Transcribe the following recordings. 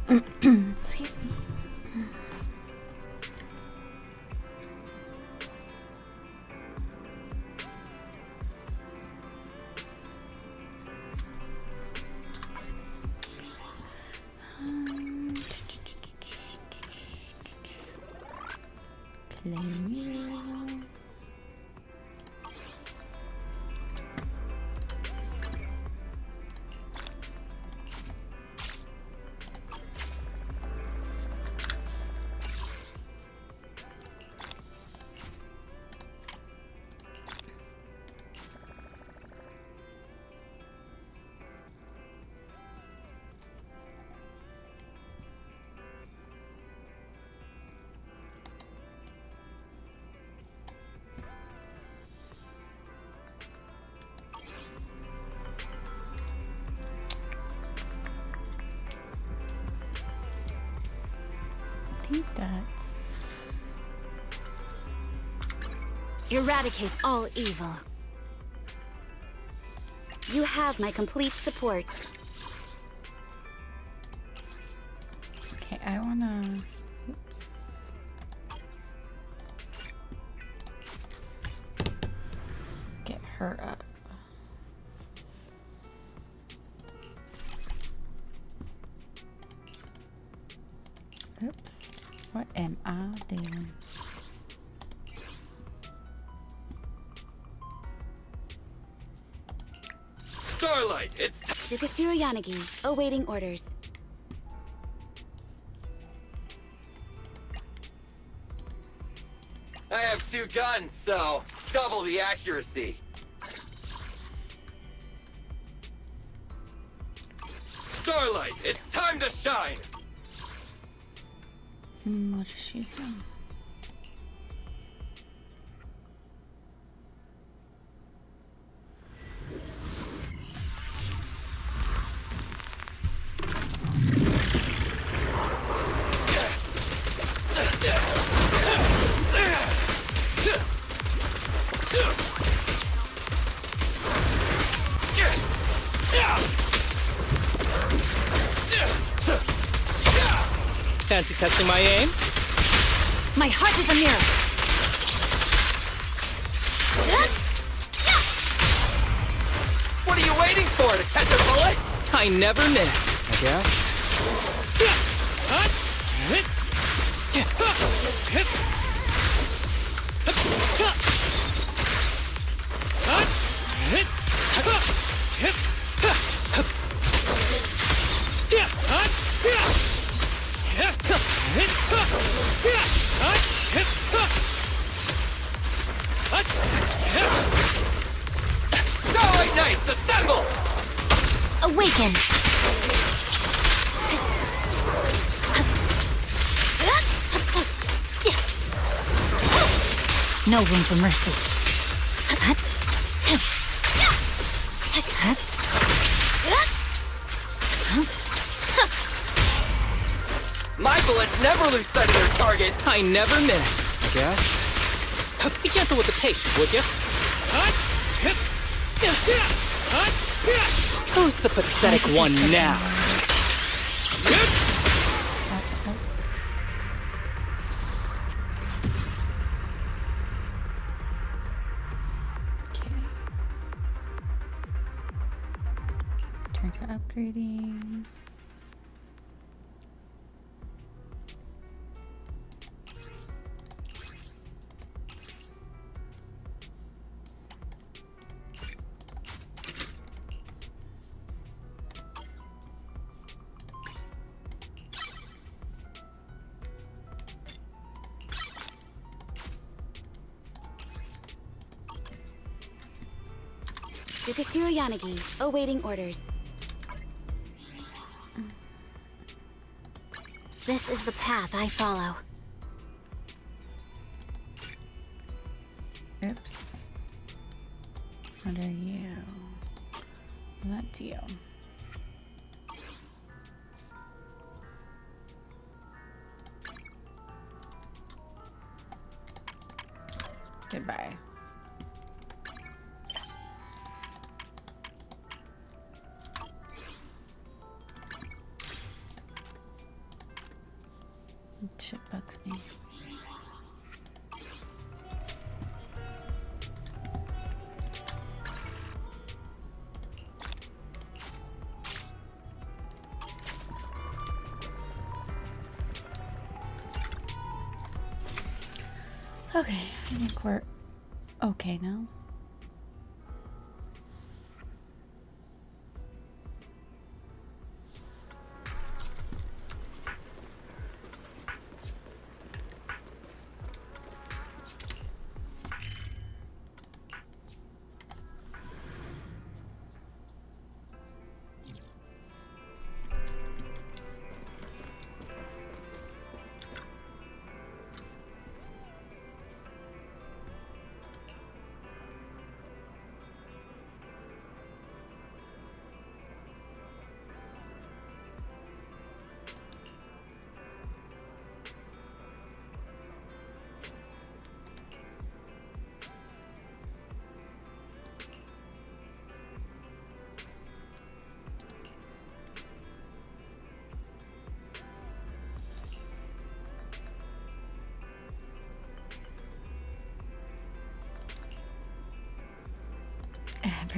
Excuse me. Claim you. I think that's... Eradicate all evil. You have my complete support. Okay, I wanna... Oops. Get her up. Oops. What am I doing? Starlight, it's Tsukishiro Yanagi, awaiting orders. I have 2 guns, so double the accuracy. Starlight, it's time to shine! What is she saying? Fancy testing my aim? My heart is a mirror. What are you waiting for, to catch a bullet? I never miss, I guess. Starlight Knights, assemble! Awaken. No room for mercy. My bullets never lose sight of their target! I never miss, I guess. Be gentle with the patient, would you? Who's the pathetic one now? Okay. Turn to upgrading. Tsukishiro Yanagi, awaiting orders. This is the path I follow. Oops. What are you? That's you. Goodbye. bugs me. Okay, I think we're okay now.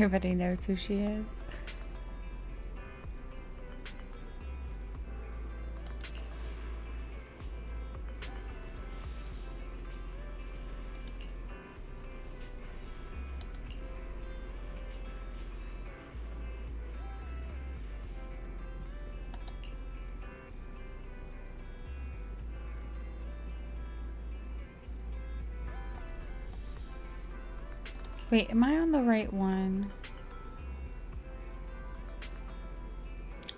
Everybody knows who she is. Wait, am I on the right one?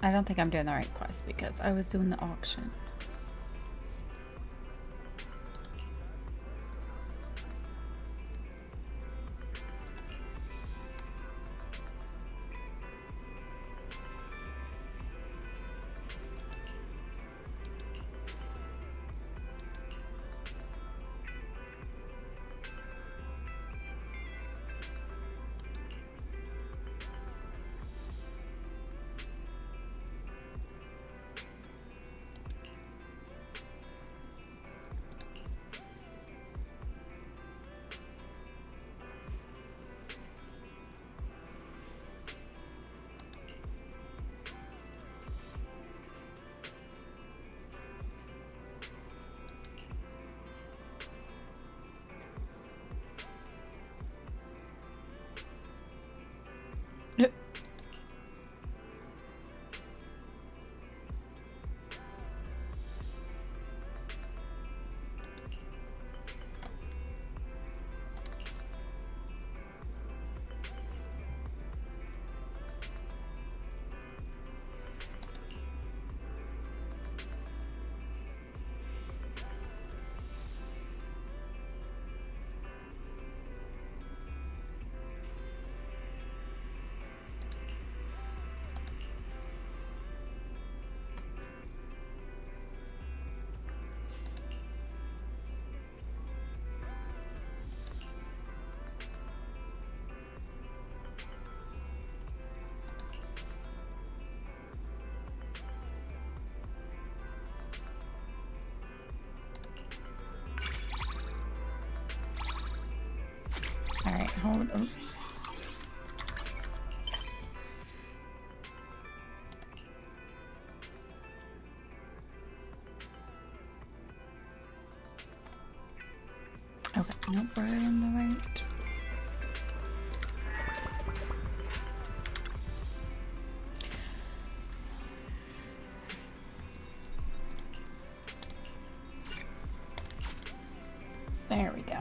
I don't think I'm doing the right quest because I was doing the auction. All right, hold. Oops. Okay, nope, we're in the right. There we go.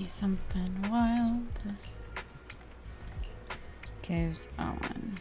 me something while this goes on.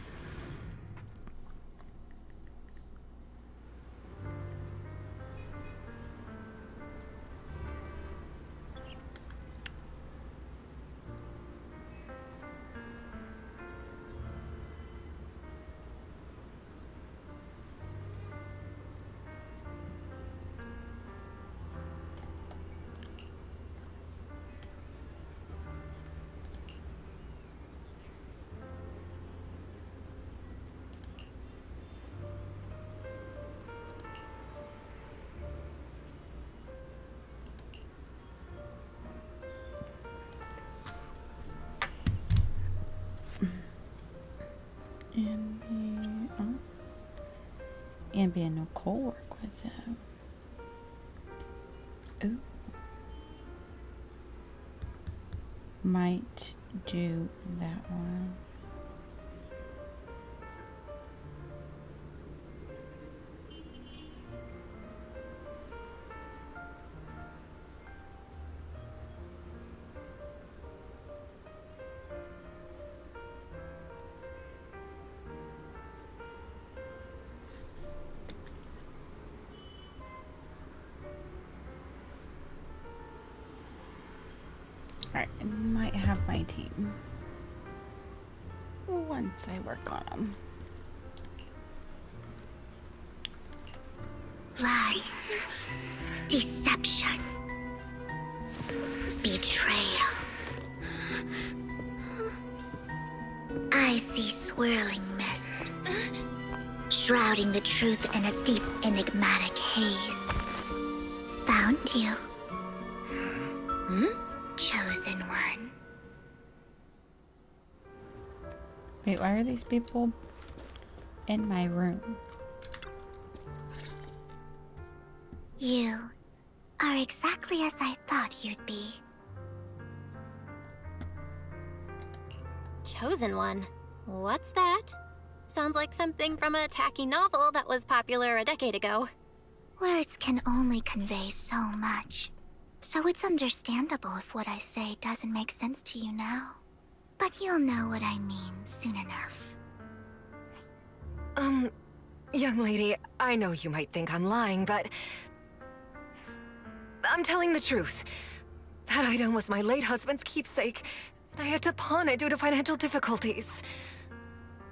Ambient Nicole work with them. Ooh. Might do that one. Alright, I might have my team once I work on them. Lies. Deception. Betrayal. I see swirling mist, shrouding the truth in a deep, enigmatic haze. Found you. Chosen one. Wait, why are these people in my room? You are exactly as I thought you'd be. Chosen one? What's that? Sounds like something from a tacky novel that was popular a decade ago. Words can only convey so much, so it's understandable if what I say doesn't make sense to you now. But you'll know what I mean soon enough. Young lady, I know you might think I'm lying, but I'm telling the truth. That item was my late husband's keepsake, and I had to pawn it due to financial difficulties.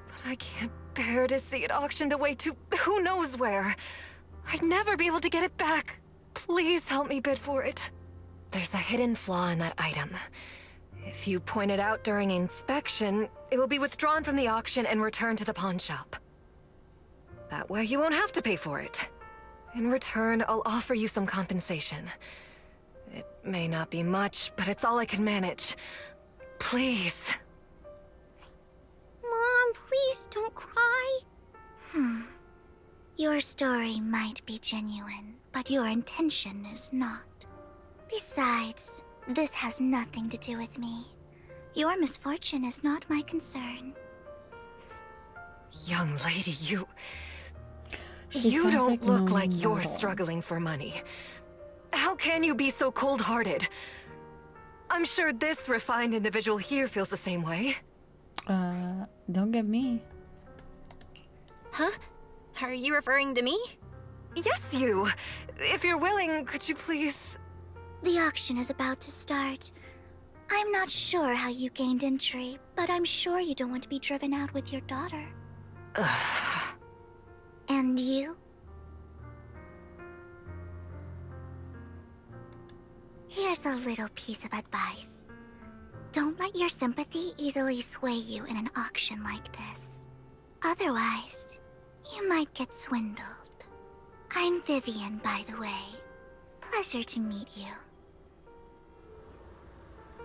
But I can't bear to see it auctioned away to who knows where. I'd never be able to get it back. Please help me bid for it. There's a hidden flaw in that item. If you point it out during inspection, it will be withdrawn from the auction and returned to the pawn shop. That way you won't have to pay for it. In return, I'll offer you some compensation. It may not be much, but it's all I can manage. Please. Mom, please don't cry. Your story might be genuine, but your intention is not. Besides, this has nothing to do with me. Your misfortune is not my concern. Young lady, you She sounds don't like look no like you're mortal. struggling for money. How can you be so cold-hearted? I'm sure this refined individual here feels the same way. Don't get me. Huh? Are you referring to me? Yes, you! If you're willing, could you please... The auction is about to start. I'm not sure how you gained entry, but I'm sure you don't want to be driven out with your daughter. And you? Here's a little piece of advice. Don't let your sympathy easily sway you in an auction like this. Otherwise, you might get swindled. I'm Vivian, by the way. Pleasure to meet you.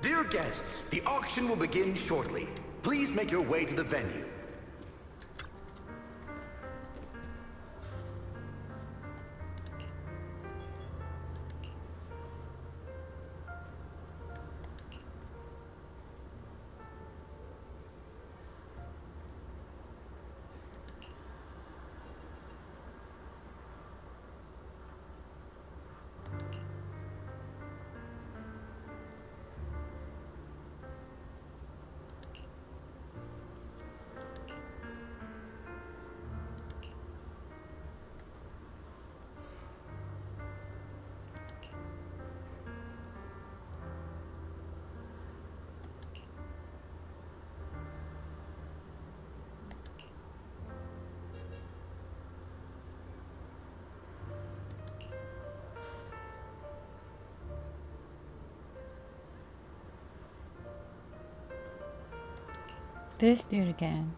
Dear guests, the auction will begin shortly. Please make your way to the venue. This dude again.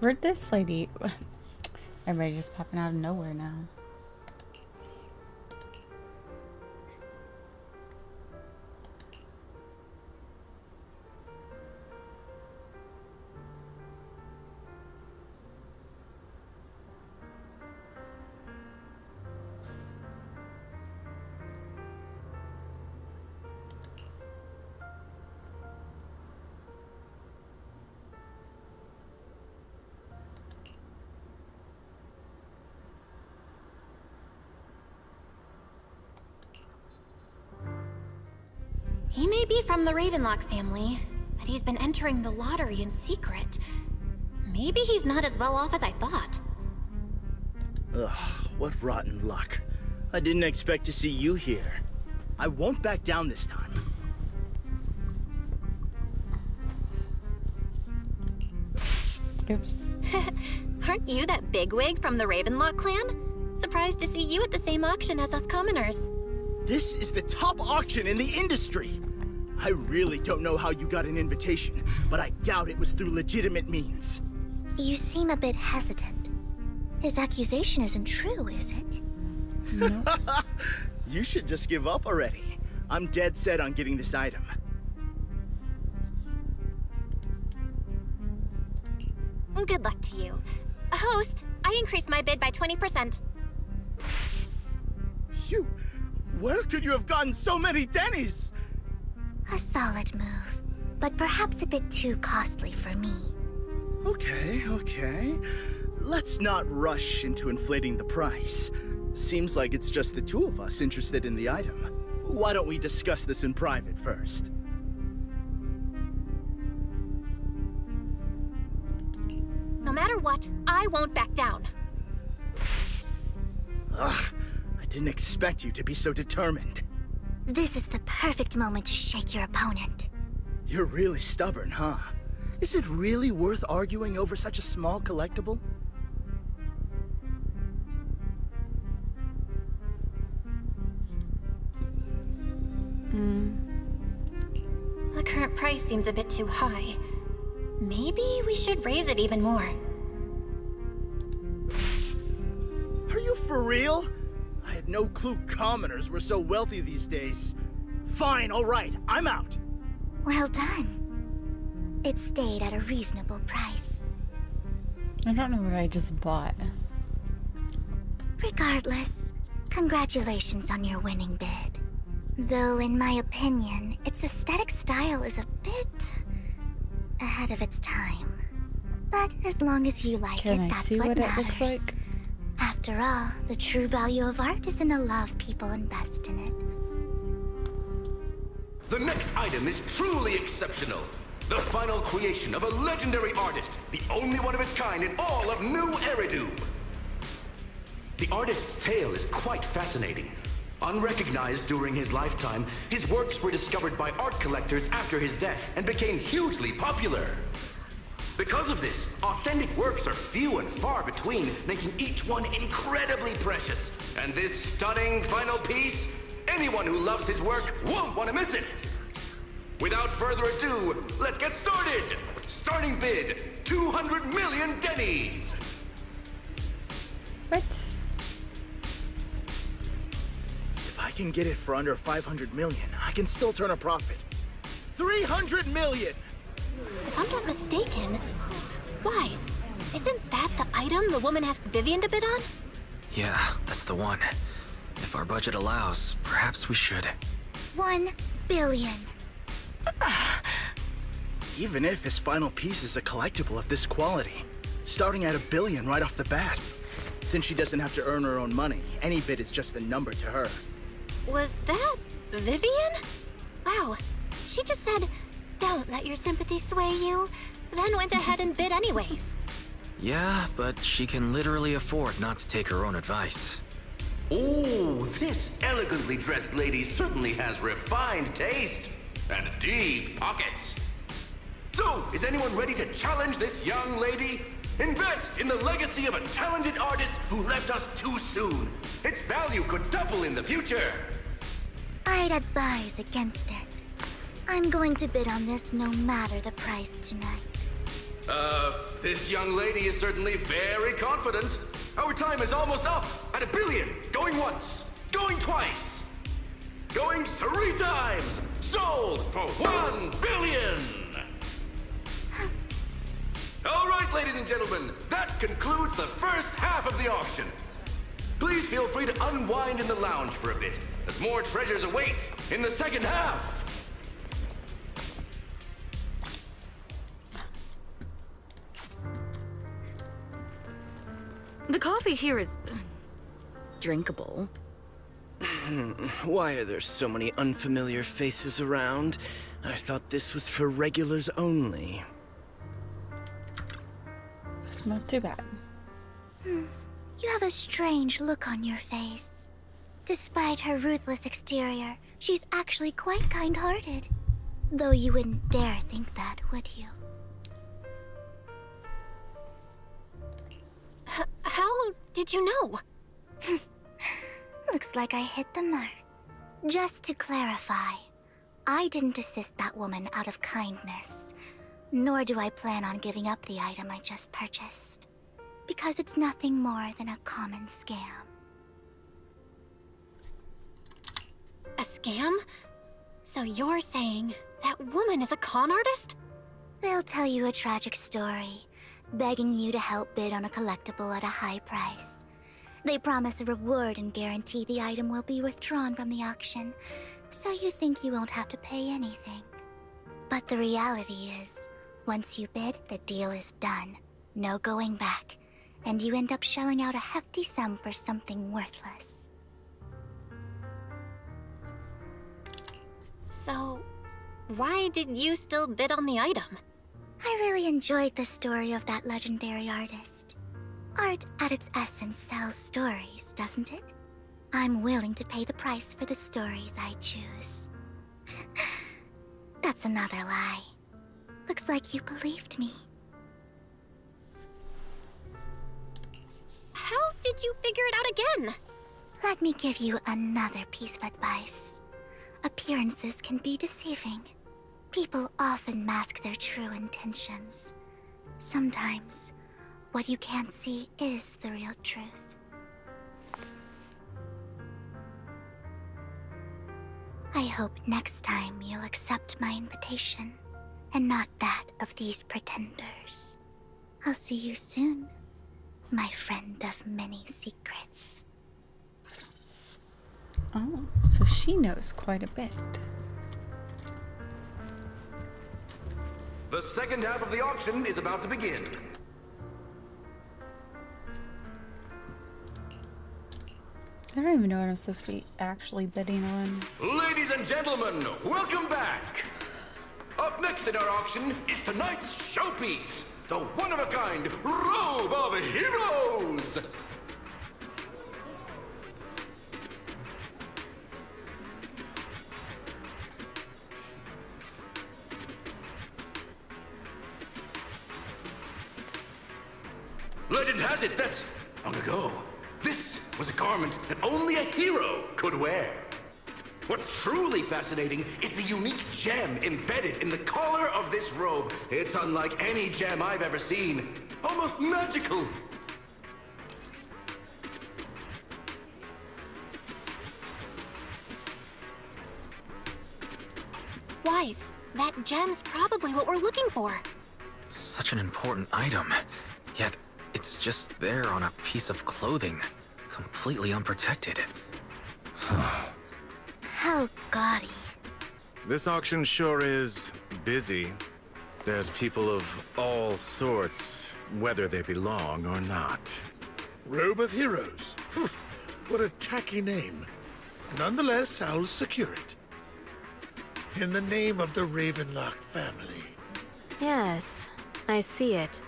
Where'd this lady? Everybody just popping out of nowhere now. He may be from the Ravenlock family, but he's been entering the lottery in secret. Maybe he's not as well off as I thought. Ugh, what rotten luck. I didn't expect to see you here. I won't back down this time. Oops. Aren't you that bigwig from the Ravenlock clan? Surprised to see you at the same auction as us commoners. This is the top auction in the industry. I really don't know how you got an invitation, but I doubt it was through legitimate means. You seem a bit hesitant. His accusation isn't true, is it? No. You should just give up already. I'm dead set on getting this item. Good luck to you. Host, I increased my bid by 20%. Where could you have gotten so many Denny's? A solid move, but perhaps a bit too costly for me. Okay. Let's not rush into inflating the price. Seems like it's just the two of us interested in the item. Why don't we discuss this in private first? No matter what, I won't back down. Ugh, I didn't expect you to be so determined. This is the perfect moment to shake your opponent. You're really stubborn, huh? Is it really worth arguing over such a small collectible? The current price seems a bit too high. Maybe we should raise it even more. Are you for real? I had no clue commoners were so wealthy these days. Fine, all right, I'm out. Well done. It stayed at a reasonable price. I don't know what I just bought. Regardless, congratulations on your winning bid. Though, in my opinion, its aesthetic style is a bit ahead of its time. But as long as you like Can it, I that's see what what it matters. looks like? After all, the true value of art is in the love people invest in it. The next item is truly exceptional. The final creation of a legendary artist, the only one of its kind in all of New Eridu. The artist's tale is quite fascinating. Unrecognized during his lifetime, his works were discovered by art collectors after his death and became hugely popular. Because of this, authentic works are few and far between, making each one incredibly precious. And this stunning final piece, anyone who loves his work won't want to miss it. Without further ado, let's get started. Starting bid, 200 million Denny's. What? If can get it for under 500 million, I can still turn a profit. 300 million! If I'm not mistaken, Wise, isn't that the item the woman asked Vivian to bid on? Yeah, that's the one. If our budget allows, perhaps we should. 1 billion. Even if his final piece is a collectible of this quality, starting at $1 billion right off the bat. Since she doesn't have to earn her own money, any bid is just a number to her. Was that Vivian? Wow, she just said, "Don't let your sympathy sway you," then went ahead and bid anyways. Yeah, but she can literally afford not to take her own advice. Oh, this elegantly dressed lady certainly has refined taste and deep pockets. So, is anyone ready to challenge this young lady? Invest in the legacy of a talented artist who left us too soon. Its value could double in the future. I'd advise against it. I'm going to bid on this no matter the price tonight. This young lady is certainly very confident. Our time is almost up at $1 billion. Going once, going twice, going 3 times. Sold for $1 billion. All right, ladies and gentlemen, that concludes the first half of the auction. Please feel free to unwind in the lounge for a bit, as more treasures await in the second half. The coffee here is drinkable. Why are there so many unfamiliar faces around? I thought this was for regulars only. Not too bad. You have a strange look on your face. Despite her ruthless exterior, she's actually quite kind-hearted. Though you wouldn't dare think that, would you? How did you know? Looks like I hit the mark. Just to clarify, I didn't assist that woman out of kindness. Nor do I plan on giving up the item I just purchased. Because it's nothing more than a common scam. A scam? So you're saying that woman is a con artist? They'll tell you a tragic story, begging you to help bid on a collectible at a high price. They promise a reward and guarantee the item will be withdrawn from the auction, so you think you won't have to pay anything. But the reality is, once you bid, the deal is done. No going back. And you end up shelling out a hefty sum for something worthless. So, why did you still bid on the item? I really enjoyed the story of that legendary artist. Art, at its essence, sells stories, doesn't it? I'm willing to pay the price for the stories I choose. That's another lie. Looks like you believed me. How did you figure it out again? Let me give you another piece of advice. Appearances can be deceiving. People often mask their true intentions. Sometimes, what you can't see is the real truth. I hope next time you'll accept my invitation, and not that of these pretenders. I'll see you soon, my friend of many secrets. Oh, so she knows quite a bit. The second half of the auction is about to begin. I don't even know what I'm supposed to be actually bidding on. Ladies and gentlemen, welcome back! Up next in our auction is tonight's showpiece, the one-of-a-kind Robe of Heroes! Legend has it that, long ago, this was a garment that only a hero could wear. What's truly fascinating is the unique gem embedded in the collar of this robe. It's unlike any gem I've ever seen. Almost magical. wise. That gem's probably what we're looking for. Such an important item. Yet, it's just there on a piece of clothing. Completely unprotected. How gaudy. This auction sure is busy. There's people of all sorts, whether they belong or not. Robe of Heroes. What a tacky name. Nonetheless, I'll secure it. In the name of the Ravenlock family. Yes, I see it.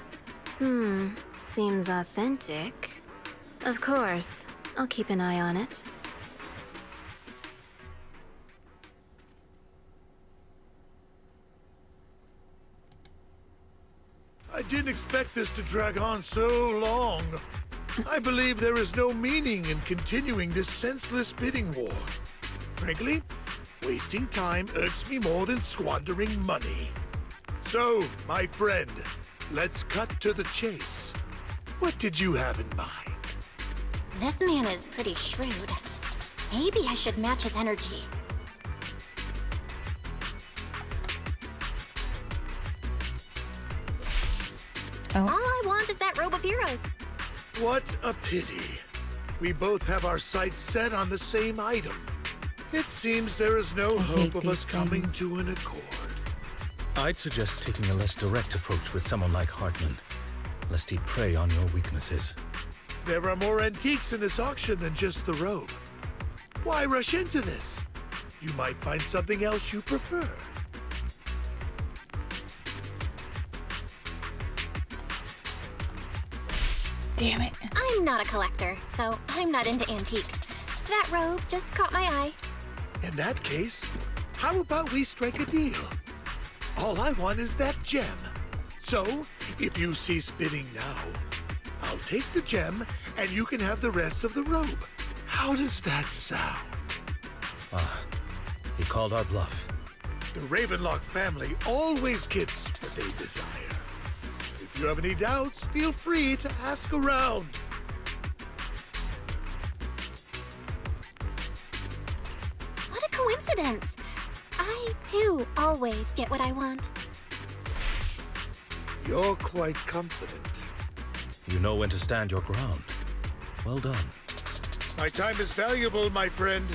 Seems authentic. Of course, I'll keep an eye on it. I didn't expect this to drag on so long. I believe there is no meaning in continuing this senseless bidding war. Frankly, wasting time irks me more than squandering money. So, my friend, let's cut to the chase. What did you have in mind? This man is pretty shrewd. Maybe I should match his energy. Oh. All I want is that Robe of Heroes. What a pity. We both have our sights set on the same item. It seems there is no hope of us coming to an accord. I'd suggest taking a less direct approach with someone like Hartman, lest he prey on your weaknesses. There are more antiques in this auction than just the robe. Why rush into this? You might find something else you prefer. Damn it. I'm not a collector, so I'm not into antiques. That robe just caught my eye. In that case, how about we strike a deal? All I want is that gem. So, if you cease bidding now, I'll take the gem and you can have the rest of the robe. How does that sound? He called our bluff. The Ravenlock family always gets what they desire. If you have any doubts, feel free to ask around. What a coincidence! I, too, always get what I want. You're quite confident. You know when to stand your ground. Well done. My time is valuable, my friend.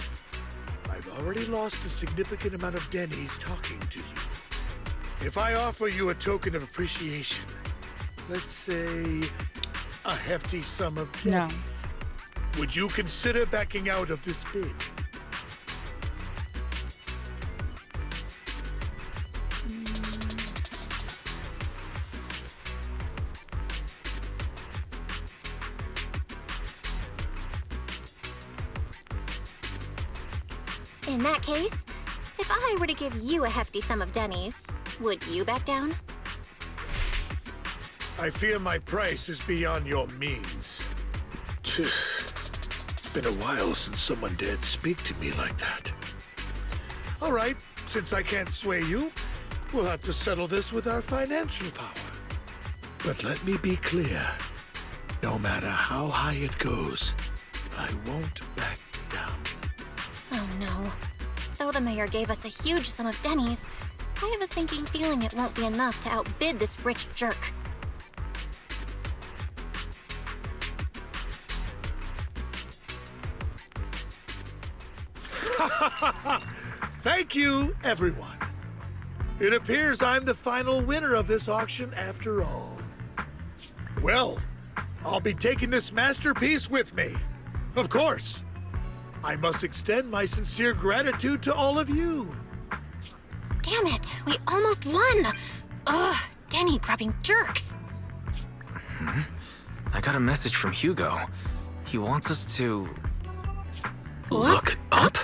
I've already lost a significant amount of dennies talking to you. If I offer you a token of appreciation, let's say a hefty sum of dennies, would you consider backing out of this bid? In that case, if I were to give you a hefty sum of dennies, would you back down? I fear my price is beyond your means. It's been a while since someone dared speak to me like that. All right, since I can't sway you, we'll have to settle this with our financial power. But let me be clear. No matter how high it goes, I won't back down. Oh no. Though the mayor gave us a huge sum of dennies, I have a sinking feeling it won't be enough to outbid this rich jerk. Thank you, everyone. It appears I'm the final winner of this auction after all. Well, I'll be taking this masterpiece with me. Of course. I must extend my sincere gratitude to all of you. Damn it, we almost won! Ugh, denny-grubbing jerks! I got a message from Hugo. He wants us to... Look up?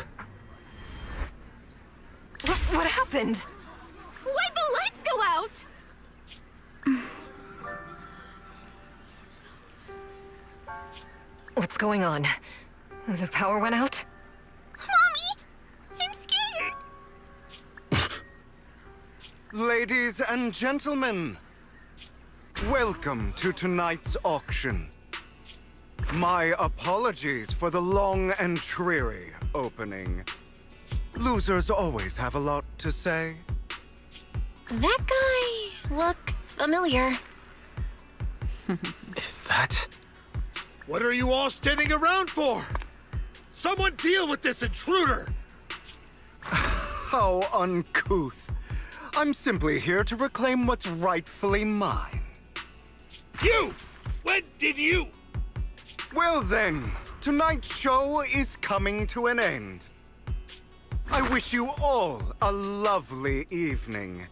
What happened? Why'd the lights go out? What's going on? The power went out? Mommy! I'm scared! Ladies and gentlemen, welcome to tonight's auction. My apologies for the long and dreary opening. Losers always have a lot to say. That guy looks familiar. Is that... What are you all standing around for? Someone deal with this intruder! How uncouth. I'm simply here to reclaim what's rightfully mine. You! When did you? Well then, tonight's show is coming to an end. I wish you all a lovely evening.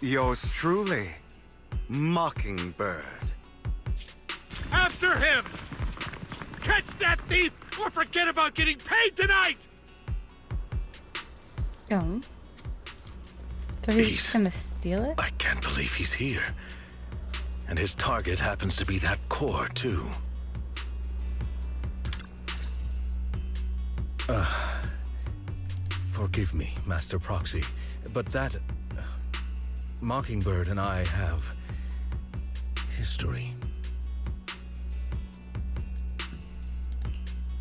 Yours truly, Mockingbird. After him! Catch that thief or forget about getting paid tonight! Oh. So he's just gonna steal it? I can't believe he's here. And his target happens to be that core, too. Forgive me, Master Proxy, but that... Mockingbird and I have... history.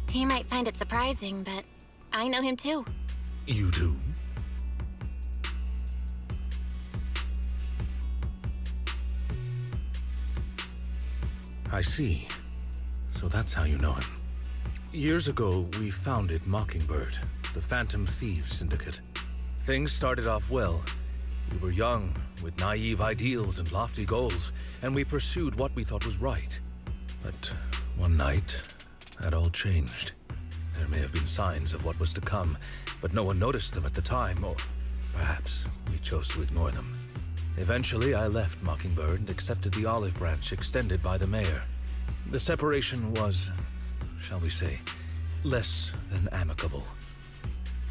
He might find it surprising, but I know him too. You do? I see. So that's how you know him. Years ago, we founded Mockingbird, the Phantom Thieves Syndicate. Things started off well. We were young, with naive ideals and lofty goals, and we pursued what we thought was right. But one night, that all changed. There may have been signs of what was to come, but no one noticed them at the time, or perhaps we chose to ignore them. Eventually, I left Mockingbird and accepted the olive branch extended by the mayor. The separation was, shall we say, less than amicable.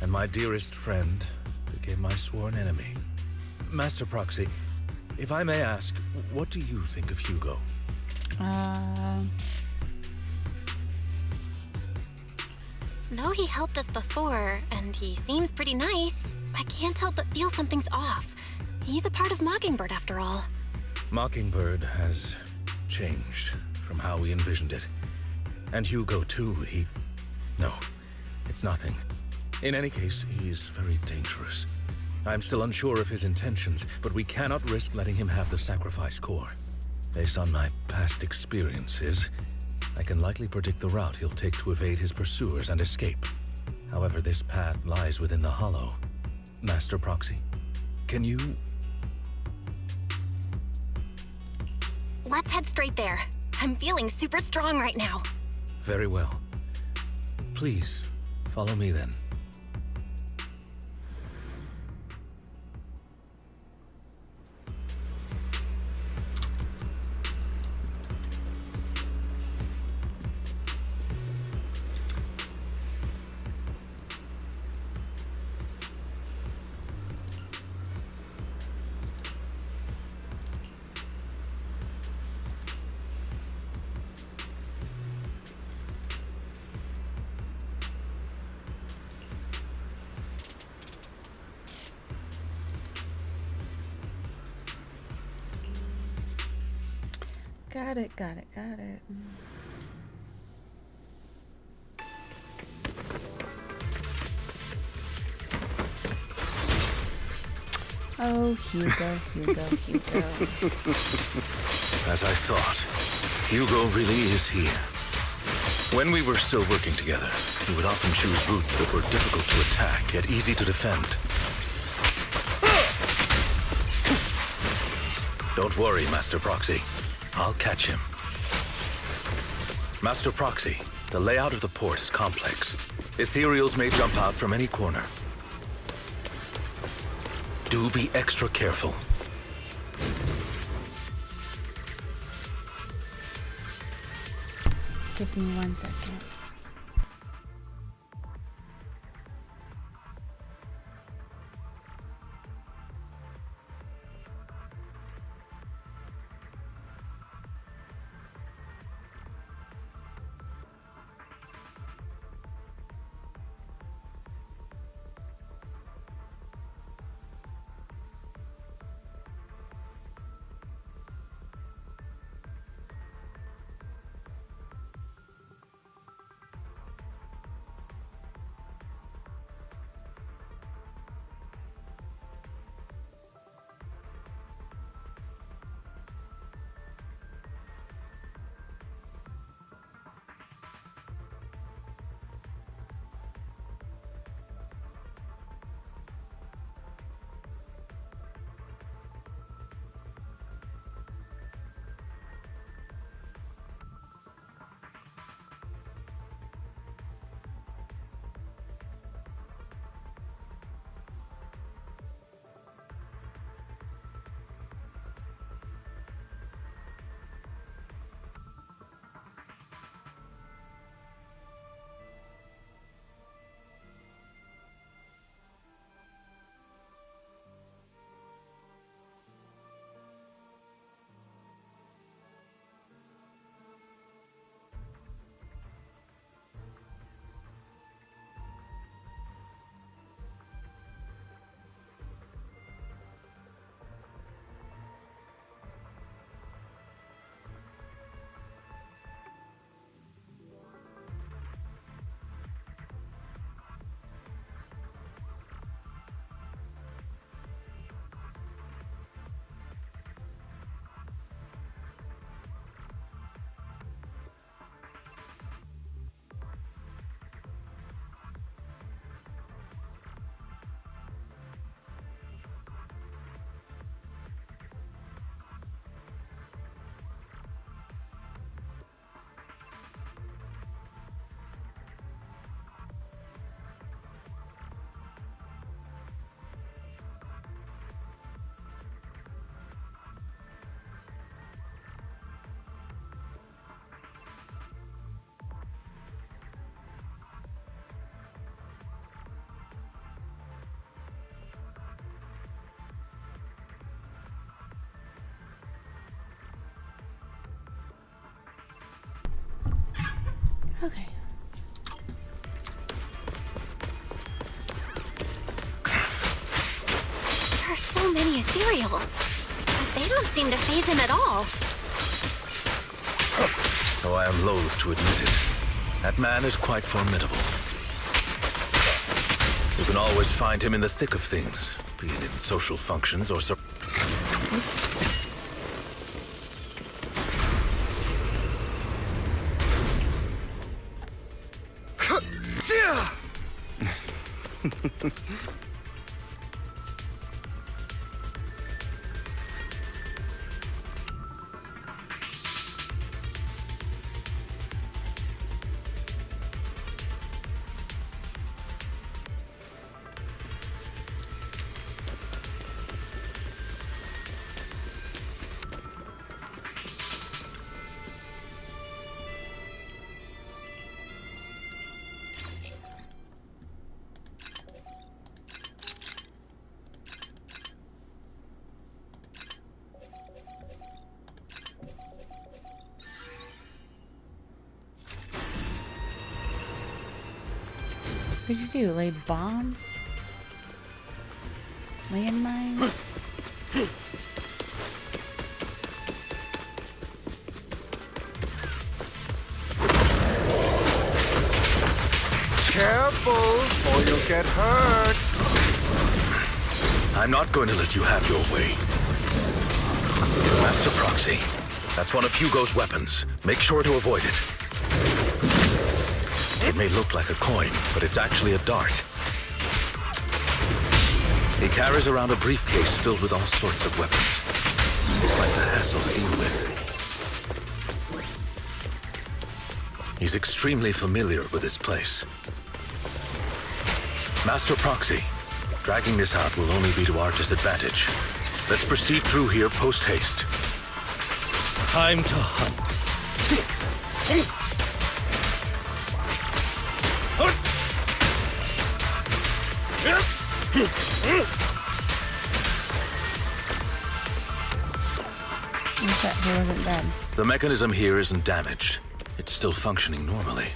And my dearest friend became my sworn enemy. Master Proxy, if I may ask, what do you think of Hugo? Though he helped us before, and he seems pretty nice, I can't help but feel something's off. He's a part of Mockingbird after all. Mockingbird has changed from how we envisioned it. And Hugo too, No, it's nothing. In any case, he's very dangerous. I'm still unsure of his intentions, but we cannot risk letting him have the sacrifice core. Based on my past experiences, I can likely predict the route he'll take to evade his pursuers and escape. However, this path lies within the Hollow. Master Proxy, can you... Let's head straight there. I'm feeling super strong right now. Very well. Please, follow me then. Got it. Oh, Hugo. As I thought, Hugo really is here. When we were still working together, he would often choose routes that were difficult to attack, yet easy to defend. Don't worry, Master Proxy. I'll catch him. Master Proxy, the layout of the port is complex. Ethereals may jump out from any corner. Do be extra careful. Give me 1 second. Okay. There are so many ethereals, but they don't seem to faze him at all. Though I am loath to admit it, that man is quite formidable. You can always find him in the thick of things, be it in social functions or What did you do? Lay bombs? Landmines? Careful, or you'll get hurt. I'm not going to let you have your way. Master Proxy, that's one of Hugo's weapons. Make sure to avoid it. It may look like a coin, but it's actually a dart. He carries around a briefcase filled with all sorts of weapons. It's quite the hassle to deal with. He's extremely familiar with this place. Master Proxy, dragging this out will only be to our disadvantage. Let's proceed through here post-haste. Time to hunt. He wasn't dead. The mechanism here isn't damaged. It's still functioning normally.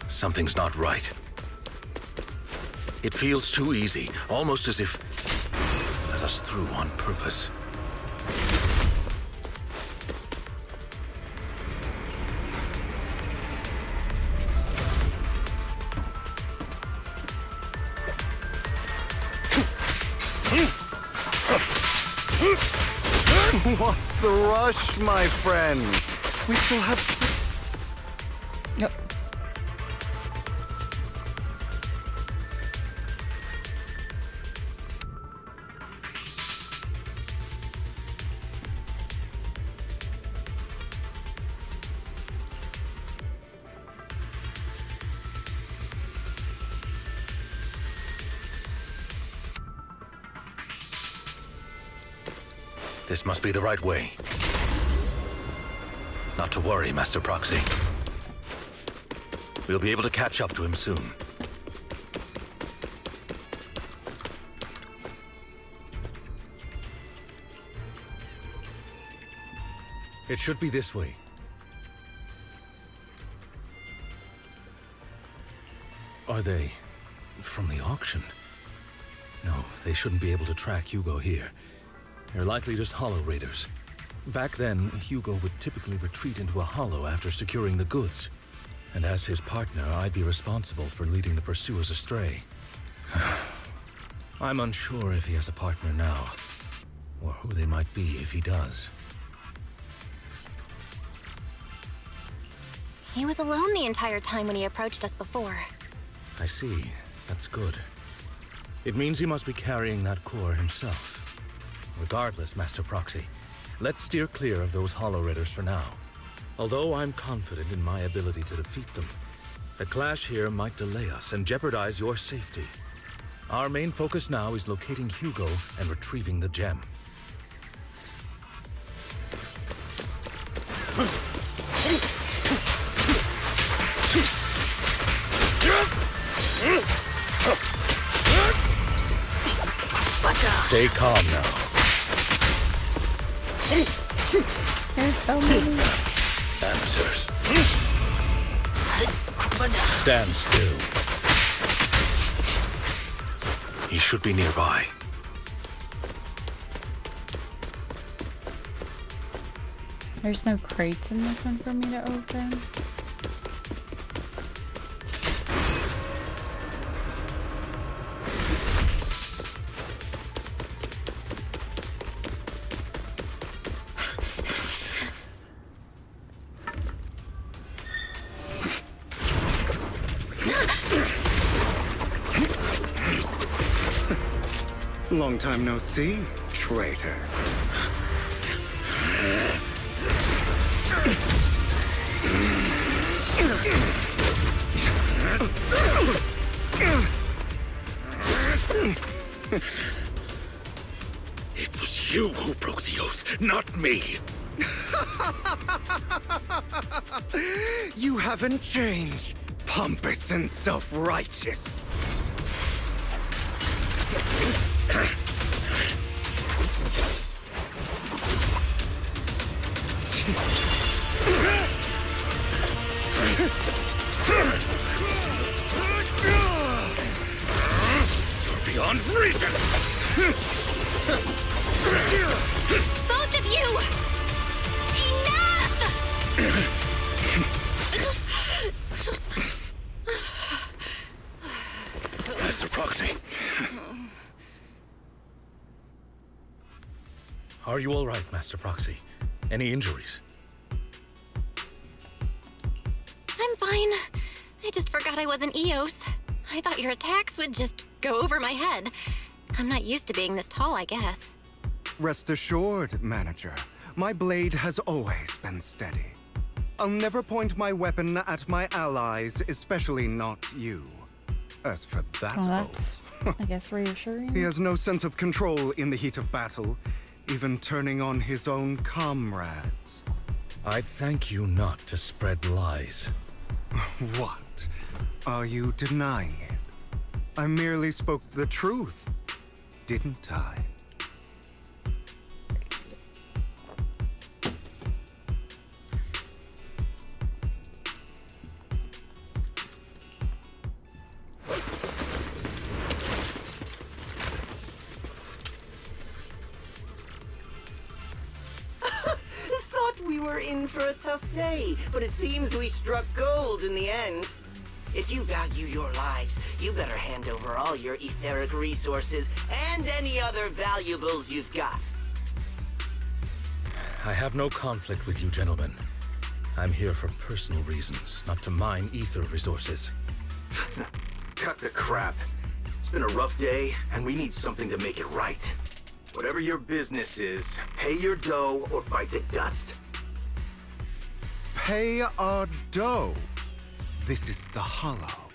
Something's not right. It feels too easy, almost as if let us through on purpose. What's the rush, my friends? We still have... Yep. This must be the right way. Not to worry, Master Proxy. We'll be able to catch up to him soon. It should be this way. Are they from the auction? No, they shouldn't be able to track Hugo here. They're likely just hollow raiders. Back then, Hugo would typically retreat into a hollow after securing the goods. And as his partner, I'd be responsible for leading the pursuers astray. I'm unsure if he has a partner now, or who they might be if he does. He was alone the entire time when he approached us before. I see. That's good. It means he must be carrying that core himself. Regardless, Master Proxy, let's steer clear of those hollow raiders for now. Although I'm confident in my ability to defeat them, a clash here might delay us and jeopardize your safety. Our main focus now is locating Hugo and retrieving the gem. Stay calm now. There's so many. answers. Stand still. He should be nearby. There's no crates in this one for me to open. Long time no see, traitor. It was you who broke the oath, not me. You haven't changed, pompous and self-righteous. You're beyond reason. Both of you! Enough! Master Proxy. Are you all right, Master Proxy? Any injuries? I'm fine. I just forgot I wasn't Eos. I thought your attacks would just go over my head. I'm not used to being this tall, I guess. Rest assured, Manager. My blade has always been steady. I'll never point my weapon at my allies, especially not you. As for that that's, I guess, reassuring. He has no sense of control in the heat of battle, even turning on his own comrades. I'd thank you not to spread lies. What? Are you denying it? I merely spoke the truth, didn't I? Thought we were in for a tough day, but it seems we struck gold in the end. If you value your lives, you better hand over all your etheric resources and any other valuables you've got. I have no conflict with you, gentlemen. I'm here for personal reasons, not to mine ether resources. Cut the crap. It's been a rough day, and we need something to make it right. Whatever your business is, pay your dough or bite the dust. Pay our dough. This is the Hollow.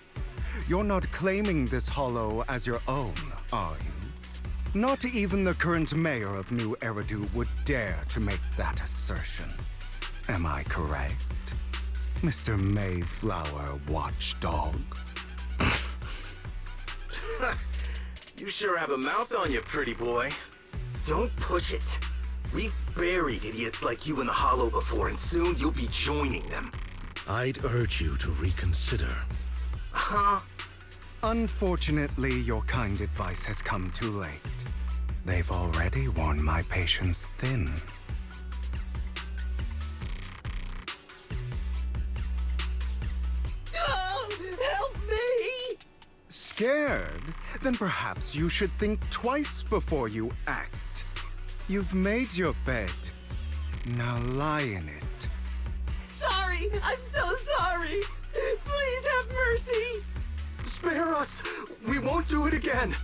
You're not claiming this Hollow as your own, are you? Not even the current mayor of New Eridu would dare to make that assertion. Am I correct, Mr. Mayflower Watchdog? You sure have a mouth on you, pretty boy. Don't push it. We've buried idiots like you in the Hollow before, and soon you'll be joining them. I'd urge you to reconsider. Huh? Unfortunately, your kind advice has come too late. They've already worn my patience thin. Oh, help me! Scared? Then perhaps you should think twice before you act. You've made your bed. Now lie in it. Sorry! I'm so sorry! Please have mercy! Spare us! We won't do it again!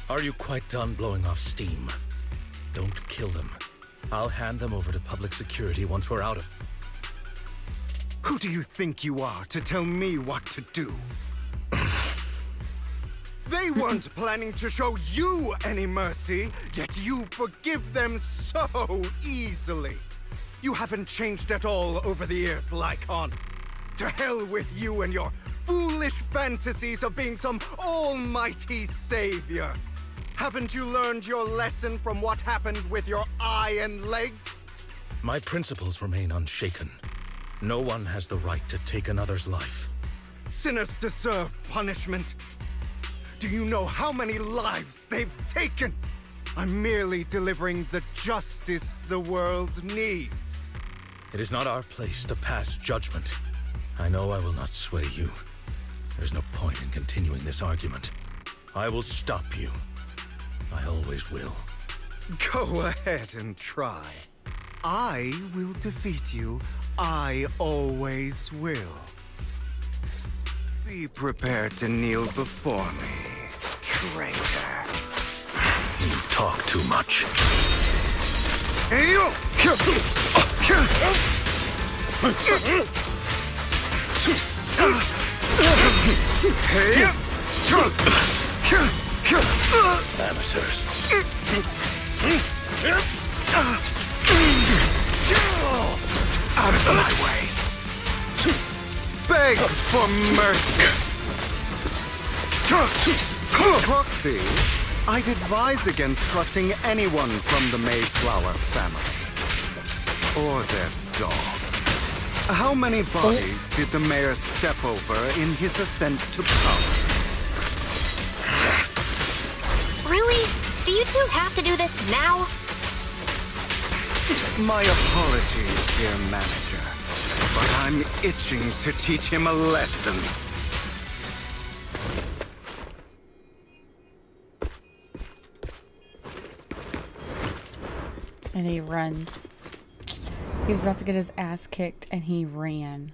Are you quite done blowing off steam? Don't kill them. I'll hand them over to public security once we're out of... Who do you think you are to tell me what to do? They weren't planning to show you any mercy, yet you forgive them so easily. You haven't changed at all over the years, Lycon. To hell with you and your foolish fantasies of being some almighty savior. Haven't you learned your lesson from what happened with your eye and legs? My principles remain unshaken. No one has the right to take another's life. Sinners deserve punishment. Do you know how many lives they've taken? I'm merely delivering the justice the world needs. It is not our place to pass judgment. I know I will not sway you. There's no point in continuing this argument. I will stop you. I always will. Go ahead and try. I will defeat you. I always will. Be prepared to kneel before me, traitor. You talk too much. Hey, you! Amateurs. Out of my way. Beg for mercy. Proxy, I'd advise against trusting anyone from the Mayflower family. Or their dog. How many bodies did the mayor step over in his ascent to power? Really? Do you two have to do this now? My apologies, dear manager, but I'm itching to teach him a lesson. And he runs. He was about to get his ass kicked and he ran.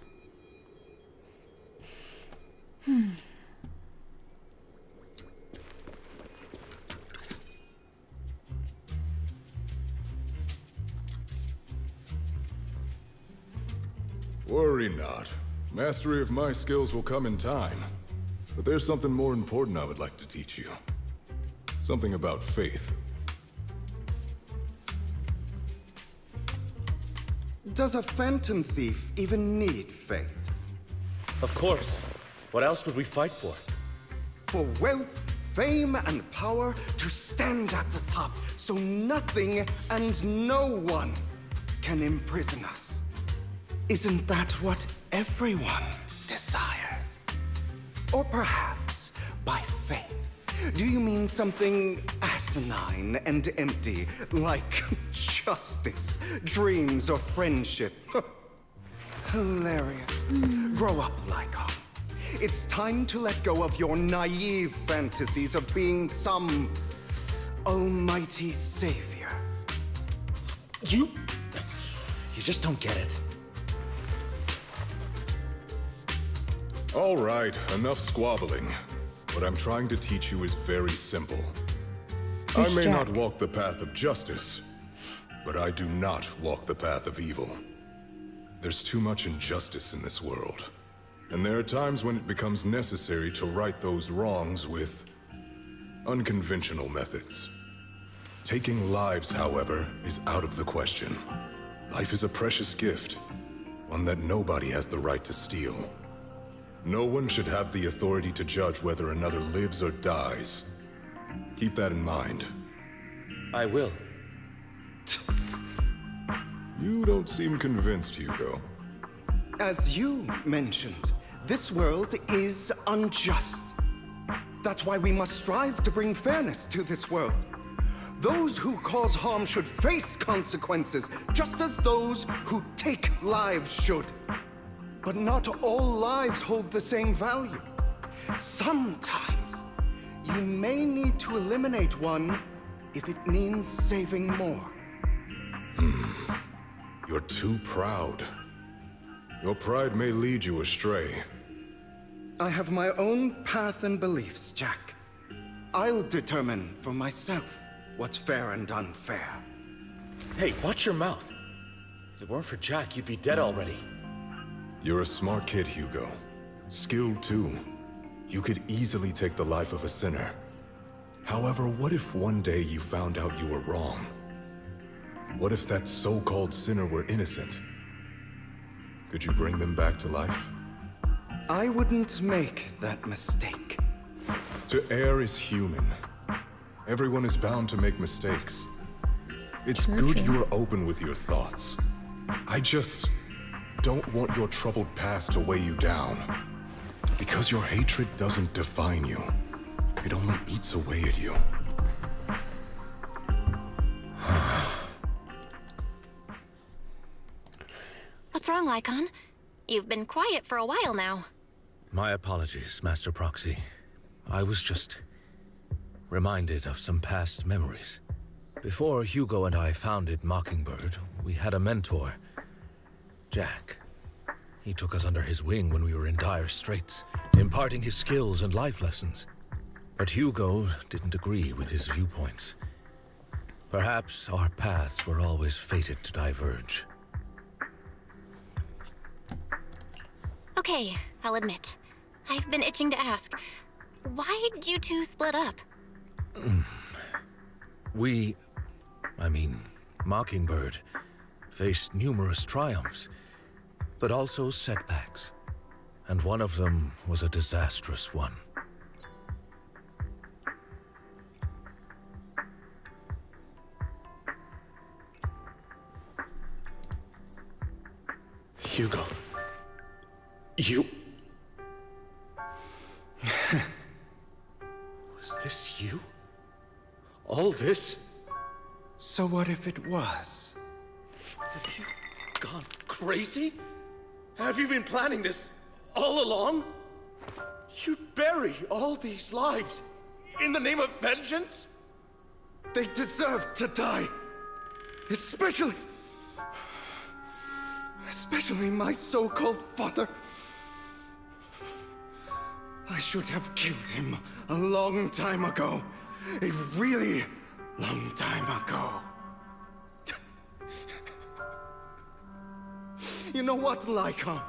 Worry not. Mastery of my skills will come in time. But there's something more important I would like to teach you. Something about faith. Does a phantom thief even need faith? Of course. What else would we fight for? For wealth, fame, and power to stand at the top so nothing and no one can imprison us. Isn't that what everyone desires? Or perhaps by faith, do you mean something asinine and empty, like justice, dreams, or friendship? Hilarious. Grow up, Lycon. It's time to let go of your naive fantasies of being some almighty savior. You just don't get it. All right, enough squabbling. What I'm trying to teach you is very simple. I may not walk the path of justice, but I do not walk the path of evil. There's too much injustice in this world, and there are times when it becomes necessary to right those wrongs with unconventional methods. Taking lives, however, is out of the question. Life is a precious gift, one that nobody has the right to steal. No one should have the authority to judge whether another lives or dies. Keep that in mind. I will. You don't seem convinced, Hugo. As you mentioned, this world is unjust. That's why we must strive to bring fairness to this world. Those who cause harm should face consequences, just as those who take lives should. But not all lives hold the same value. Sometimes, you may need to eliminate one if it means saving more. You're too proud. Your pride may lead you astray. I have my own path and beliefs, Jack. I'll determine for myself what's fair and unfair. Hey, watch your mouth. If it weren't for Jack, you'd be dead already. You're a smart kid, Hugo. Skilled too. You could easily take the life of a sinner. However, what if one day you found out you were wrong? What if that so-called sinner were innocent? Could you bring them back to life? I wouldn't make that mistake. To err is human. Everyone is bound to make mistakes. It's good you are open with your thoughts. I just don't want your troubled past to weigh you down. Because your hatred doesn't define you. It only eats away at you. What's wrong, Lycon? You've been quiet for a while now. My apologies, Master Proxy. I was just reminded of some past memories. Before Hugo and I founded Mockingbird, we had a mentor, Jack. He took us under his wing when we were in dire straits, imparting his skills and life lessons. But Hugo didn't agree with his viewpoints. Perhaps our paths were always fated to diverge. Okay, I'll admit. I've been itching to ask. Why'd you two split up? Mockingbird, faced numerous triumphs, but also setbacks. And one of them was a disastrous one. Hugo. You... Was this you? All this? So what if it was? Have you gone crazy? Have you been planning this all along? You'd bury all these lives in the name of vengeance? They deserve to die. Especially my so-called father. I should have killed him a long time ago. A really long time ago. You know what, Lycon?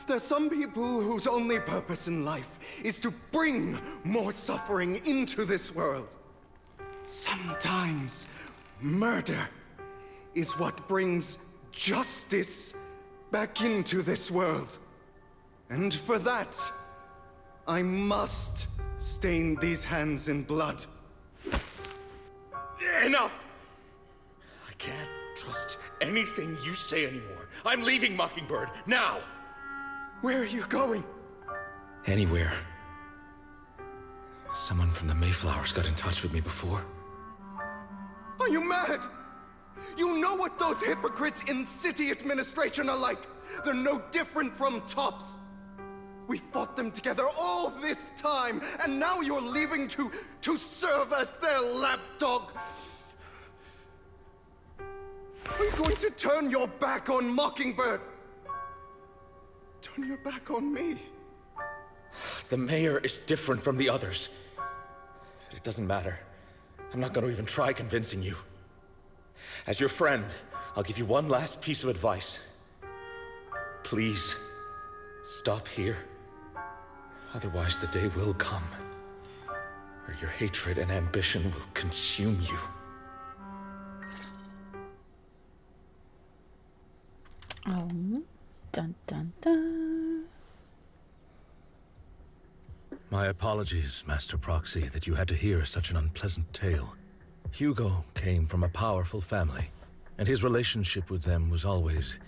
There's some people whose only purpose in life is to bring more suffering into this world. Sometimes murder is what brings justice back into this world. And for that, I must stain these hands in blood. Enough! I can't trust anything you say anymore. I'm leaving Mockingbird, now! Where are you going? Anywhere. Someone from the Mayflowers got in touch with me before. Are you mad? You know what those hypocrites in city administration are like. They're no different from tops. We fought them together all this time, and now you're leaving to serve as their lapdog. Are you going to turn your back on Mockingbird? Turn your back on me? The mayor is different from the others. But it doesn't matter. I'm not going to even try convincing you. As your friend, I'll give you one last piece of advice. Please, stop here. Otherwise, the day will come where your hatred and ambition will consume you. Oh, dun dun dun. My apologies, Master Proxy, that you had to hear such an unpleasant tale. Hugo came from a powerful family, and his relationship with them was always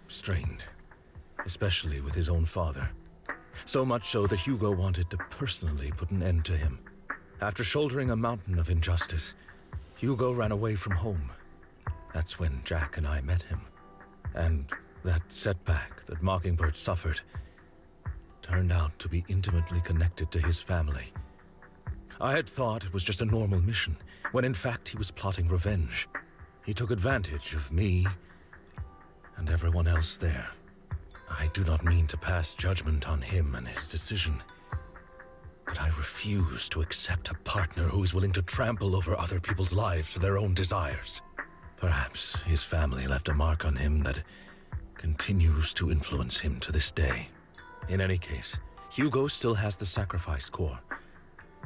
strained, especially with his own father. So much so that Hugo wanted to personally put an end to him. After shouldering a mountain of injustice, Hugo ran away from home. That's when Jack and I met him. And that setback that Mockingbird suffered turned out to be intimately connected to his family. I had thought it was just a normal mission, when in fact he was plotting revenge. He took advantage of me and everyone else there. I do not mean to pass judgment on him and his decision, but I refuse to accept a partner who is willing to trample over other people's lives for their own desires. Perhaps his family left a mark on him that continues to influence him to this day. In any case, Hugo still has the sacrifice core.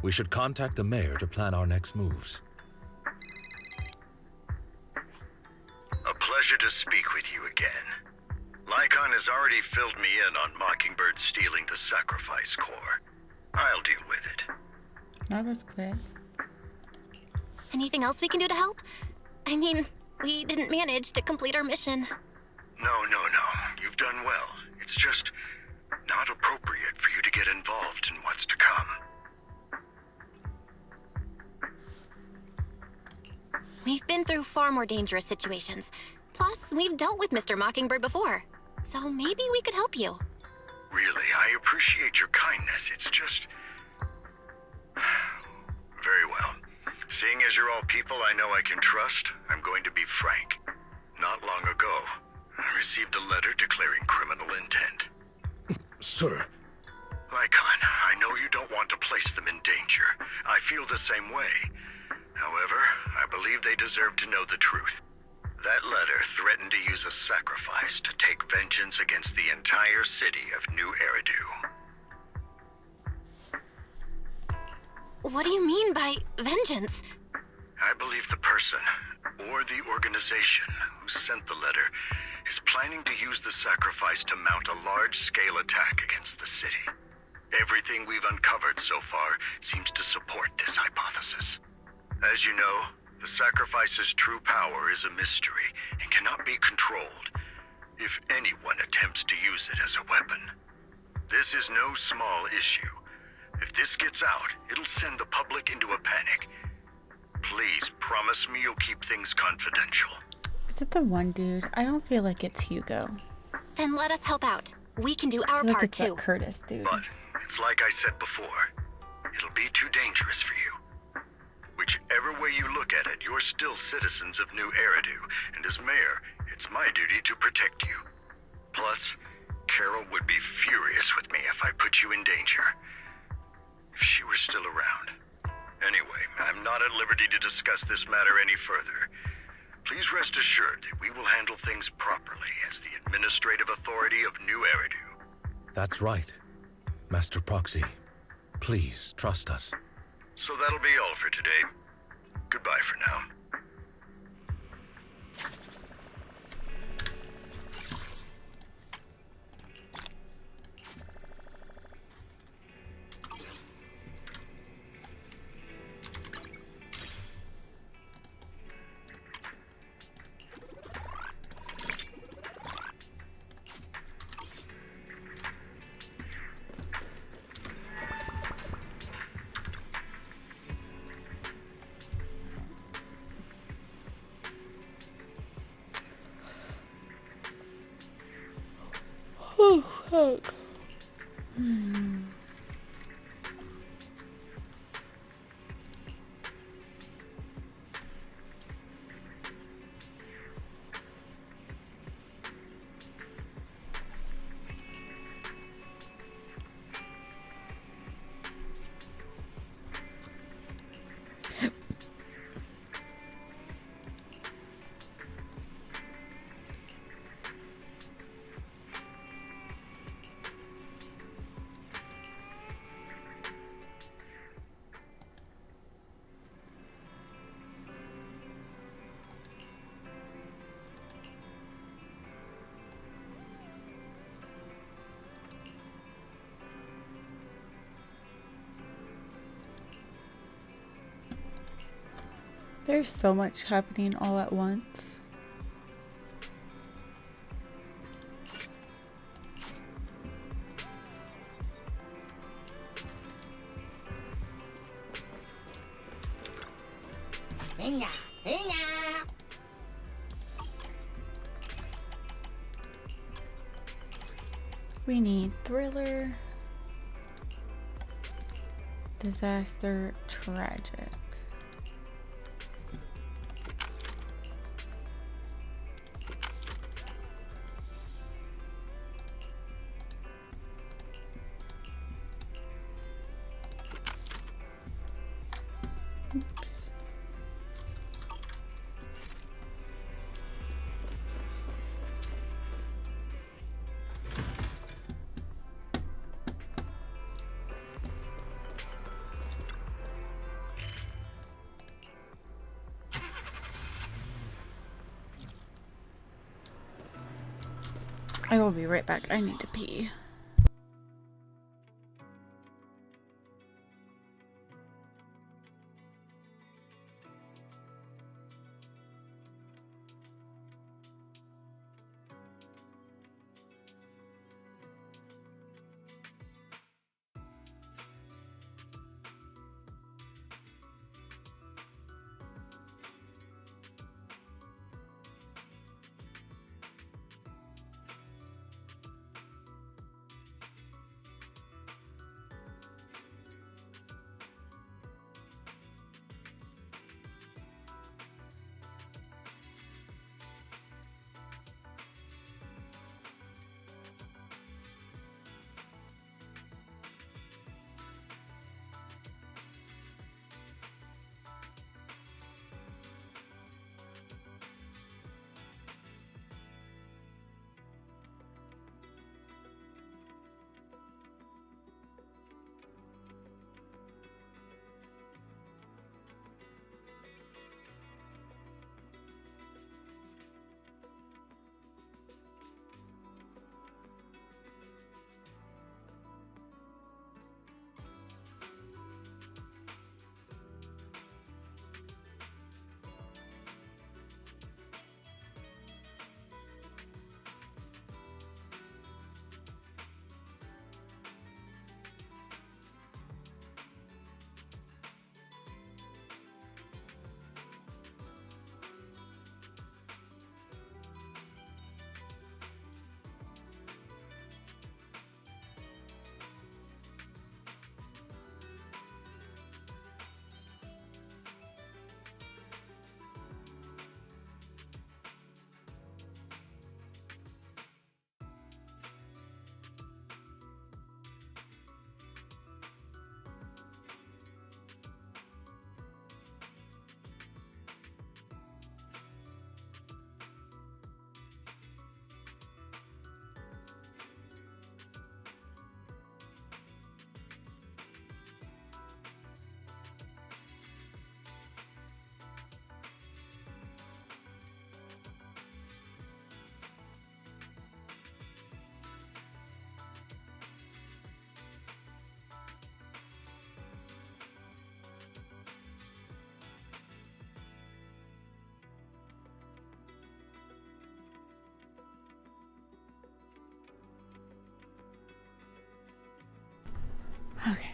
We should contact the mayor to plan our next moves. A pleasure to speak with you again. Lycon has already filled me in on Mockingbird stealing the sacrifice core. I'll deal with it. That was quick. Anything else we can do to help? I mean, We didn't manage to complete our mission. No. You've done well. It's just not appropriate for you to get involved in what's to come. We've been through far more dangerous situations. Plus, we've dealt with Mr. Mockingbird before. So maybe we could help you. Really, I appreciate your kindness. It's just... Very well. Seeing as you're all people I know I can trust, I'm going to be frank. Not long ago, I received a letter declaring criminal intent. Sir. Lycon, I know you don't want to place them in danger. I feel the same way. However, I believe they deserve to know the truth. That letter threatened to use a sacrifice to take vengeance against the entire city of New Eridu. What do you mean by vengeance? I believe the person, or the organization, who sent the letter is planning to use the sacrifice to mount a large-scale attack against the city. Everything we've uncovered so far seems to support this hypothesis. As you know, the sacrifice's true power is a mystery and cannot be controlled if anyone attempts to use it as a weapon. This is no small issue. If this gets out, it'll send the public into a panic. Please promise me you'll keep things confidential. Is it the one dude? I don't feel like it's Hugo. Then let us help out. We can do our Look part at that too. Curtis dude. But it's like I said before. It'll be too dangerous for you. Whichever way you look at it, you're still citizens of New Eridu, and as mayor, it's my duty to protect you. Plus, Carol would be furious with me if I put you in danger. If she were still around. Anyway, I'm not at liberty to discuss this matter any further. Please rest assured that we will handle things properly as the administrative authority of New Eridu. That's right. Master Proxy, please trust us. So that'll be all for today. Goodbye for now. Oh, fuck. There's so much happening all at once. We need thriller, disaster, tragic. I will be right back. I need to pee. Okay.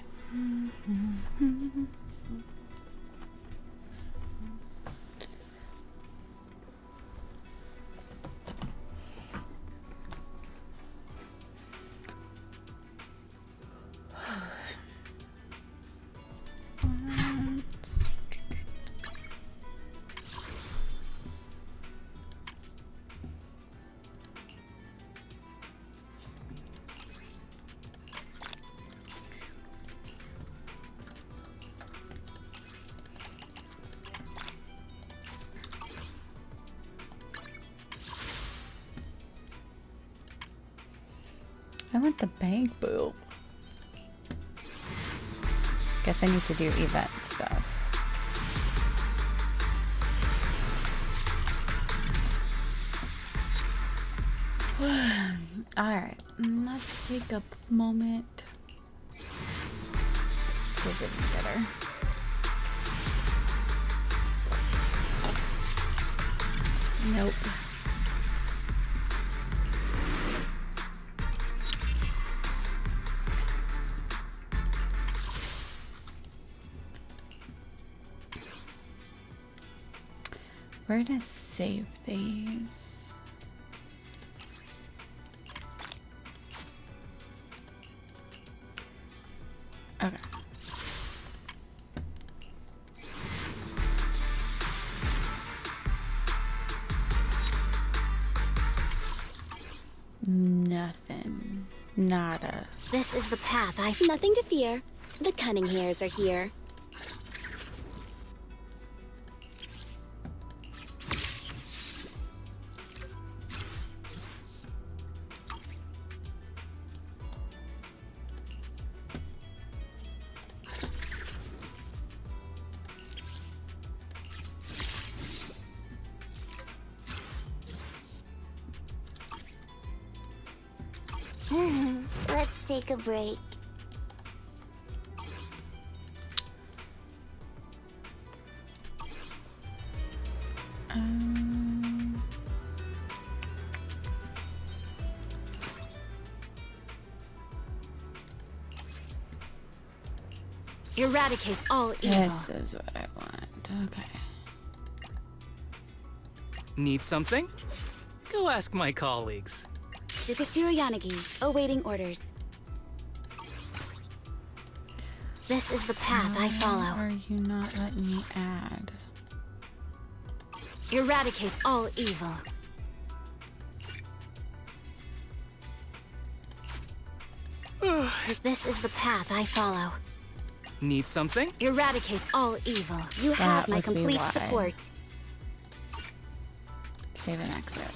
I want the bank boo. Guess I need to do event stuff. Alright, let's take a moment. See if we can get her. Nope. We're gonna save these. Okay. Nothing. Nada. This is the path I've nothing to fear. The cunning hairs are here. Let's take a break. Eradicate all evil. This is what I want. Okay. Need something? Go ask my colleagues. Tsukashiro Yanagi, awaiting orders. This is the path I follow. Why are you not letting me add? Eradicate all evil. This is the path I follow. Need something? Eradicate all evil. You have my complete support. Save and exit.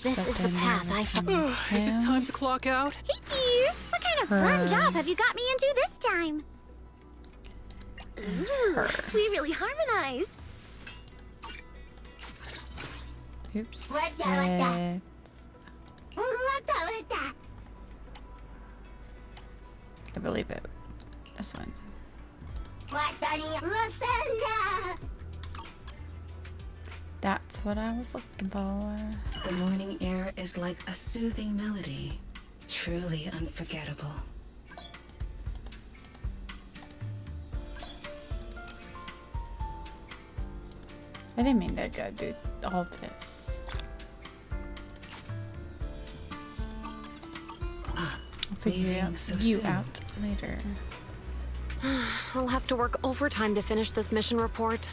This is the path I follow. Is it time to clock out? Hey dear, what kind of fun job have you got me into this time? Ooh, we really harmonize. Oops. I believe it. This one. That's what I was looking for. The morning air is like a soothing melody, truly unforgettable. I didn't mean to go do all this. I'll figure you out later. I'll have to work overtime to finish this mission report.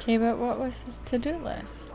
Okay, but what was his to-do list?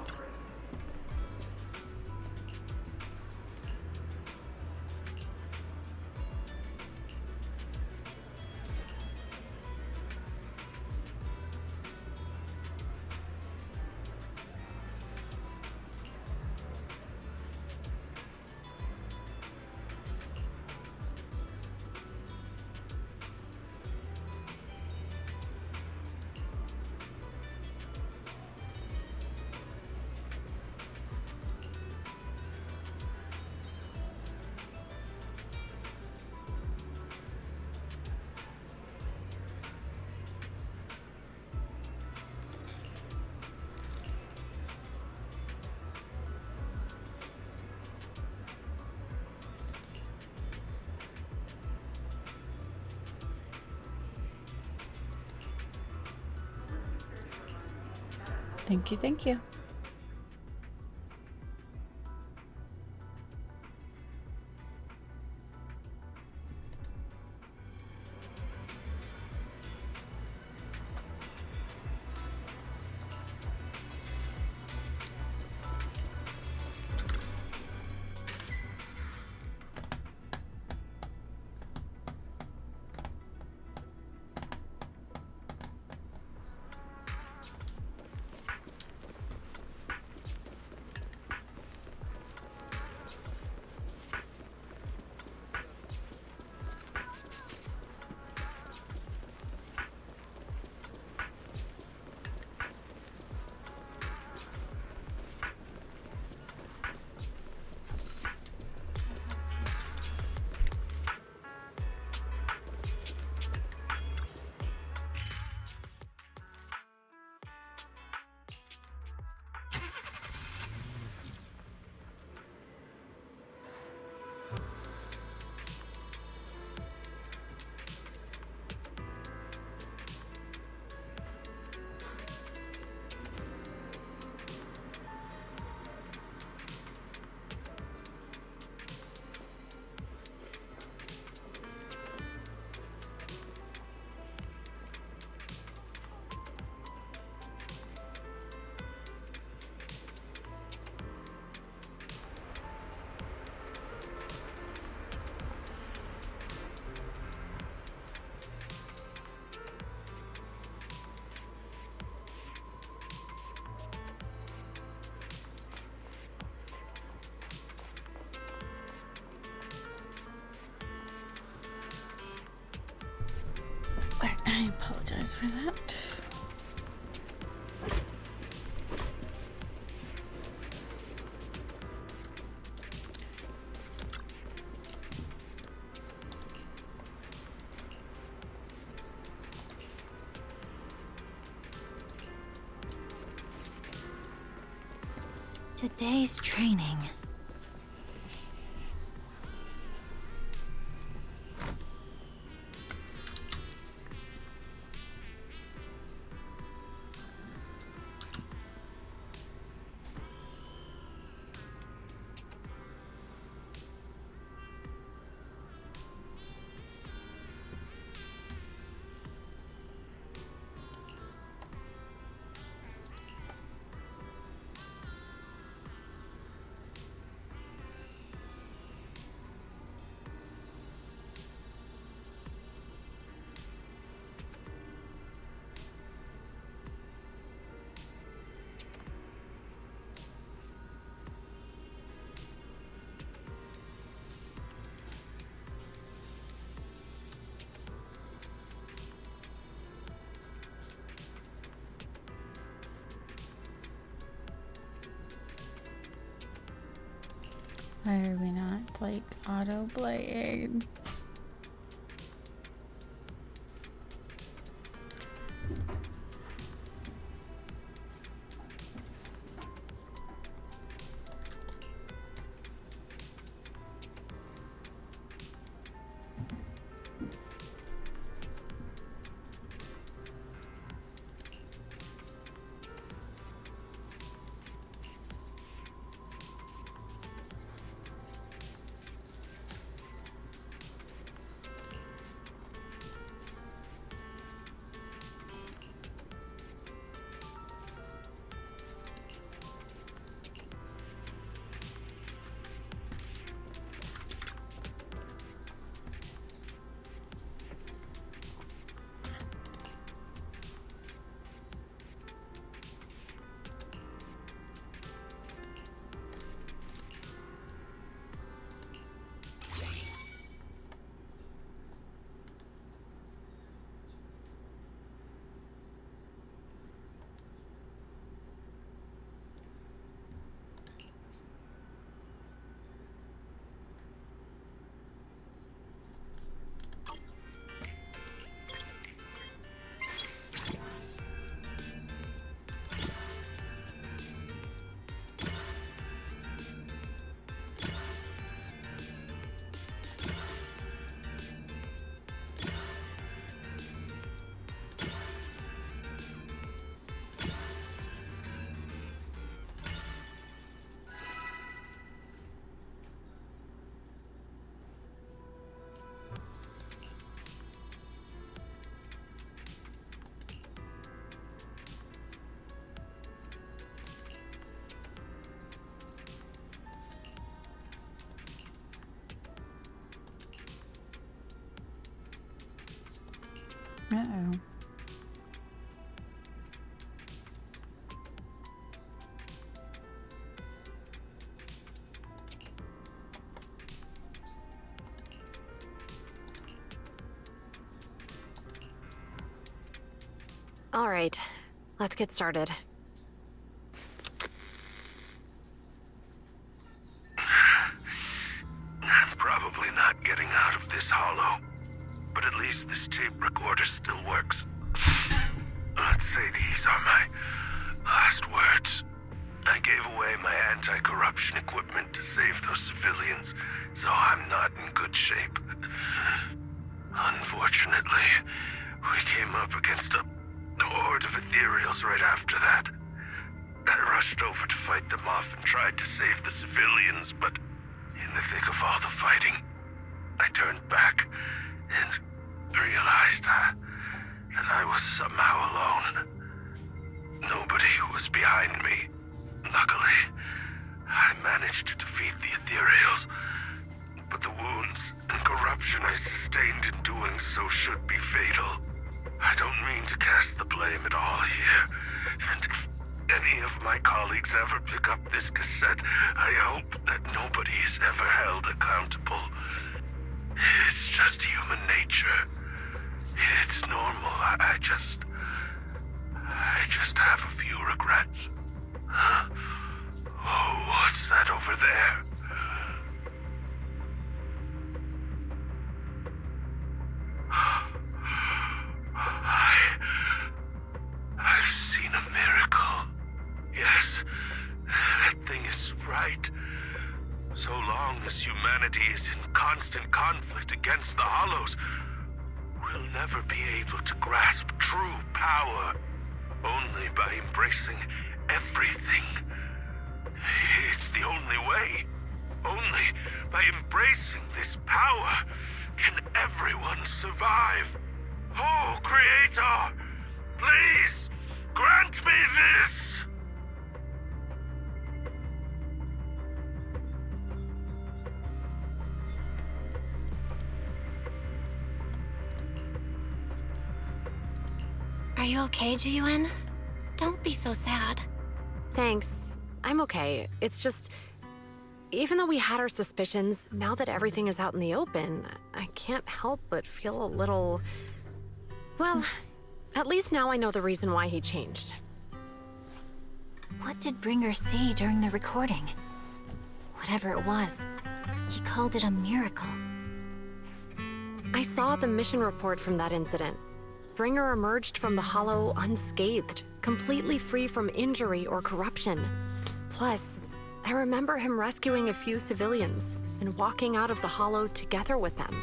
Thank you, thank you. I apologize for that. Today's training. Why are we not like auto playing? Uh-oh. All right, let's get started. I'm probably not getting out of this hollow, but at least this tape recorder still works. Let's say these are my last words. I gave away my anti-corruption equipment to save those civilians, so I'm not in good shape. Unfortunately, we came up against a horde of ethereals right after that. I rushed over to fight them off and tried to save the civilians, but in the thick of all the fighting, I turned back and realized that I was somehow alone. Nobody was behind me. Luckily, I managed to defeat the ethereals, but the wounds and corruption I sustained in doing so should be fatal. I don't mean to cast the blame at all here, and if any of my colleagues ever pick up this cassette, I hope that nobody is ever held accountable. It's just human nature. It's normal. I just have a few regrets. Oh, what's that over there? I've seen a miracle. Yes, that thing is right. So long as humanity is in constant conflict against the Hollows, we'll never be able to grasp true power. Only by embracing everything. It's the only way. Only by embracing this power can everyone survive. Oh, Creator, please grant me this! Are you okay, Ji-Yuen? Don't be so sad. Thanks. I'm okay. It's just... Even though we had our suspicions, now that everything is out in the open, I can't help but feel a little... Well, at least now I know the reason why he changed. What did Bringer see during the recording? Whatever it was, he called it a miracle. I saw the mission report from that incident. Bringer emerged from the Hollow unscathed, completely free from injury or corruption. Plus, I remember him rescuing a few civilians and walking out of the Hollow together with them.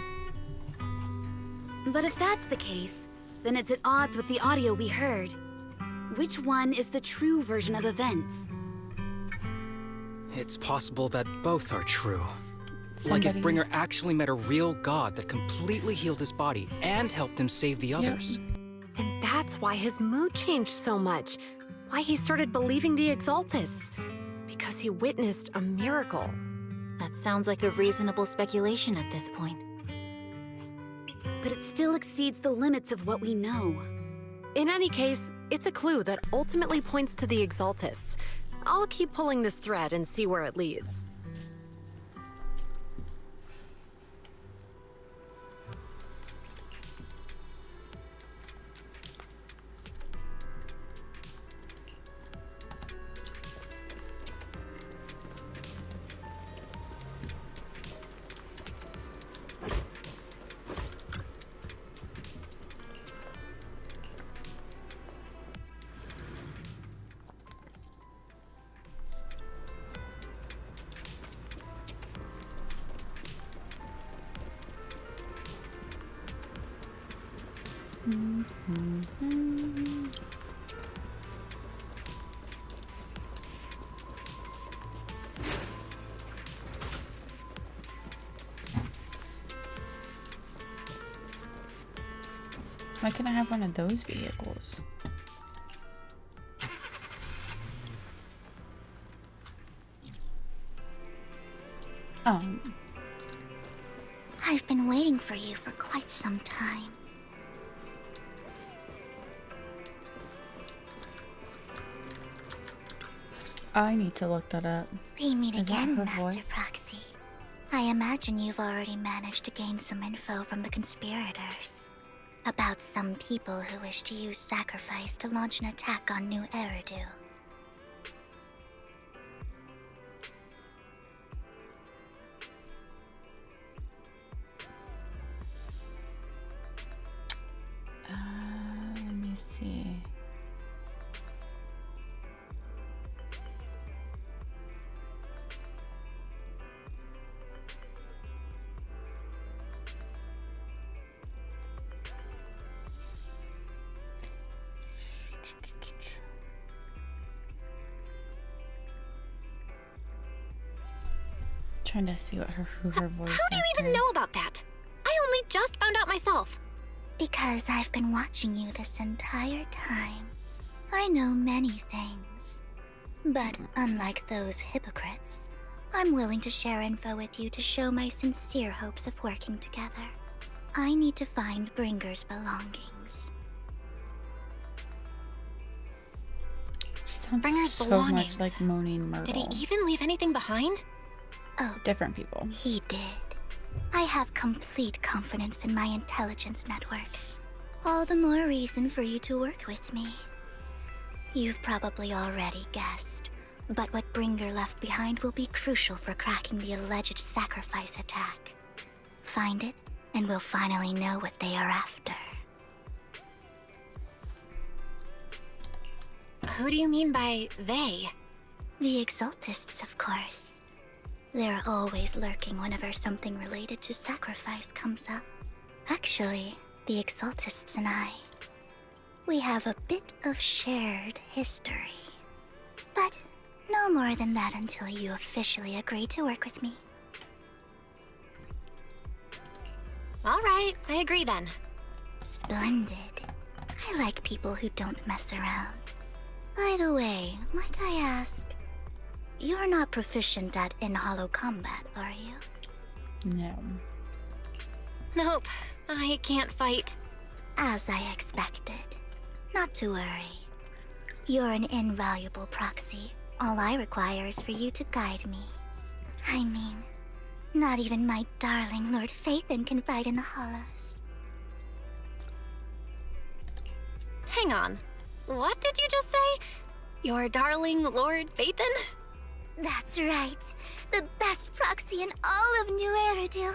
But if that's the case, then it's at odds with the audio we heard. Which one is the true version of events? It's possible that both are true. Somebody... Like if Bringer actually met a real god that completely healed his body and helped him save the others. And that's why his mood changed so much. Why he started believing the Exaltists. Because he witnessed a miracle. That sounds like a reasonable speculation at this point. But it still exceeds the limits of what we know. In any case, it's a clue that ultimately points to the Exaltists. I'll keep pulling this thread and see where it leads. Why can't I have one of those vehicles? I've been waiting for you for quite some time. I need to look that up. We meet Is that again, her Master voice? Proxy. I imagine you've already managed to gain some info from the conspirators. About some people who wish to use sacrifice to launch an attack on New Eridu. Let me see. Trying to see what who her voice. How do you even know about that? I only just found out myself. Because I've been watching you this entire time. I know many things. But unlike those hypocrites, I'm willing to share info with you to show my sincere hopes of working together. I need to find Bringer's belongings. She sounds Bringer's so belongings. much like Moaning Myrtle. Did he even leave anything behind? Oh, Different people. he did. I have complete confidence in my intelligence network. All the more reason for you to work with me. You've probably already guessed, but what Bringer left behind will be crucial for cracking the alleged sacrifice attack. Find it, and we'll finally know what they are after. Who do you mean by they? The Exaltists, of course. They're always lurking whenever something related to sacrifice comes up. Actually, the Exaltists and I, we have a bit of shared history. But no more than that until you officially agree to work with me. All right, I agree then. Splendid. I like people who don't mess around. By the way, might I ask, you're not proficient at in-hollow combat, are you? No. Nope, I can't fight. As I expected. Not to worry. You're an invaluable proxy. All I require is for you to guide me. I mean, not even my darling Lord Phaethon can fight in the hollows. Hang on. What did you just say? Your darling Lord Phaethon? That's right. The best proxy in all of New Eridu.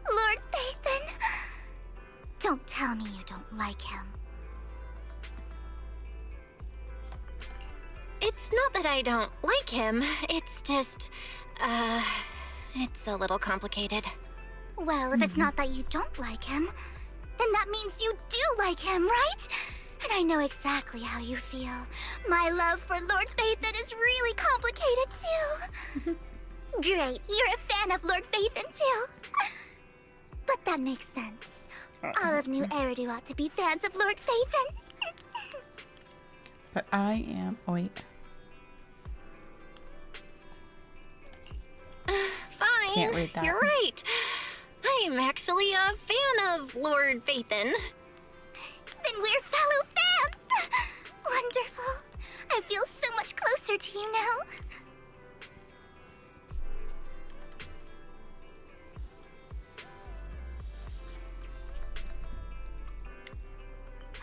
Lord Phaethon. Don't tell me you don't like him. It's not that I don't like him. It's just, it's a little complicated. Well, if it's not that you don't like him, then that means you do like him, right? And I know exactly how you feel. My love for Lord Phaethon is really complicated, too. Great, you're a fan of Lord Phaethon, too. But that makes sense. All of New Eridu ought to be fans of Lord Phaethon. But I am. Oh, wait. Fine. Can't read that. You're right. I'm actually a fan of Lord Phaethon. Then we're fellow fans! Wonderful. I feel so much closer to you now.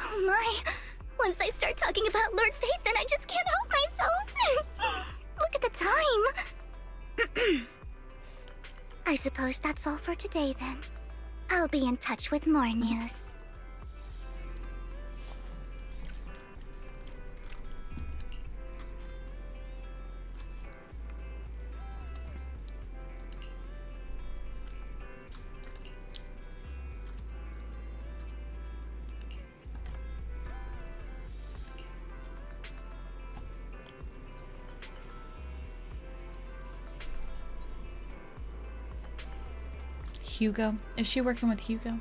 Oh my! Once I start talking about Lord Phaethon, I just can't help myself. Look at the time. I suppose that's all for today then. I'll be in touch with more news. Hugo? Is she working with Hugo?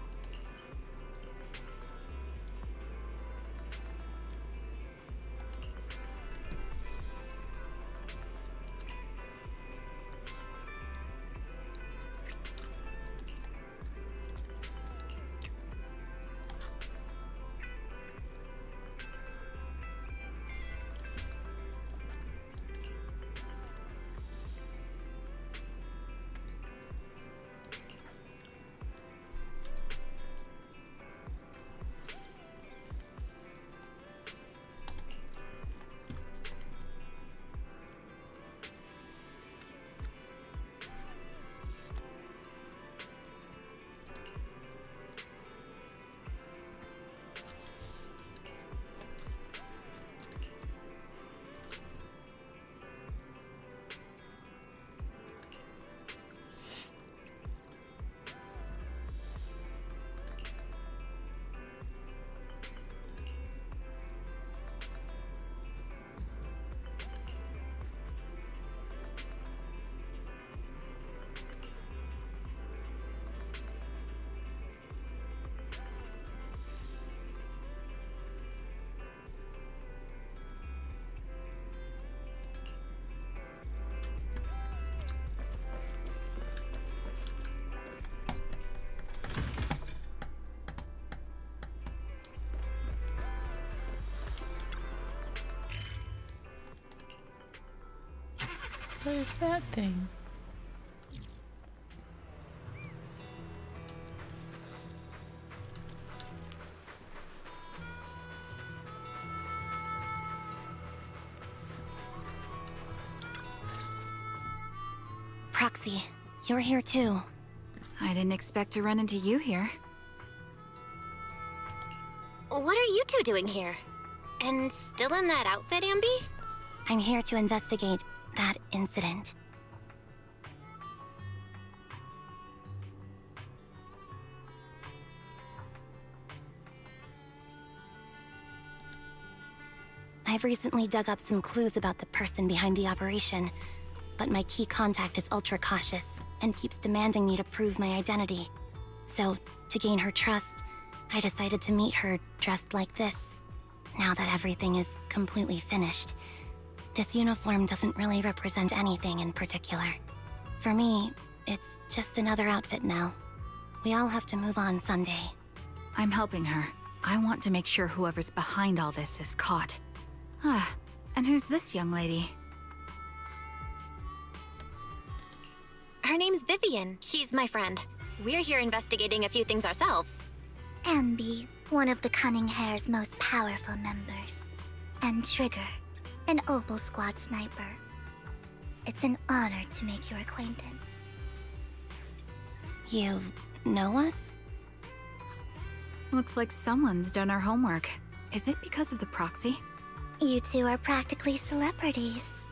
What is that thing? Proxy, you're here too. I didn't expect to run into you here. What are you two doing here? And still in that outfit, Ambi? I'm here to investigate that incident. I've recently dug up some clues about the person behind the operation, but my key contact is ultra cautious and keeps demanding me to prove my identity. So, to gain her trust, I decided to meet her dressed like this. Now that everything is completely finished, this uniform doesn't really represent anything in particular. For me, it's just another outfit now. We all have to move on someday. I'm helping her. I want to make sure whoever's behind all this is caught. Ah, and who's this young lady? Her name's Vivian. She's my friend. We're here investigating a few things ourselves. Ambi, one of the Cunning Hair's most powerful members. And Trigger, an Opal Squad sniper. It's an honor to make your acquaintance. You know us? Looks like someone's done our homework. Is it because of the proxy? You two are practically celebrities.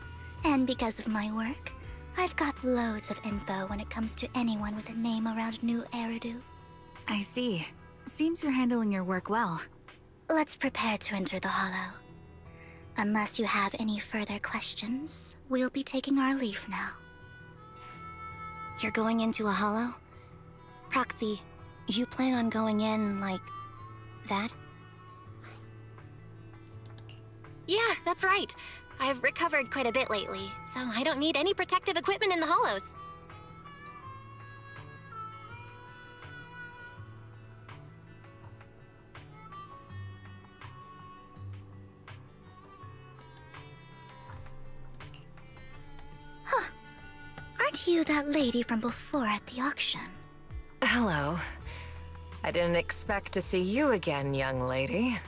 And because of my work, I've got loads of info when it comes to anyone with a name around New Eridu. I see. Seems you're handling your work well. Let's prepare to enter the Hollow. Unless you have any further questions, we'll be taking our leave now. You're going into a hollow? Proxy, you plan on going in like that? Yeah, that's right. I've recovered quite a bit lately, so I don't need any protective equipment in the hollows. Huh. Aren't you that lady from before at the auction? Hello. I didn't expect to see you again, young lady.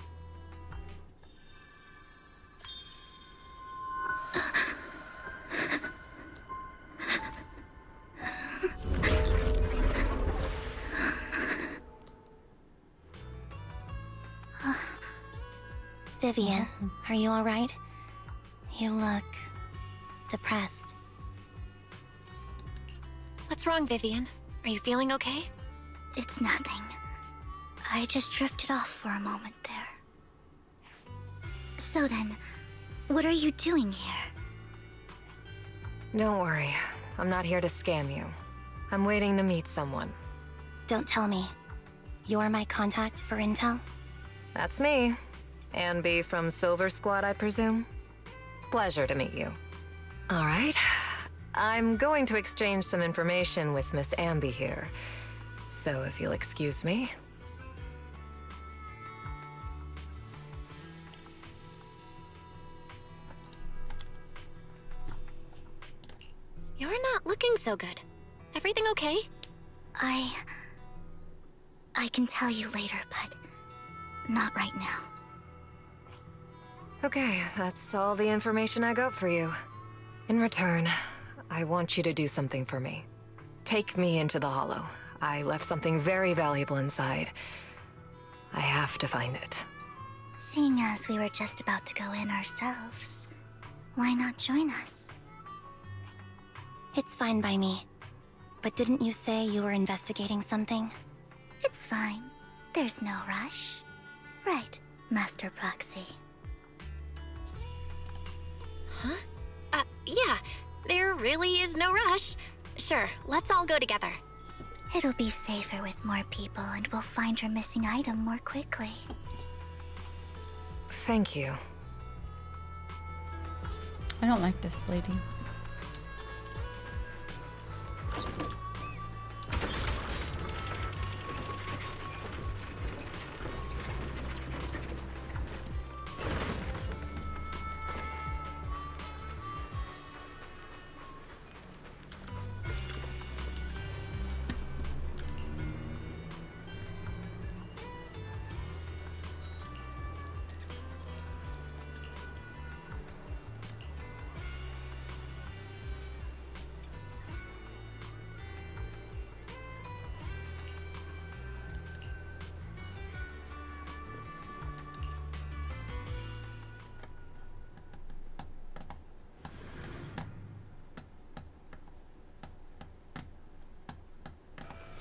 Vivian, are you alright? You look depressed. What's wrong, Vivian? Are you feeling okay? It's nothing. I just drifted off for a moment there. So then, what are you doing here? Don't worry. I'm not here to scam you. I'm waiting to meet someone. Don't tell me. You're my contact for intel? That's me. Ambi from Silver Squad, I presume? Pleasure to meet you. All right. I'm going to exchange some information with Miss Ambi here. So if you'll excuse me. You're not looking so good. Everything okay? I can tell you later, but not right now. Okay, that's all the information I got for you. In return, I want you to do something for me. Take me into the Hollow. I left something very valuable inside. I have to find it. Seeing as we were just about to go in ourselves, why not join us? It's fine by me. But didn't you say you were investigating something? It's fine. There's no rush. Right, Master Proxy. Huh? Yeah. There really is no rush. Sure, let's all go together. It'll be safer with more people, and we'll find your missing item more quickly. Thank you. I don't like this lady.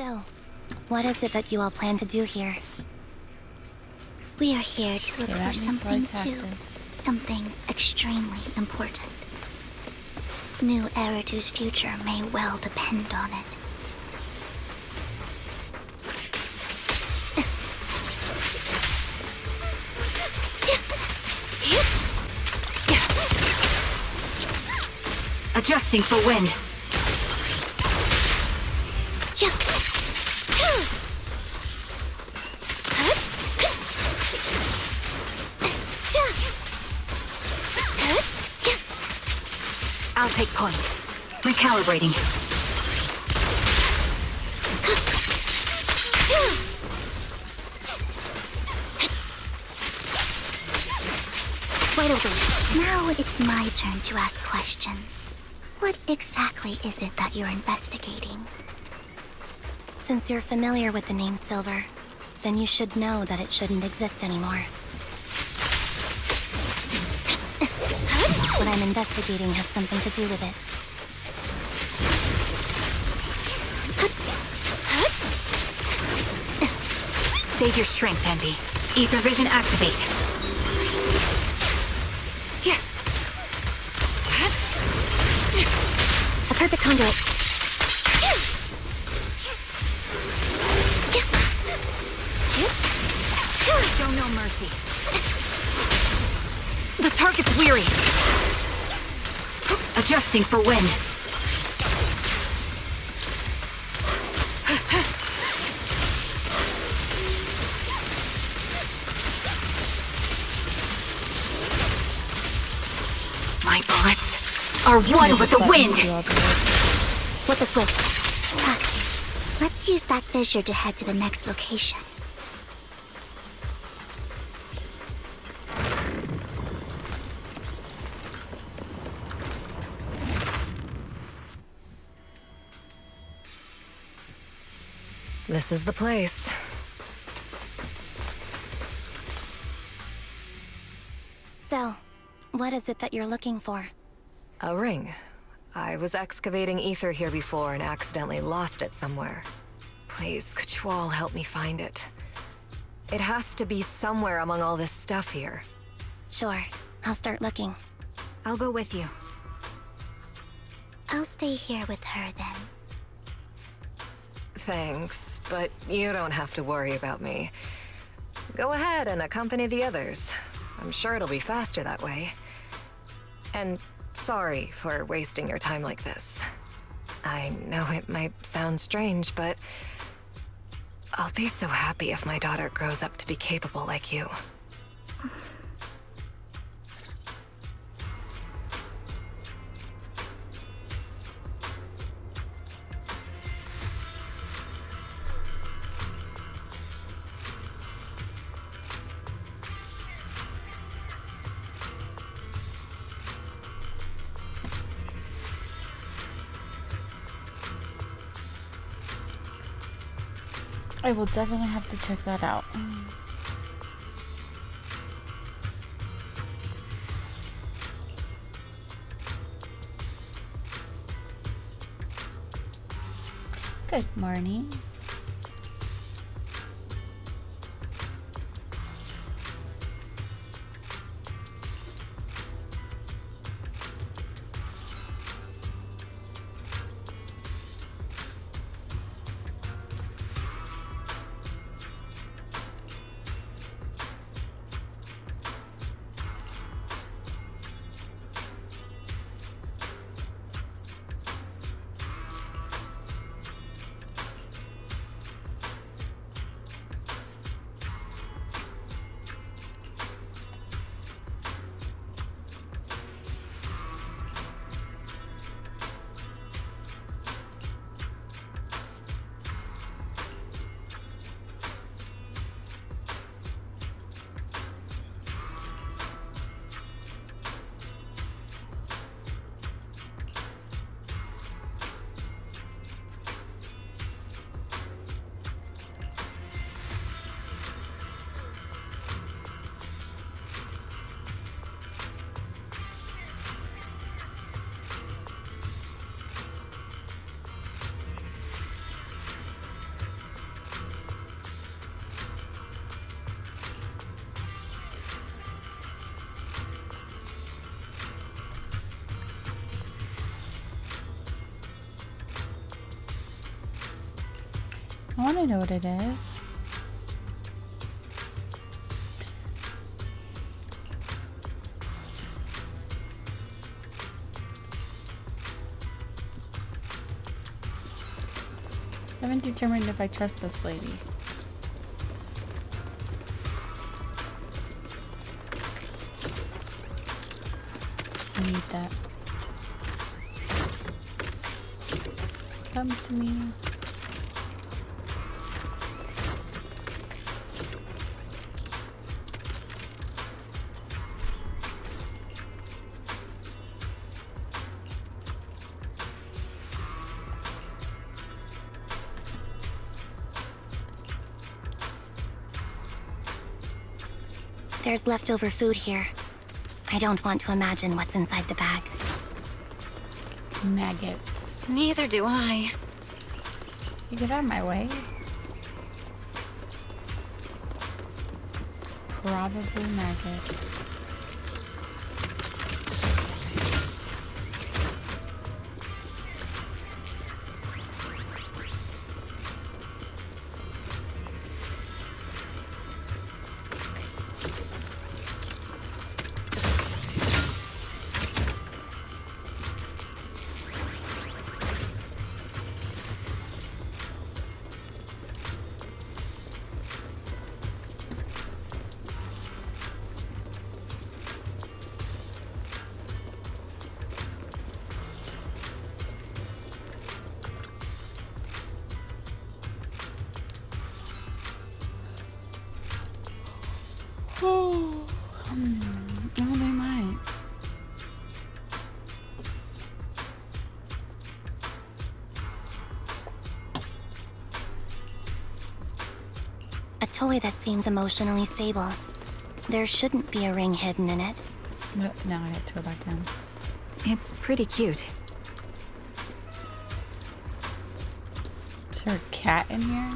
So, what is it that you all plan to do here? We are here to look Okay, that for means something lights too. active. Something extremely important. New Eridu's future may well depend on it. Adjusting for wind. I'll take point. Recalibrating. Right over. Now it's my turn to ask questions. What exactly is it that you're investigating? Since you're familiar with the name Silver, then you should know that it shouldn't exist anymore. What I'm investigating has something to do with it. Save your strength, Envy. Ether vision activate. Here. A perfect conduit. Show no mercy. The target's weary. Adjusting for wind. My bullets are one with the wind. Flip a switch. Proxy. Let's use that fissure to head to the next location. This is the place. So, what is it that you're looking for? A ring. I was excavating ether here before and accidentally lost it somewhere. Please, could you all help me find it? It has to be somewhere among all this stuff here. Sure, I'll start looking. I'll go with you. I'll stay here with her then. Thanks, but you don't have to worry about me. Go ahead and accompany the others. I'm sure it'll be faster that way. And sorry for wasting your time like this. I know it might sound strange, but I'll be so happy if my daughter grows up to be capable like you. I will definitely have to check that out. Good morning. I want to know what it is. I haven't determined if I trust this lady. I need that. Come to me. There's leftover food here. I don't want to imagine what's inside the bag. Maggots. Neither do I. You get out of my way. Probably maggots. Oh, they might. A toy that seems emotionally stable. There shouldn't be a ring hidden in it. Nope, now I have to go back down. It's pretty cute. Is there a cat in here?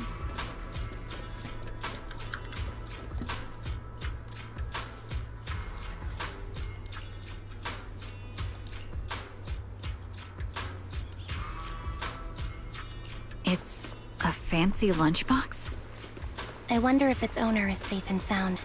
It's a fancy lunchbox? I wonder if its owner is safe and sound.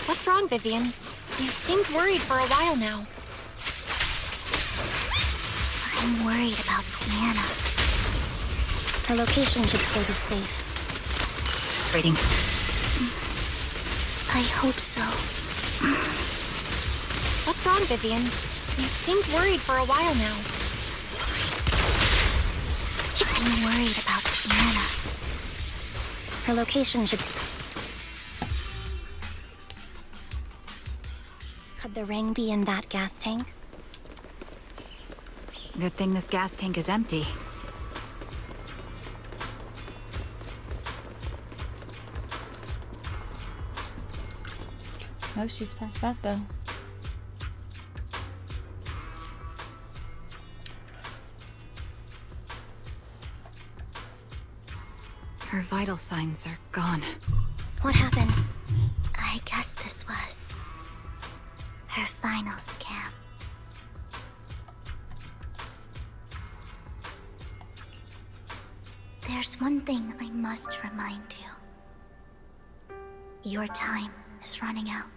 What's wrong, Vivian? You seemed worried for a while now. I'm worried about Sienna. Her location should still be safe. Rating. I hope so. What's wrong, Vivian? You seemed worried for a while now. I'm worried about Sienna. Her location should... Could the ring be in that gas tank? Good thing this gas tank is empty. No, she's past that though. Her vital signs are gone. What happened? I guess this was her final scam. There's one thing I must remind you. Your time is running out.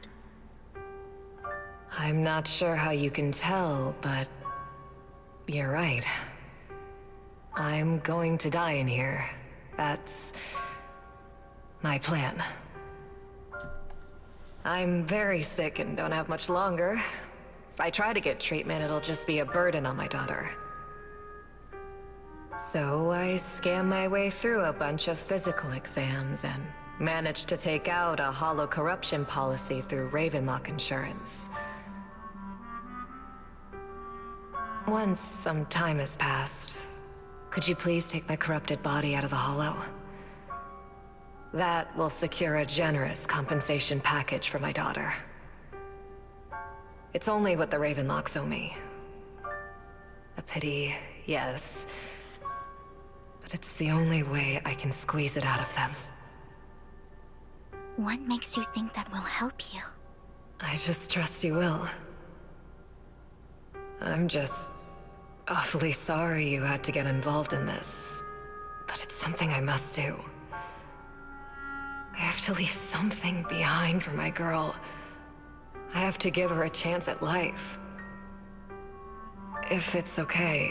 I'm not sure how you can tell, but you're right. I'm going to die in here. That's my plan. I'm very sick and don't have much longer. If I try to get treatment, it'll just be a burden on my daughter. So I scam my way through a bunch of physical exams and managed to take out a hollow corruption policy through Ravenlock Insurance. Once some time has passed, could you please take my corrupted body out of the hollow? That will secure a generous compensation package for my daughter. It's only what the Ravenlocks owe me. A pity, yes. But it's the only way I can squeeze it out of them. What makes you think that will help you? I just trust you will. I'm just awfully sorry you had to get involved in this. But it's something I must do. I have to leave something behind for my girl. I have to give her a chance at life. If it's okay,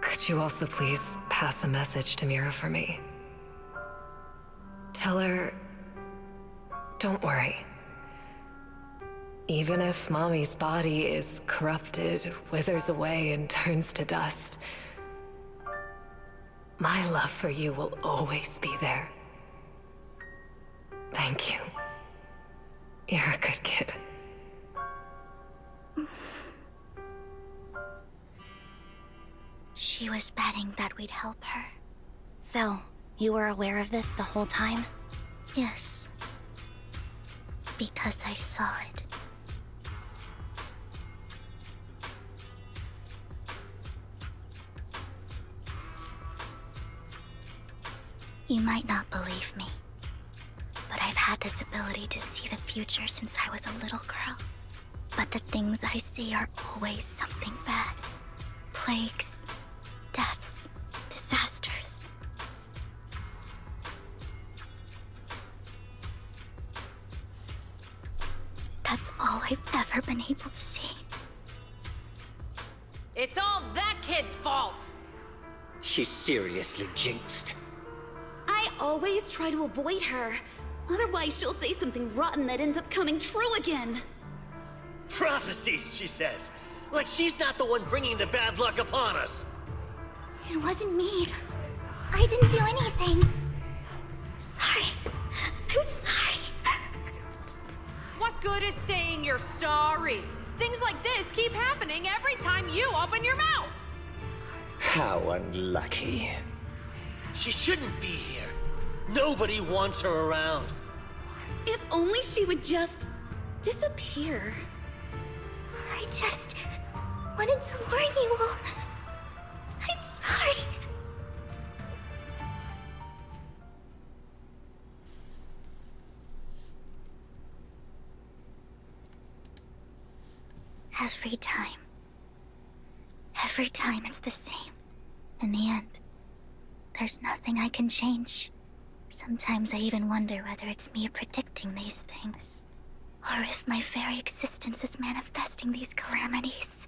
could you also please pass a message to Mira for me? Tell her, don't worry. Even if Mommy's body is corrupted, withers away, and turns to dust, my love for you will always be there. Thank you. You're a good kid. She was betting that we'd help her. So, you were aware of this the whole time? Yes. Because I saw it. You might not believe me, but I've had this ability to see the future since I was a little girl. But the things I see are always something bad. Plagues, deaths, disasters. That's all I've ever been able to see. It's all that kid's fault! She's seriously jinxed. I always try to avoid her. Otherwise, she'll say something rotten that ends up coming true again. Prophecies, she says. Like she's not the one bringing the bad luck upon us. It wasn't me. I didn't do anything. Sorry. I'm sorry. What good is saying you're sorry? Things like this keep happening every time you open your mouth! How unlucky. She shouldn't be here. Nobody wants her around. If only she would just disappear. I just wanted to warn you all. I'm sorry. Every time it's the same. In the end, there's nothing I can change. Sometimes I even wonder whether it's me predicting these things, or if my very existence is manifesting these calamities.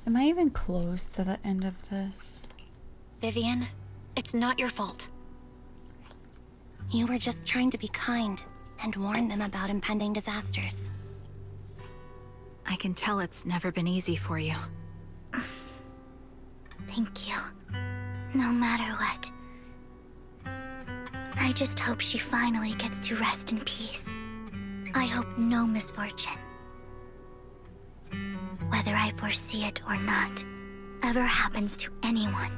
Am I even close to the end of this? Vivian, it's not your fault. You were just trying to be kind and warn them about impending disasters. I can tell it's never been easy for you. Thank you. No matter what. I just hope she finally gets to rest in peace. I hope no misfortune, whether I foresee it or not, ever happens to anyone.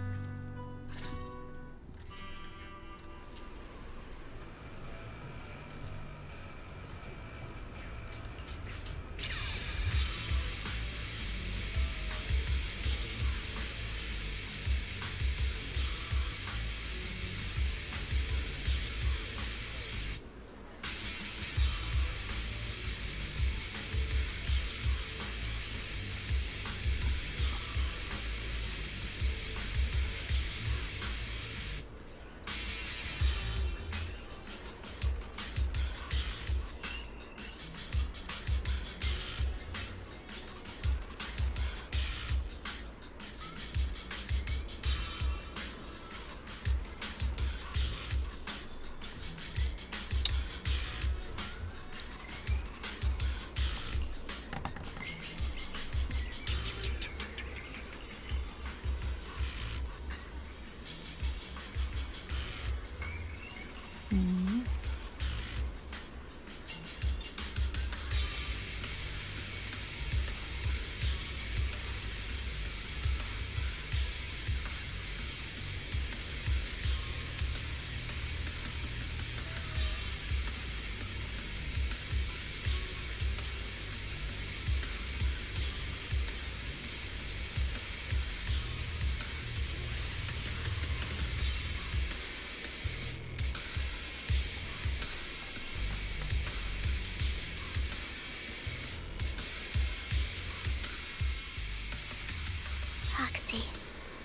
Proxy,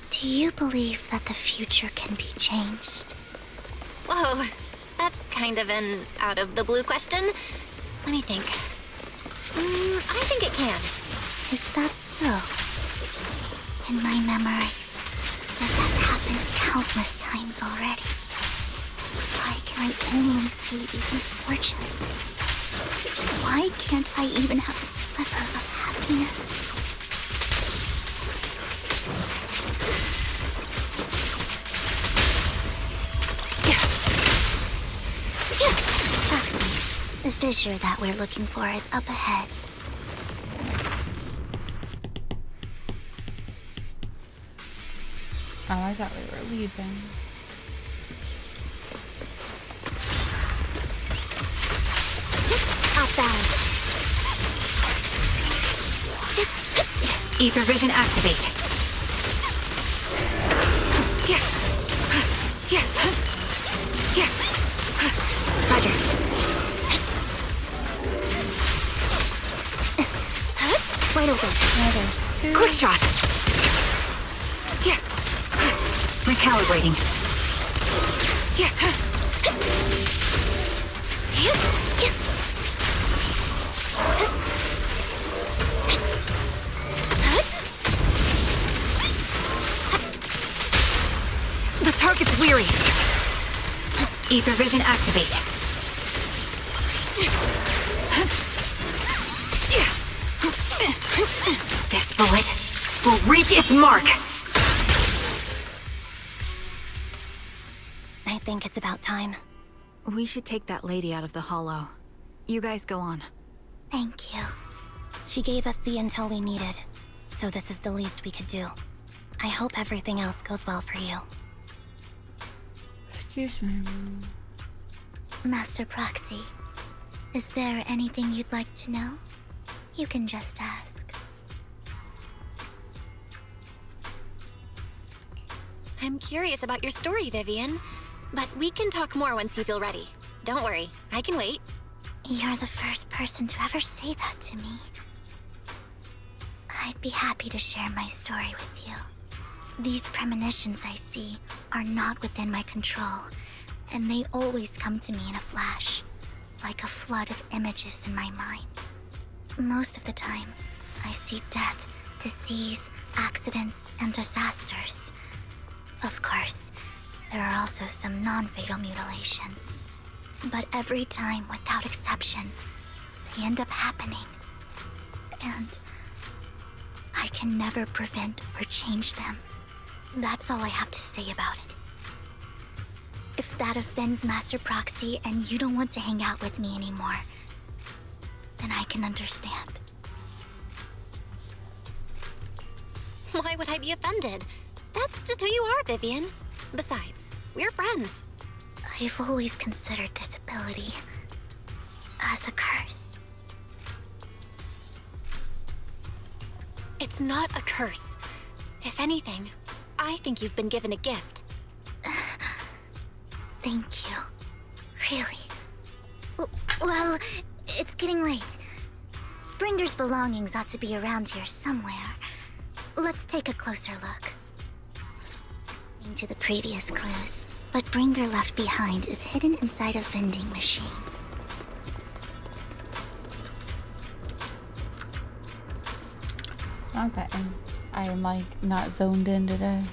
do you believe that the future can be changed? Whoa, that's kind of an out-of-the-blue question. Let me think. I think it can. Is that so? In my memories, this has happened countless times already. Why can I only see these misfortunes? Why can't I even have a sliver of happiness? Proxy, the fissure that we're looking for is up ahead. Oh, I thought we were leaving. Outbound. Ether vision activate. Roger. Wide open. Quick shot. Recalibrating. The target's weary. Ether vision activate. This bullet will reach its mark. I think it's about time. We should take that lady out of the hollow. You guys go on. Thank you. She gave us the intel we needed, so this is the least we could do. I hope everything else goes well for you. Excuse me. Master Proxy, is there anything you'd like to know? You can just ask. I'm curious about your story, Vivian. But we can talk more once you feel ready. Don't worry, I can wait. You're the first person to ever say that to me. I'd be happy to share my story with you. These premonitions I see are not within my control, and they always come to me in a flash, like a flood of images in my mind. Most of the time, I see death, disease, accidents, and disasters. Of course, there are also some non-fatal mutilations. But every time, without exception, they end up happening. And I can never prevent or change them. That's all I have to say about it. If that offends Master Proxy and you don't want to hang out with me anymore, then I can understand. Why would I be offended? That's just who you are, Vivian. Besides, we're friends. I've always considered this ability as a curse. It's not a curse. If anything, I think you've been given a gift. Thank you. Really. Well, it's getting late. Bringer's belongings ought to be around here somewhere. Let's take a closer look. To the previous clues, what Bringer left behind is hidden inside a vending machine. Okay, I am like not zoned in today.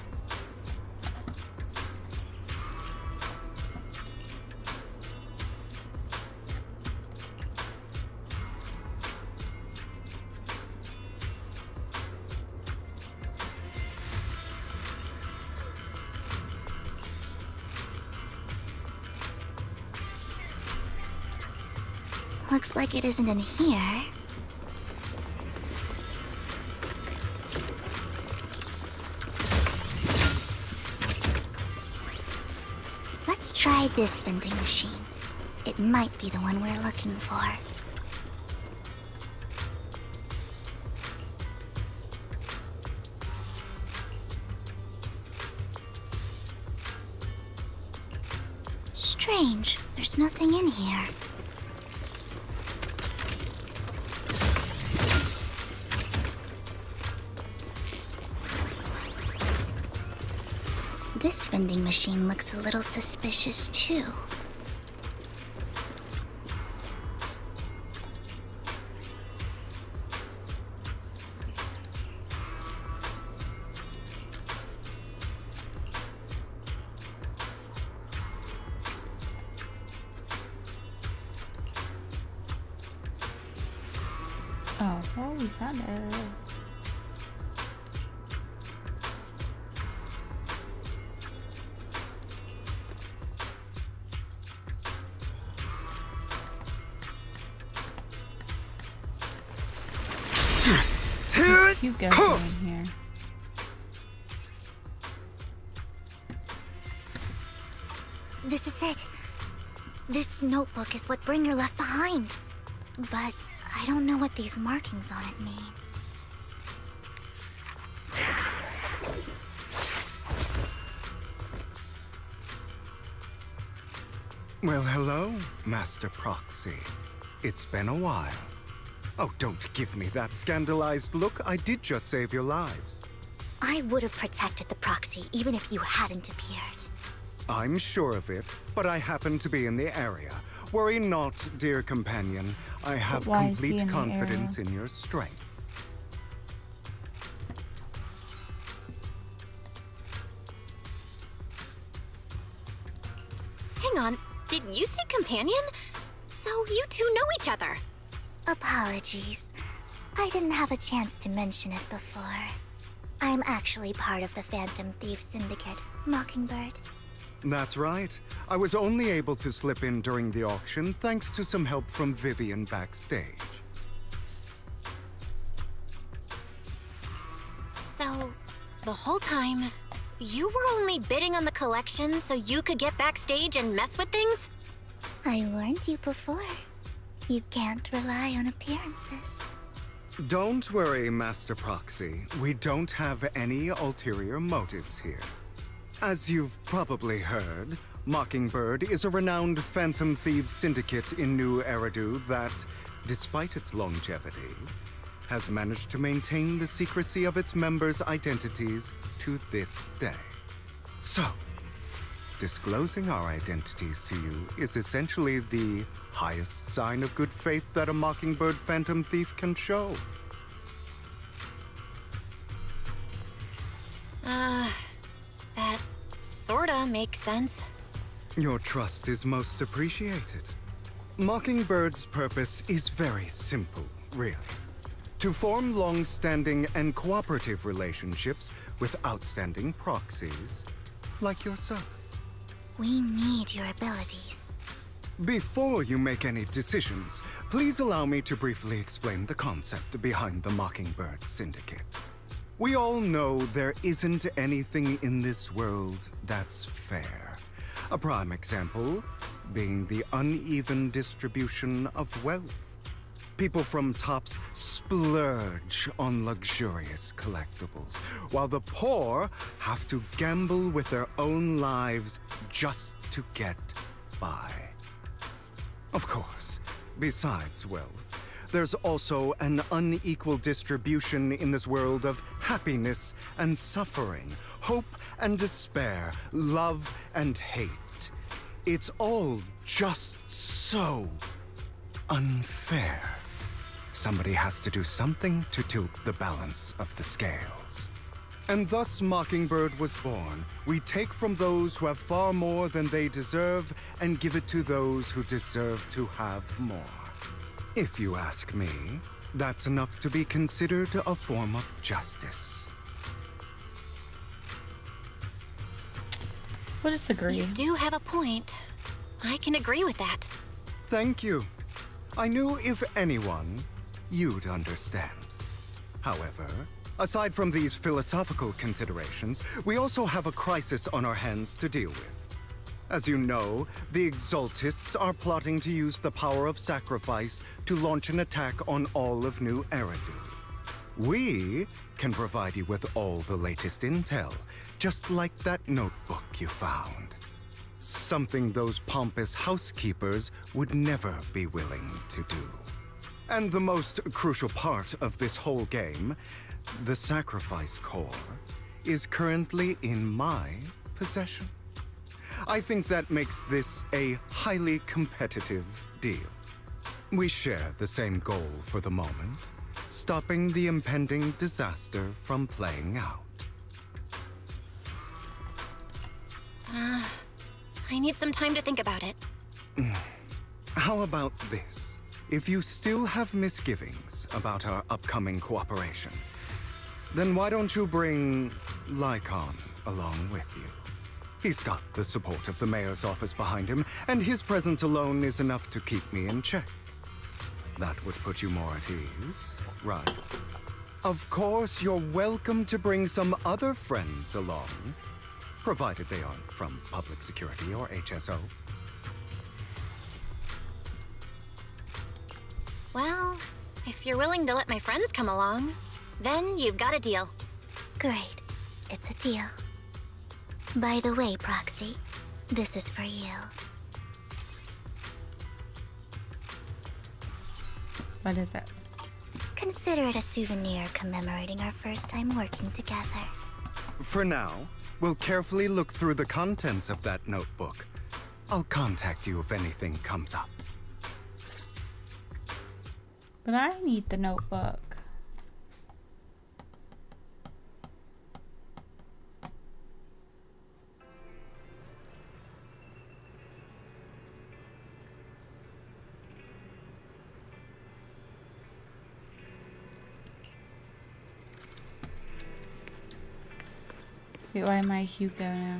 Looks like it isn't in here. Let's try this vending machine. It might be the one we're looking for. Strange, there's nothing in here. This vending machine looks a little suspicious too. Oh, well, we found it. You go in here. This is it. This notebook is what Bringer left behind. But I don't know what these markings on it mean. Well, hello, Master Proxy. It's been a while. Oh, don't give me that scandalized look. I did just save your lives. I would have protected the proxy even if you hadn't appeared. I'm sure of it, but I happen to be in the area. Worry not, dear companion. I have complete confidence in your strength. Hang on, did you say companion? So you two know each other? Apologies. I didn't have a chance to mention it before. I'm actually part of the Phantom Thief Syndicate, Mockingbird. That's right. I was only able to slip in during the auction thanks to some help from Vivian backstage. So, the whole time, you were only bidding on the collection so you could get backstage and mess with things? I warned you before. You can't rely on appearances. Don't worry, Master Proxy. We don't have any ulterior motives here. As you've probably heard, Mockingbird is a renowned Phantom Thieves syndicate in New Eridu that, despite its longevity, has managed to maintain the secrecy of its members' identities to this day. So, disclosing our identities to you is essentially the highest sign of good faith that a Mockingbird Phantom Thief can show. That sorta makes sense. Your trust is most appreciated. Mockingbird's purpose is very simple, really. To form long-standing and cooperative relationships with outstanding proxies, like yourself. We need your abilities. Before you make any decisions, please allow me to briefly explain the concept behind the Mockingbird Syndicate. We all know there isn't anything in this world that's fair. A prime example being the uneven distribution of wealth. People from tops splurge on luxurious collectibles, while the poor have to gamble with their own lives just to get by. Of course, besides wealth, there's also an unequal distribution in this world of happiness and suffering, hope and despair, love and hate. It's all just so unfair. Somebody has to do something to tilt the balance of the scales. And thus Mockingbird was born. We take from those who have far more than they deserve and give it to those who deserve to have more. If you ask me, that's enough to be considered a form of justice. We'll disagree. You do have a point. I can agree with that. Thank you. I knew if anyone, you'd understand. However, aside from these philosophical considerations, we also have a crisis on our hands to deal with. As you know, the Exaltists are plotting to use the power of sacrifice to launch an attack on all of New Eridu. We can provide you with all the latest intel, just like that notebook you found. Something those pompous housekeepers would never be willing to do. And the most crucial part of this whole game, the sacrifice core, is currently in my possession. I think that makes this a highly competitive deal. We share the same goal for the moment, stopping the impending disaster from playing out. I need some time to think about it. How about this? If you still have misgivings about our upcoming cooperation, then why don't you bring Lycon along with you? He's got the support of the mayor's office behind him, and his presence alone is enough to keep me in check. That would put you more at ease, right? Of course, you're welcome to bring some other friends along, provided they aren't from public security or HSO. Well, if you're willing to let my friends come along, then you've got a deal. Great. It's a deal. By the way, Proxy, this is for you. What is it? Consider it a souvenir commemorating our first time working together. For now, we'll carefully look through the contents of that notebook. I'll contact you if anything comes up. But I need the notebook. Wait, why am I Hugo now?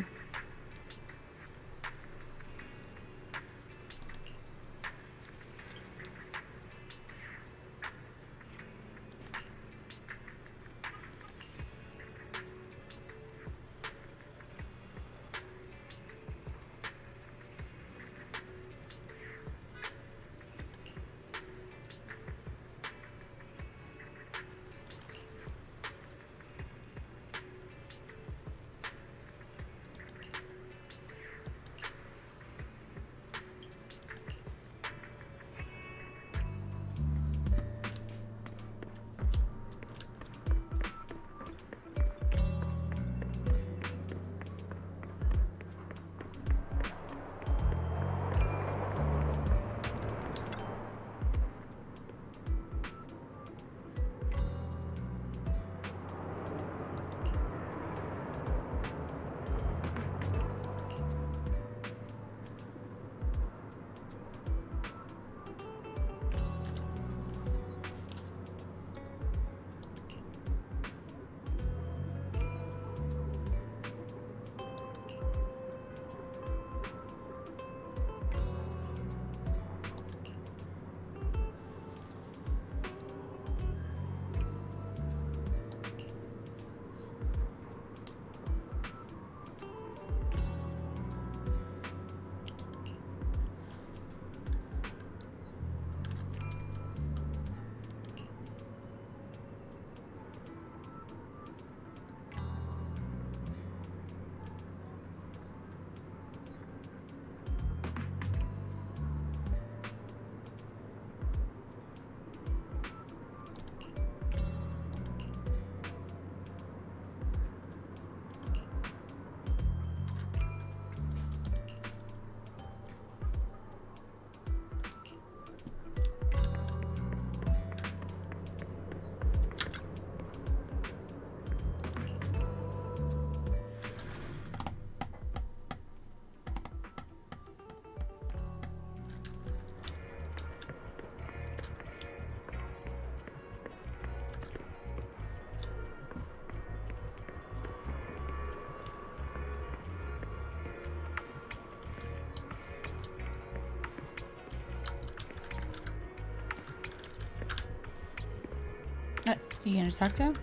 You gonna talk to him?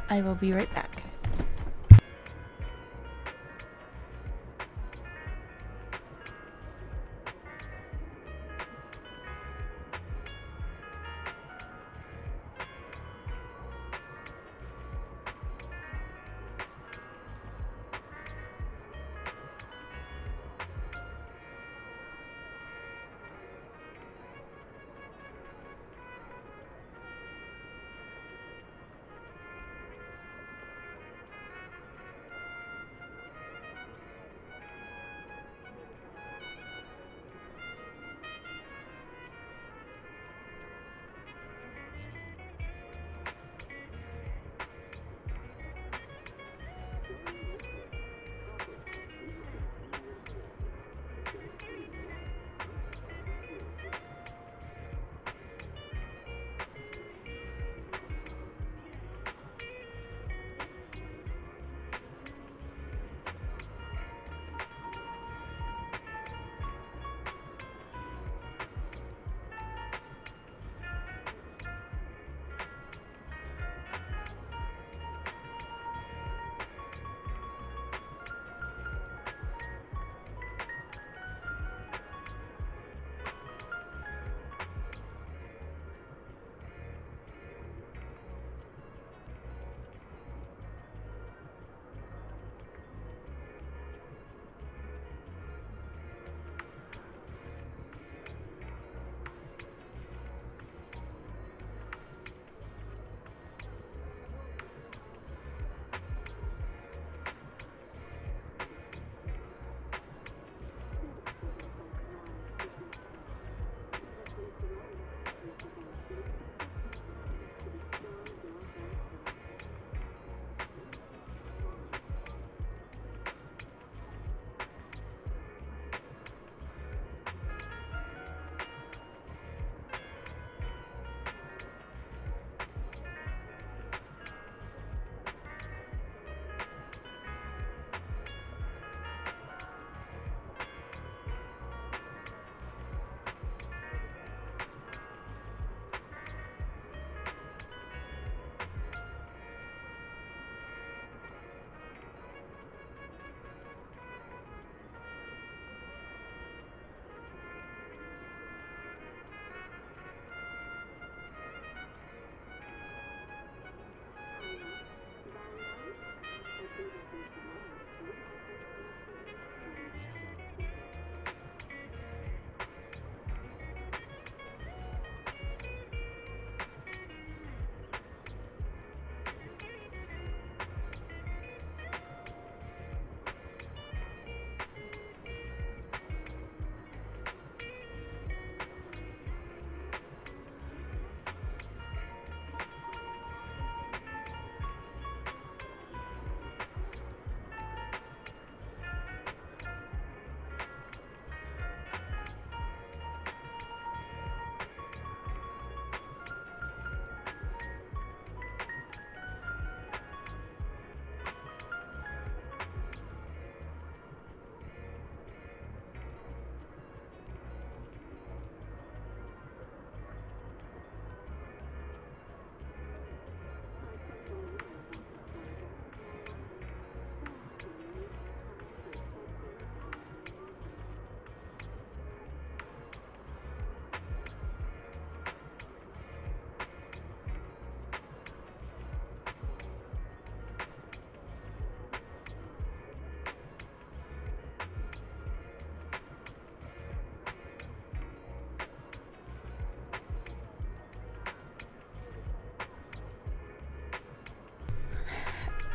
I will be right back.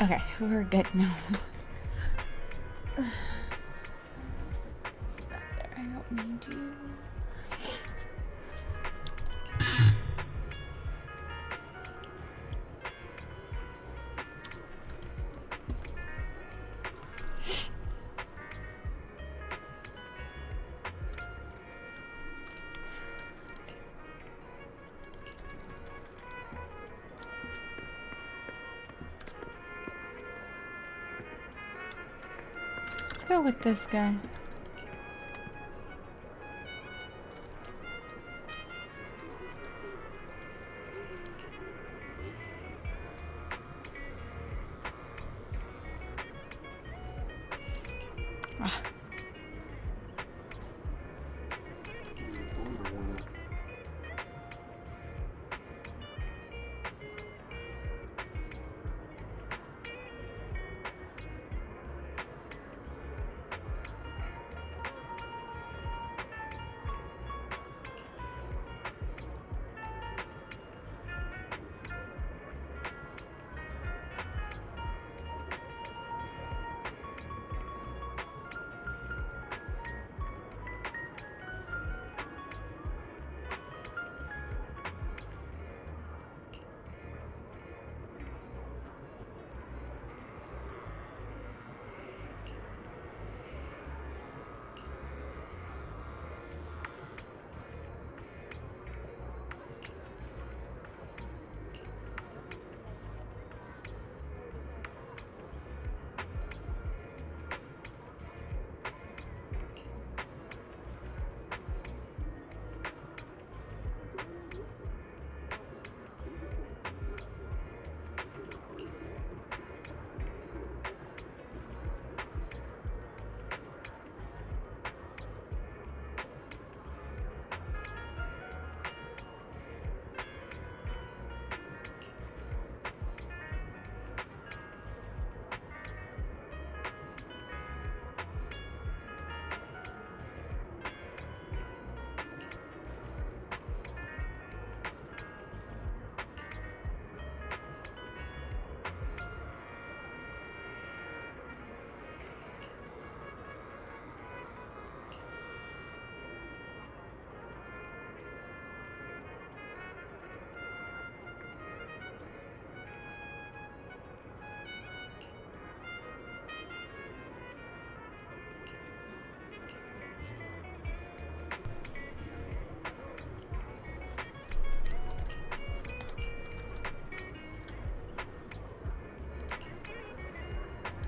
Okay, we're good now. I don't need you. Let's go with this guy. Ah.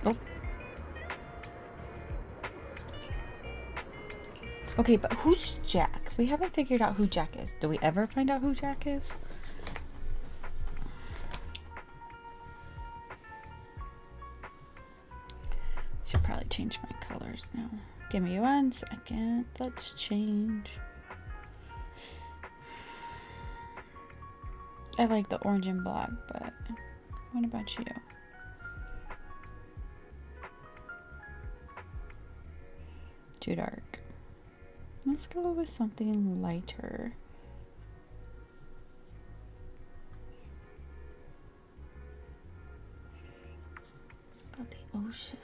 Oh. Okay, but who's Jack? We haven't figured out who Jack is. Do we ever find out who Jack is? Should probably change my colors now. Give me 1 second. Let's change. I like the orange and black, but what about you? Too dark. Let's go with something lighter. About the ocean.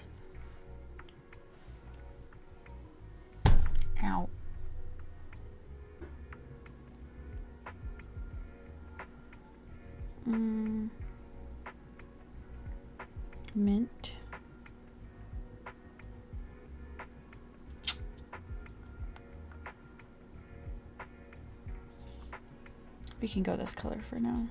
Ow. Mint. We can go this color for now.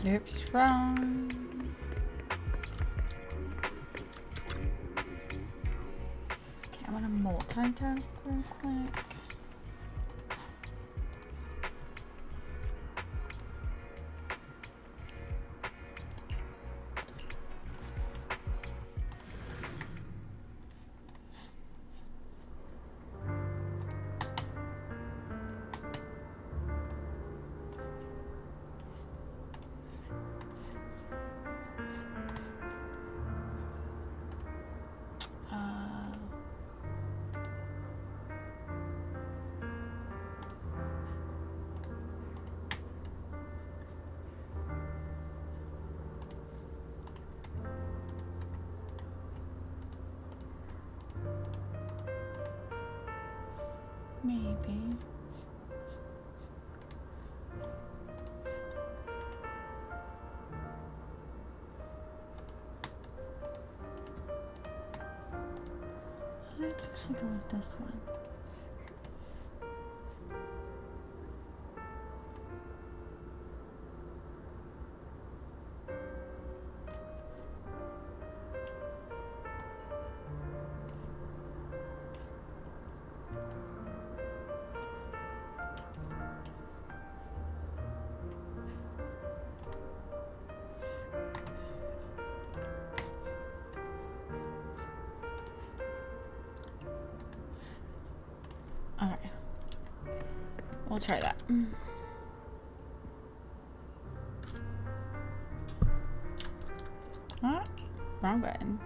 Oops, wrong. Okay, I want to multitask real quick. Maybe. Let's actually go with this one. Okay. We'll try that. Ah, wrong button.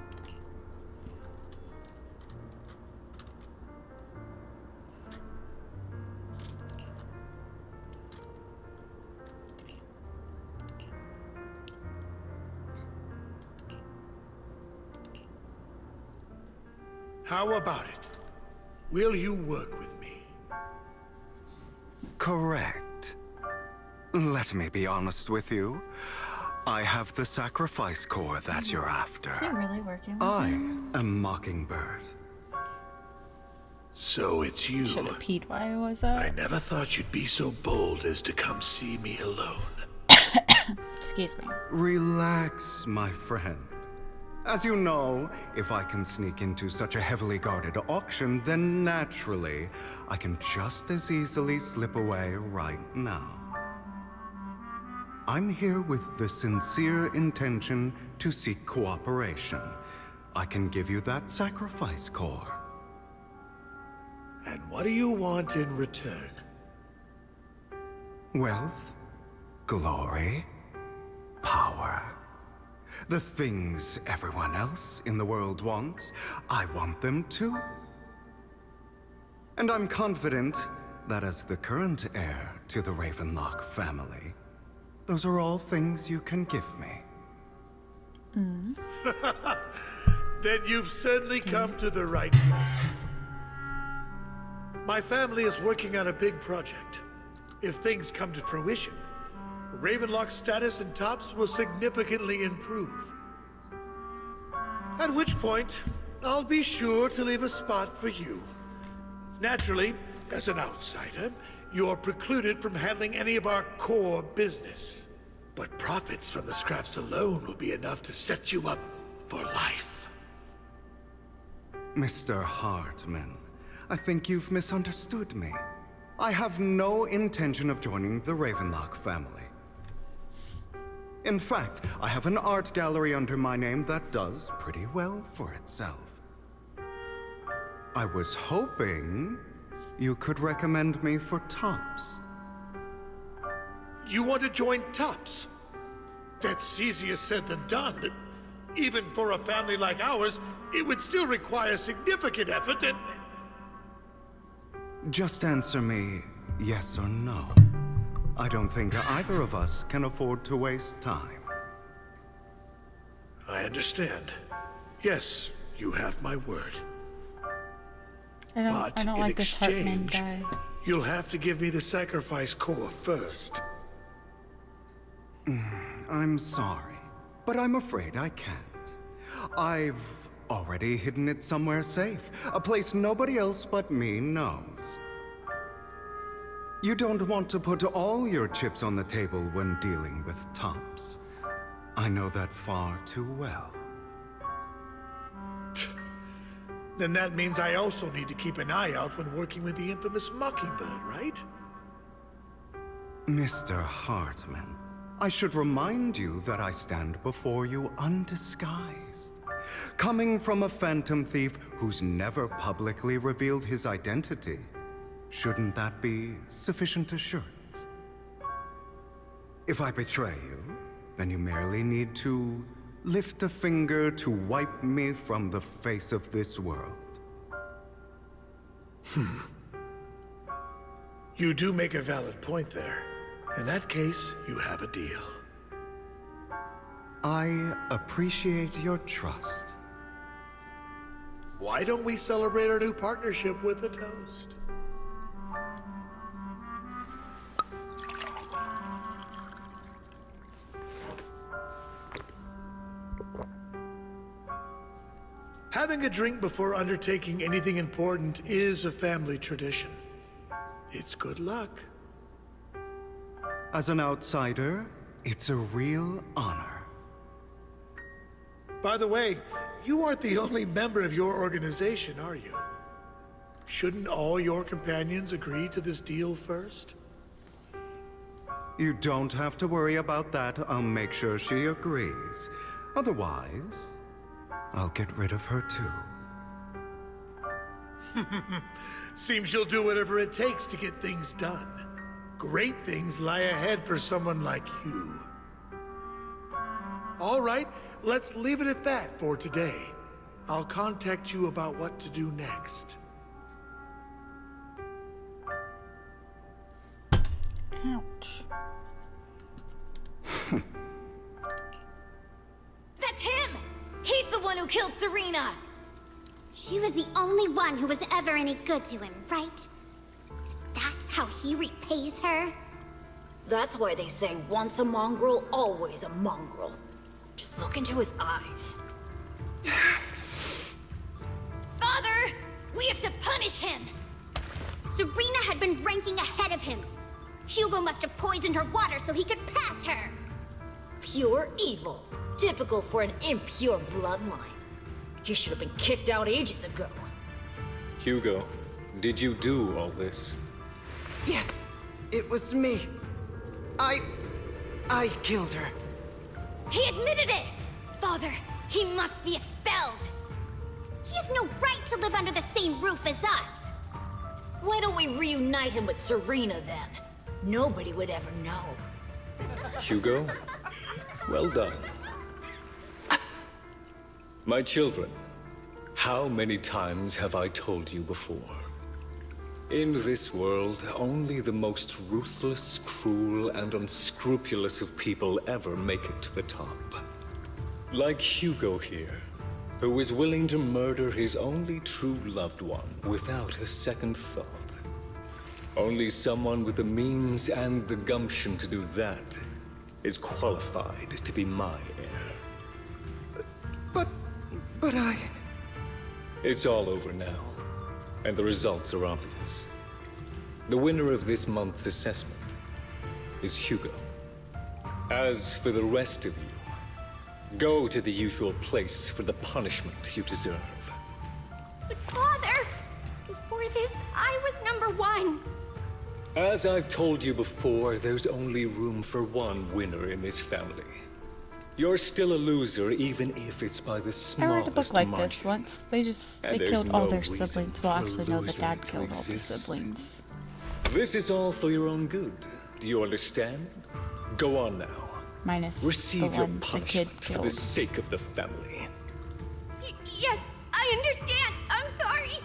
How about it? Will you work with me? Correct. Let me be honest with you. I have the sacrifice core that you're after. Is he really working with I him? am Mockingbird. So it's you. Should have peed while I was up. I never thought you'd be so bold as to come see me alone. Excuse me. Relax, my friend. As you know, if I can sneak into such a heavily guarded auction, then naturally, I can just as easily slip away right now. I'm here with the sincere intention to seek cooperation. I can give you that sacrifice core. And what do you want in return? Wealth, glory, power. The things everyone else in the world wants, I want them too. And I'm confident that as the current heir to the Ravenlock family, those are all things you can give me. Then you've certainly come to the right place. My family is working on a big project. If things come to fruition, Ravenlock's status in Tops will significantly improve. At which point, I'll be sure to leave a spot for you. Naturally, as an outsider, you're precluded from handling any of our core business. But profits from the scraps alone will be enough to set you up for life. Mr. Hartman, I think you've misunderstood me. I have no intention of joining the Ravenlock family. In fact, I have an art gallery under my name that does pretty well for itself. I was hoping you could recommend me for Tops. You want to join Tops? That's easier said than done. Even for a family like ours, it would still require significant effort and... Just answer me yes or no. I don't think either of us can afford to waste time. I understand. Yes, you have my word. I don't like this Hartman guy. You'll have to give me the sacrifice core first. I'm sorry, but I'm afraid I can't. I've already hidden it somewhere safe, a place nobody else but me knows. You don't want to put all your chips on the table when dealing with tops. I know that far too well. Then that means I also need to keep an eye out when working with the infamous Mockingbird, right? Mr. Hartman, I should remind you that I stand before you undisguised. Coming from a phantom thief who's never publicly revealed his identity. Shouldn't that be sufficient assurance? If I betray you, then you merely need to lift a finger to wipe me from the face of this world. You do make a valid point there. In that case, you have a deal. I appreciate your trust. Why don't we celebrate our new partnership with a toast? Having a drink before undertaking anything important is a family tradition. It's good luck. As an outsider, it's a real honor. By the way, you aren't the only member of your organization, are you? Shouldn't all your companions agree to this deal first? You don't have to worry about that. I'll make sure she agrees. Otherwise, I'll get rid of her too. Seems you'll do whatever it takes to get things done. Great things lie ahead for someone like you. All right, let's leave it at that for today. I'll contact you about what to do next. Ouch. That's him! He's the one who killed Serena! She was the only one who was ever any good to him, right? That's how he repays her? That's why they say once a mongrel, always a mongrel. Just look into his eyes. Father! We have to punish him! Serena had been ranking ahead of him. Hugo must have poisoned her water so he could pass her. Pure evil. Typical for an impure bloodline. He should have been kicked out ages ago. Hugo, did you do all this? Yes, it was me. I killed her. He admitted it! Father, he must be expelled! He has no right to live under the same roof as us. Why don't we reunite him with Serena then? Nobody would ever know. Hugo, well done. My children, how many times have I told you before? In this world, only the most ruthless, cruel, and unscrupulous of people ever make it to the top. Like Hugo here, who was willing to murder his only true loved one without a second thought. Only someone with the means and the gumption to do that is qualified to be my heir. But I... It's all over now, and the results are obvious. The winner of this month's assessment is Hugo. As for the rest of you, go to the usual place for the punishment you deserve. But Father, before this, I was number one. As I've told you before, there's only room for one winner in this family. You're still a loser, even if it's by the smallest I read a book like margin. this once. They killed all their siblings. Well, actually, no, the dad killed all the siblings. This is all for your own good. Do you understand? Go on now. Minus Receive the your one the kid punishment for the killed. sake of the family. Yes, I understand. I'm sorry.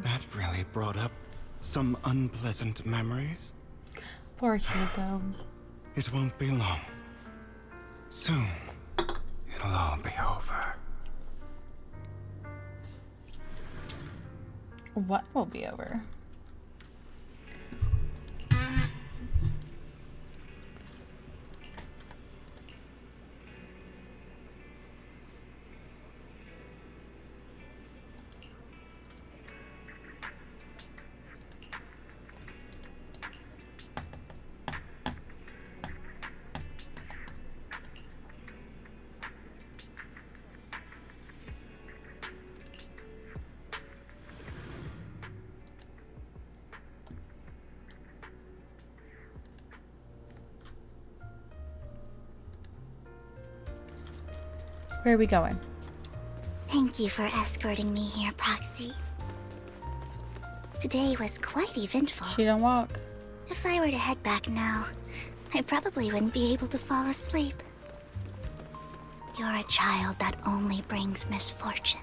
That really brought up some unpleasant memories. Poor Hugo. It won't be long. Soon, it'll all be over. What will be over? Where are we going? Thank you for escorting me here, Proxy. Today was quite eventful. She don't walk. If I were to head back now, I probably wouldn't be able to fall asleep. You're a child that only brings misfortune.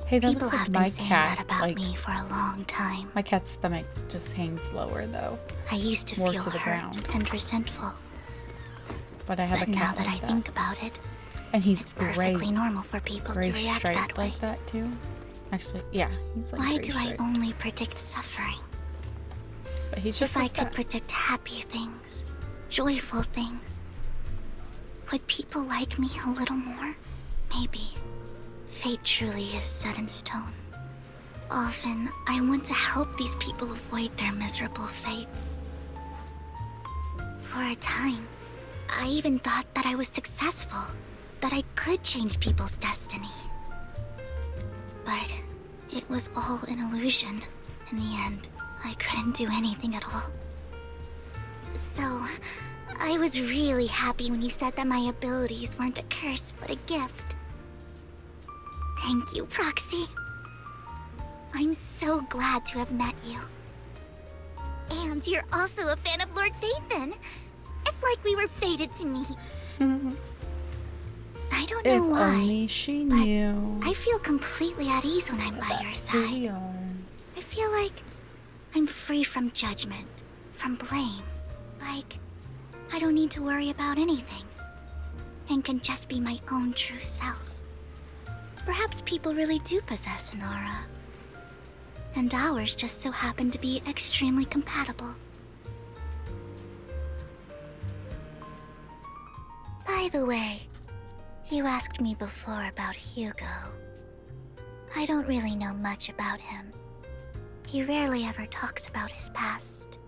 Hey, that People looks like have my been saying cat. that about Like, me for a long time. my cat's stomach just hangs lower though. I used to More feel to the hurt ground. and resentful. But I have But a now cat that like I think about it, and he's it's gray. perfectly normal for people Gray to react striped that way. like that too. Actually, yeah, he's like Why gray do striped. I only predict suffering? But he's just If I as could fat. predict happy things, joyful things, would people like me a little more? Maybe. Fate truly is set in stone. Often, I want to help these people avoid their miserable fates. For a time, I even thought that I was successful, that I could change people's destiny. But it was all an illusion. In the end, I couldn't do anything at all. So, I was really happy when you said that my abilities weren't a curse, but a gift. Thank you, Proxy. I'm so glad to have met you. And you're also a fan of Lord Phaethon. It's like we were fated to meet. I don't know If why, only she knew. I feel completely at ease when I'm by your That's who we side. are. I feel like I'm free from judgment, from blame. Like, I don't need to worry about anything. And can just be my own true self. Perhaps people really do possess an aura. And ours just so happen to be extremely compatible. By the way, you asked me before about Hugo. I don't really know much about him. He rarely ever talks about his past.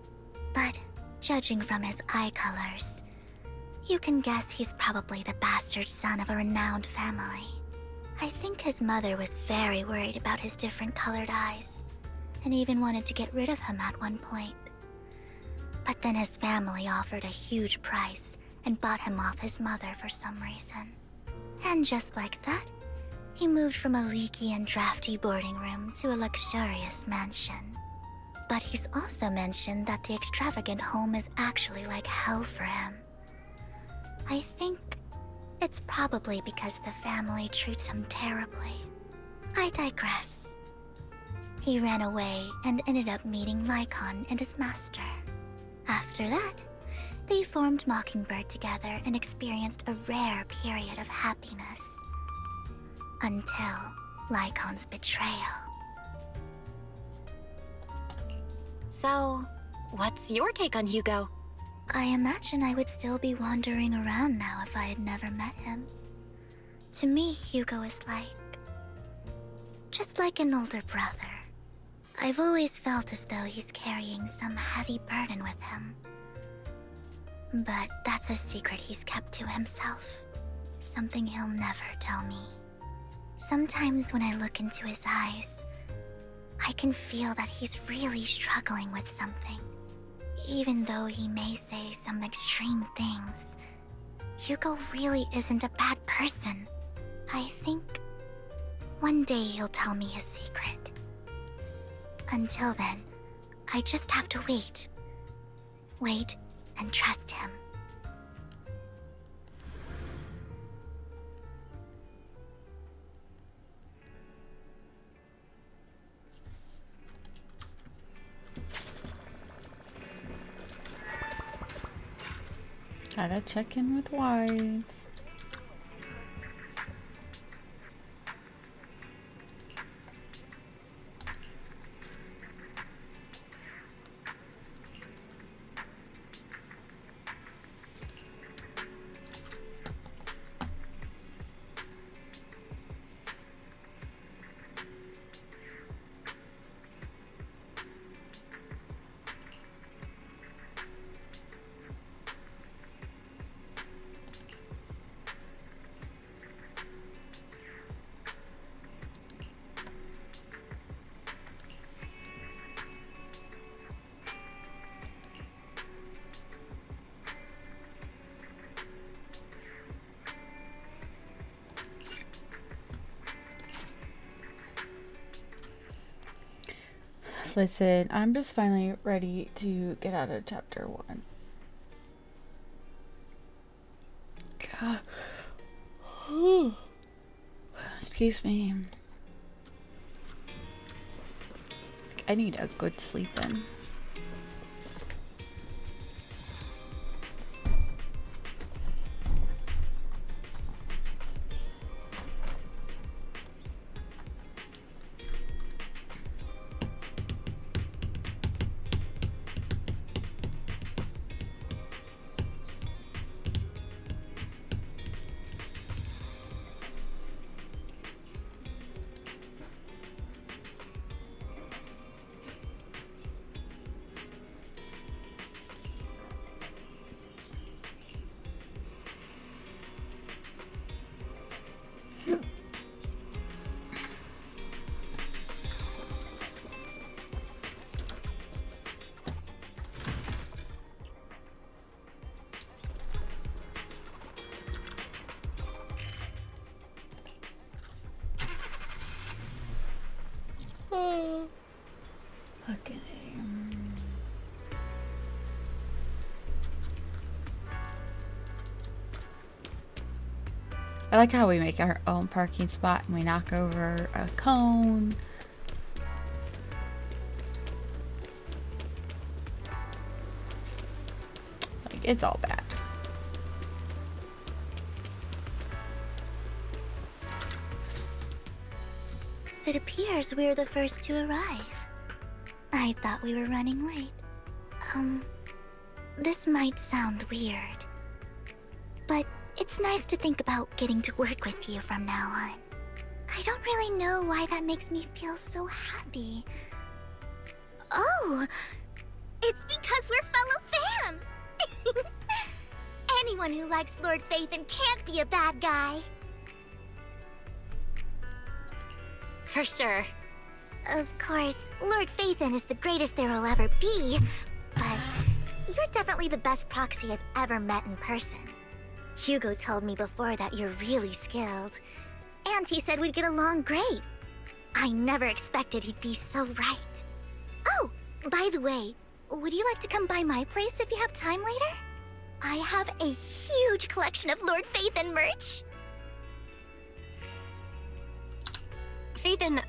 But judging from his eye colors, you can guess he's probably the bastard son of a renowned family. I think his mother was very worried about his different colored eyes, and even wanted to get rid of him at one point. But then his family offered a huge price and bought him off his mother for some reason. And just like that, he moved from a leaky and drafty boarding room to a luxurious mansion. But he's also mentioned that the extravagant home is actually like hell for him. I think it's probably because the family treats him terribly. I digress. He ran away and ended up meeting Lycon and his master. After that, they formed Mockingbird together and experienced a rare period of happiness. Until Lycon's betrayal. So, what's your take on Hugo? I imagine I would still be wandering around now if I had never met him. To me, Hugo is just like an older brother. I've always felt as though he's carrying some heavy burden with him. But that's a secret he's kept to himself. Something he'll never tell me. Sometimes when I look into his eyes, I can feel that he's really struggling with something. Even though he may say some extreme things, Hugo really isn't a bad person. I think one day he'll tell me his secret. Until then, I just have to wait. Wait and trust him. Gotta check in with Wise. Listen, I'm just finally ready to get out of chapter 1. God. Excuse me. I need a good sleep in. Okay. I like how we make our own parking spot and we knock over a cone. Like, it's all bad. It appears we're the first to arrive. I thought we were running late. This might sound weird, but it's nice to think about getting to work with you from now on. I don't really know why that makes me feel so happy. Oh, it's because we're fellow fans! Anyone who likes Lord Phaethon can't be a bad guy. For sure. Of course, Lord Phaethon is the greatest there will ever be, but you're definitely the best proxy I've ever met in person. Hugo told me before that you're really skilled, and he said we'd get along great. I never expected he'd be so right. Oh, by the way, would you like to come by my place if you have time later? I have a huge collection of Lord Phaethon merch. Phaethon,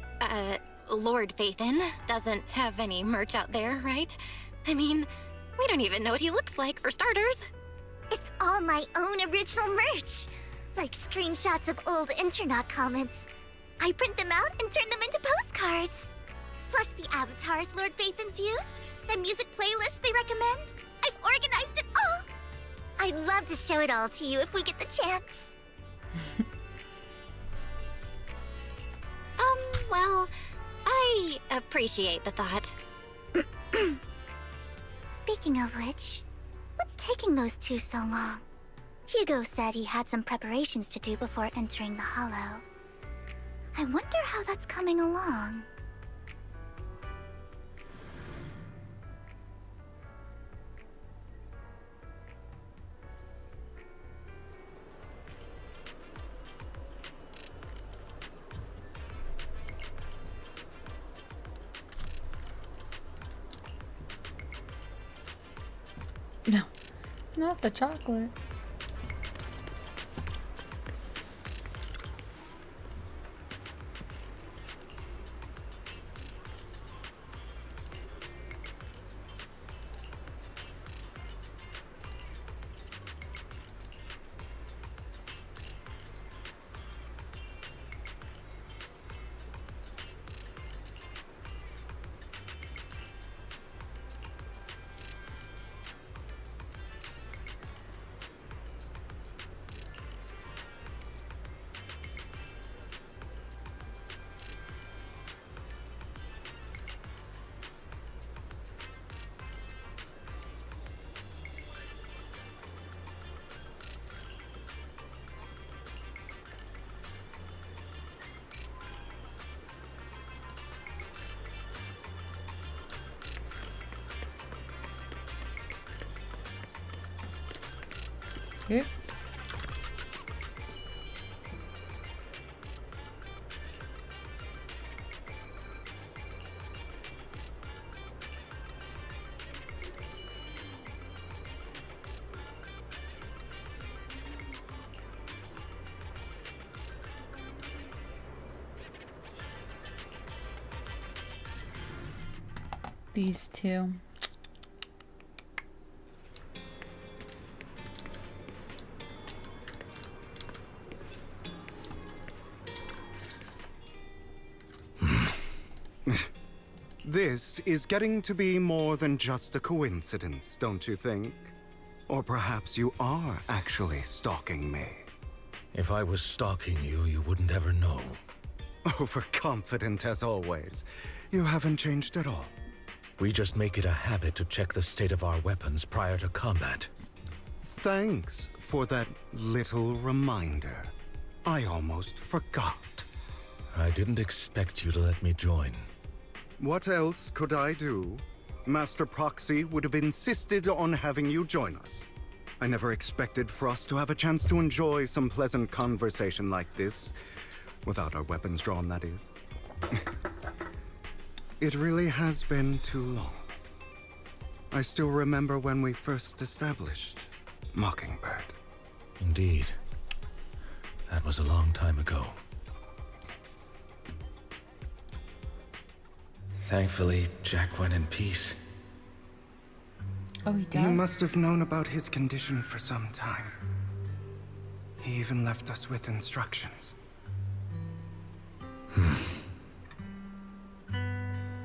Lord Phaethon doesn't have any merch out there, right? I mean, we don't even know what he looks like, for starters. It's all my own original merch, like screenshots of old Internet comments. I print them out and turn them into postcards. Plus the avatars Lord Phaethon's used, the music playlists they recommend. I've organized it all. I'd love to show it all to you if we get the chance. Well, I appreciate the thought. Speaking of which, what's taking those two so long? Hugo said he had some preparations to do before entering the Hollow. I wonder how that's coming along. No, not the chocolate. Oops. These two. This is getting to be more than just a coincidence, don't you think? Or perhaps you are actually stalking me. If I was stalking you, you wouldn't ever know. Overconfident as always. You haven't changed at all. We just make it a habit to check the state of our weapons prior to combat. Thanks for that little reminder. I almost forgot. I didn't expect you to let me join. What else could I do? Master Proxy would have insisted on having you join us. I never expected for us to have a chance to enjoy some pleasant conversation like this. Without our weapons drawn, that is. It really has been too long. I still remember when we first established Mockingbird. Indeed. That was a long time ago. Thankfully, Jack went in peace. Oh, he He must have known about his condition for some time. He even left us with instructions.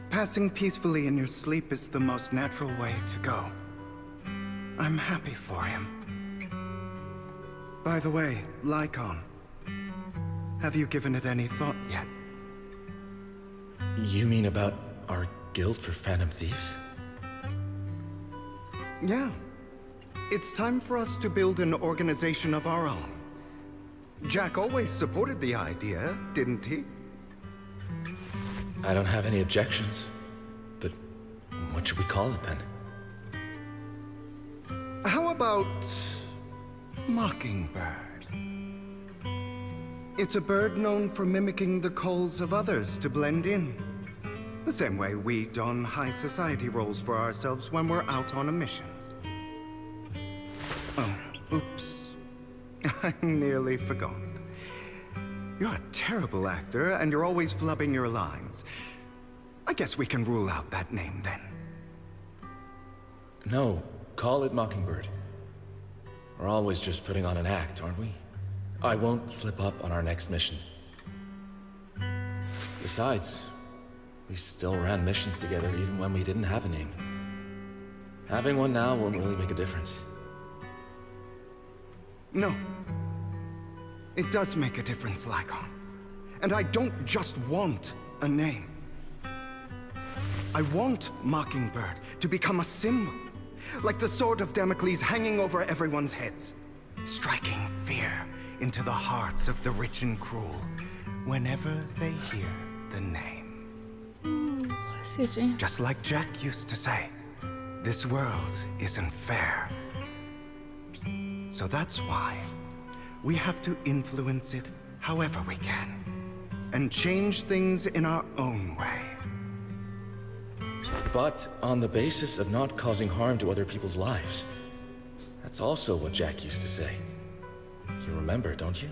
Passing peacefully in your sleep is the most natural way to go. I'm happy for him. By the way, Lycon, have you given it any thought yet? You mean about our guild for Phantom Thieves? Yeah. It's time for us to build an organization of our own. Jack always supported the idea, didn't he? I don't have any objections. But what should we call it then? How about Mockingbird? It's a bird known for mimicking the calls of others to blend in. The same way we don high society roles for ourselves when we're out on a mission. Oh, oops. I nearly forgot. You're a terrible actor, and you're always flubbing your lines. I guess we can rule out that name, then. No, call it Mockingbird. We're always just putting on an act, aren't we? I won't slip up on our next mission. Besides, we still ran missions together even when we didn't have a name. Having one now won't really make a difference. No. It does make a difference, Lycon. And I don't just want a name. I want Mockingbird to become a symbol, like the sword of Damocles hanging over everyone's heads, striking fear into the hearts of the rich and cruel whenever they hear the name. Just like Jack used to say, this world isn't fair. So that's why we have to influence it however we can, and change things in our own way. But on the basis of not causing harm to other people's lives. That's also what Jack used to say. You remember, don't you?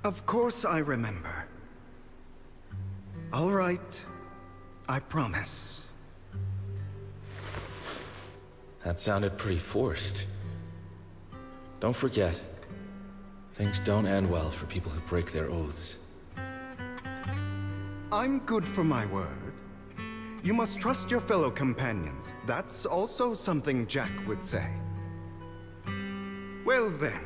Of course I remember. All right, I promise. That sounded pretty forced. Don't forget, things don't end well for people who break their oaths. I'm good for my word. You must trust your fellow companions. That's also something Jack would say. Well then,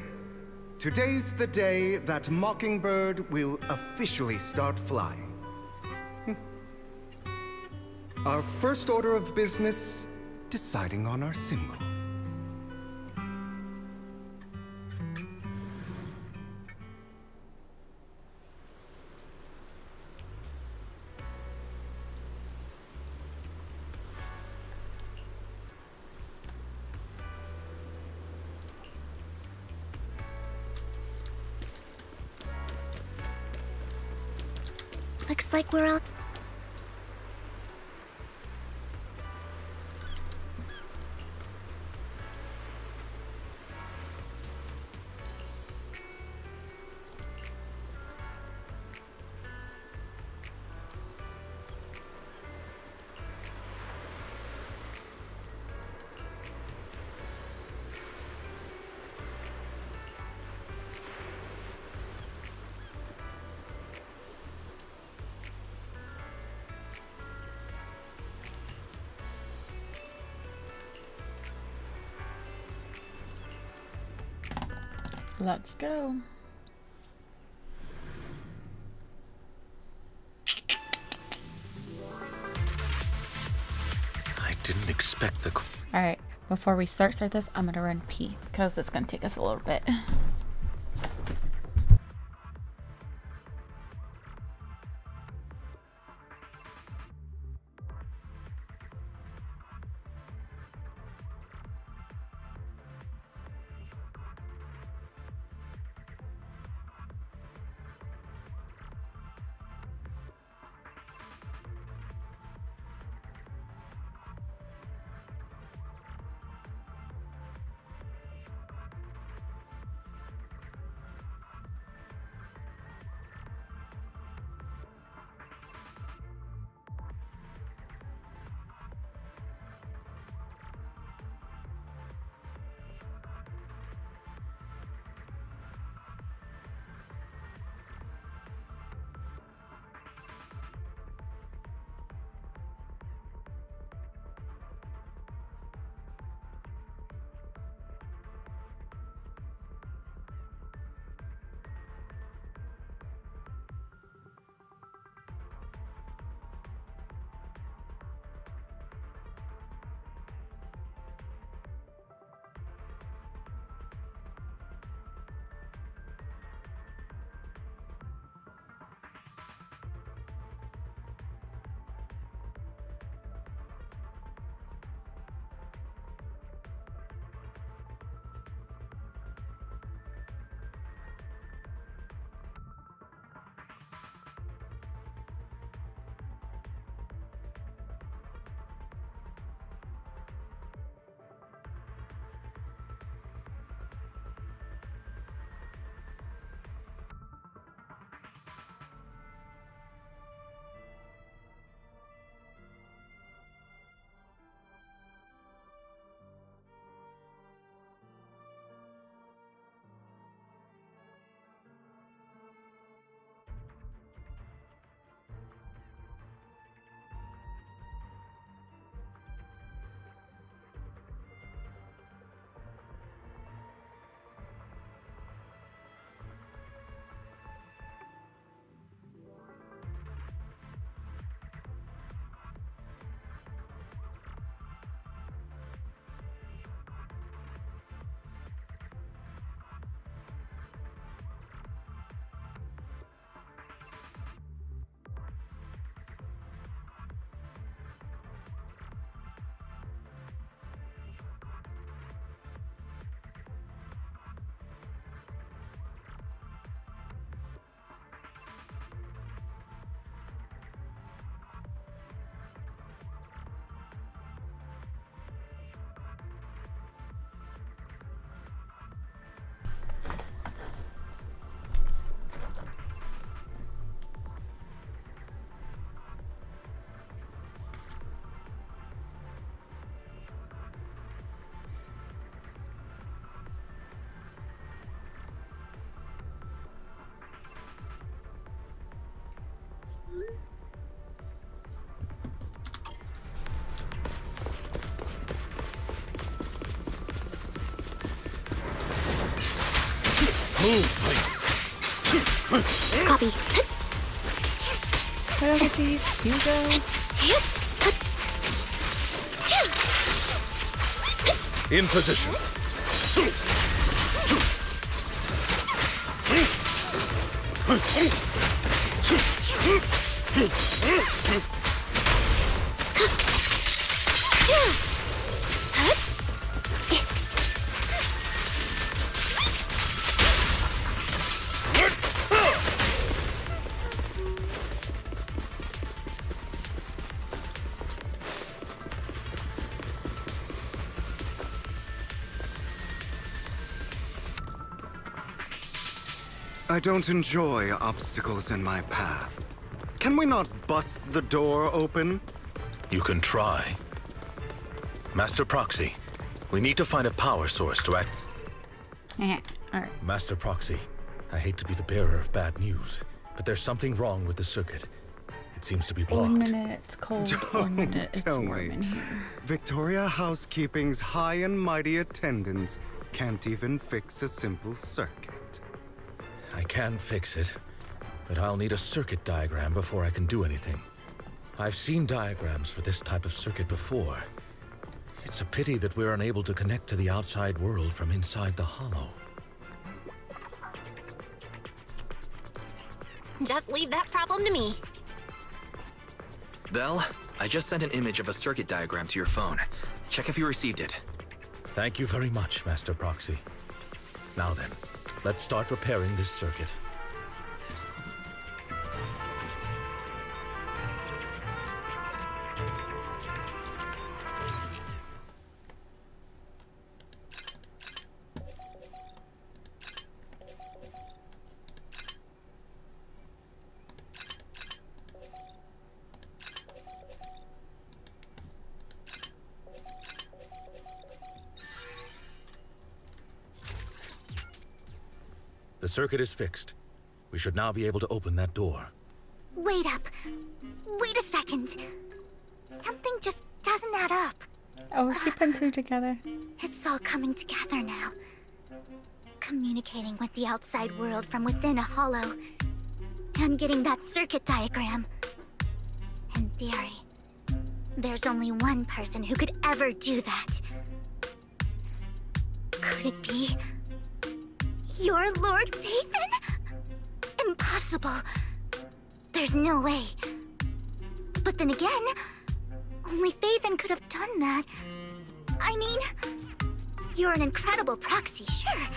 today's the day that Mockingbird will officially start flying. Our first order of business, deciding on our symbol. Looks like we're all... Let's go. I didn't expect the... Alright, before we start this, I'm gonna run pee because it's gonna take us a little bit. Move, please. Copy. Priorities, Hugo. In position. I don't enjoy obstacles in my path. Can we not bust the door open? You can try. Master Proxy, we need to find a power source to act... Alright. Master Proxy, I hate to be the bearer of bad news, but there's something wrong with the circuit. It seems to be blocked. 1 minute it's cold, 1 minute it's tell warm me. in here. Victoria Housekeeping's high and mighty attendants can't even fix a simple circuit. I can fix it, but I'll need a circuit diagram before I can do anything. I've seen diagrams for this type of circuit before. It's a pity that we're unable to connect to the outside world from inside the hollow. Just leave that problem to me. Vel, I just sent an image of a circuit diagram to your phone. Check if you received it. Thank you very much, Master Proxy. Now then, let's start repairing this circuit. The circuit is fixed. We should now be able to open that door. Wait up. Wait a second. Something just doesn't add up. Oh, she put two together. It's all coming together now. Communicating with the outside world from within a hollow. And getting that circuit diagram. In theory, there's only one person who could ever do that. Could it be your Lord Phaethon? Impossible. There's no way. But then again, only Phaethon could have done that. I mean, you're an incredible proxy, sure.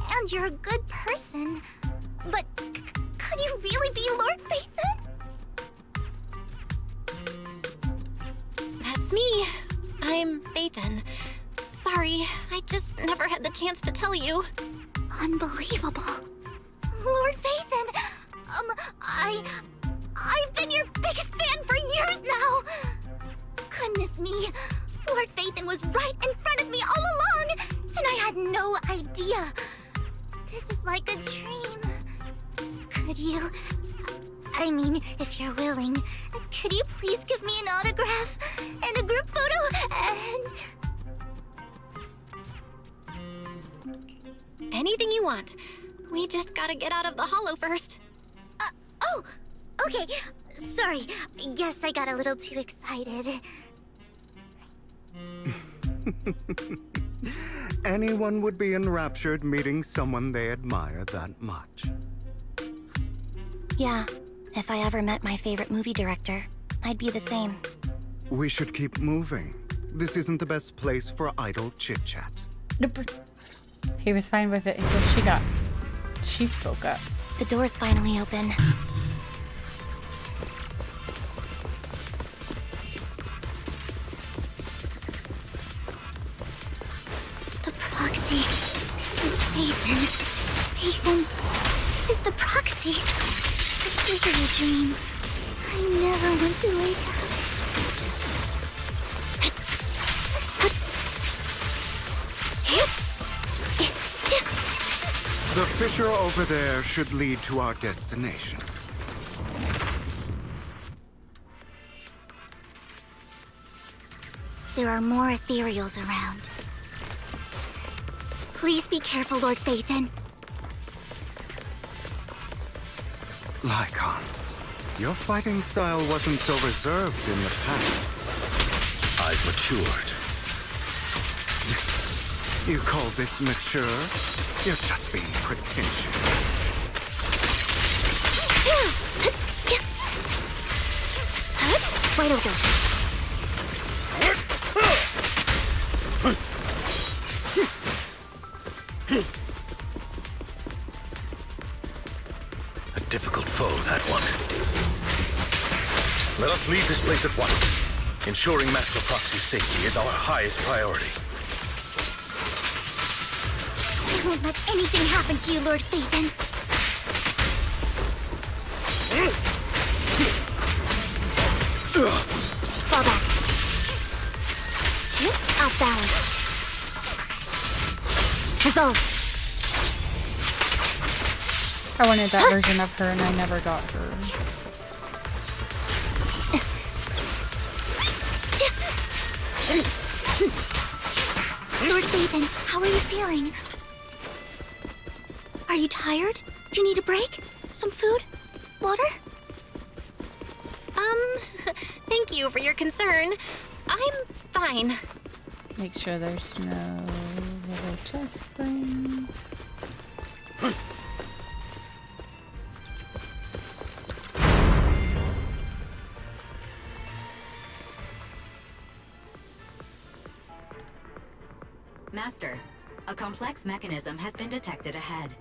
And you're a good person. But could you really be Lord Phaethon? That's me. I'm Phaethon. Sorry, I just never had the chance to tell you. Unbelievable. Lord Phaethon! I've been your biggest fan for years now! Goodness me, Lord Phaethon was right in front of me all along, and I had no idea. This is like a dream. Could you... I mean, if you're willing, could you please give me an autograph and a group photo and... Anything you want. We just gotta get out of the hollow first. Oh! Okay, sorry. Guess I got a little too excited. Anyone would be enraptured meeting someone they admire that much. Yeah, if I ever met my favorite movie director, I'd be the same. We should keep moving. This isn't the best place for idle chit-chat. He was fine with it until she spoke up. The door's finally open. The proxy is Phaethon. Phaethon is the proxy. This is a dream. I never want to wake up. The fissure over there should lead to our destination. There are more ethereals around. Please be careful, Lord Phaethon. Lycon, your fighting style wasn't so reserved in the past. I've matured. You call this mature? You're just being pretentious. Wide open. A difficult foe, that one. Let us leave this place at once. Ensuring Master Proxy's safety is our highest priority. I won't let anything happen to you, Lord Phaethon. Fall back. Off balance. Resolve. I wanted that version of her and I never got her. Lord Phaethon, how are you feeling? Are you tired? Do you need a break? Some food? Water? Thank you for your concern. I'm fine. Make sure there's no little chest thing. Master, a complex mechanism has been detected ahead.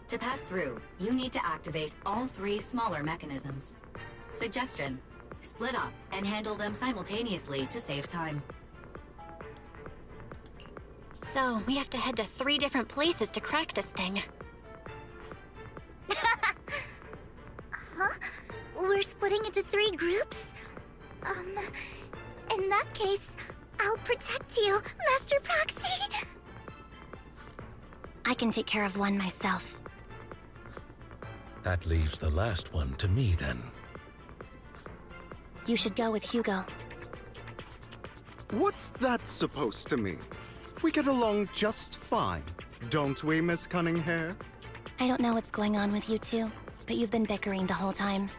To pass through, you need to activate all 3 smaller mechanisms. Suggestion: split up and handle them simultaneously to save time. So, we have to head to 3 different places to crack this thing. Huh? We're splitting into 3 groups? In that case, I'll protect you, Master Proxy! I can take care of one myself. That leaves the last one to me, then. You should go with Hugo. What's that supposed to mean? We get along just fine, don't we, Miss Cunninghair? I don't know what's going on with you two, but you've been bickering the whole time.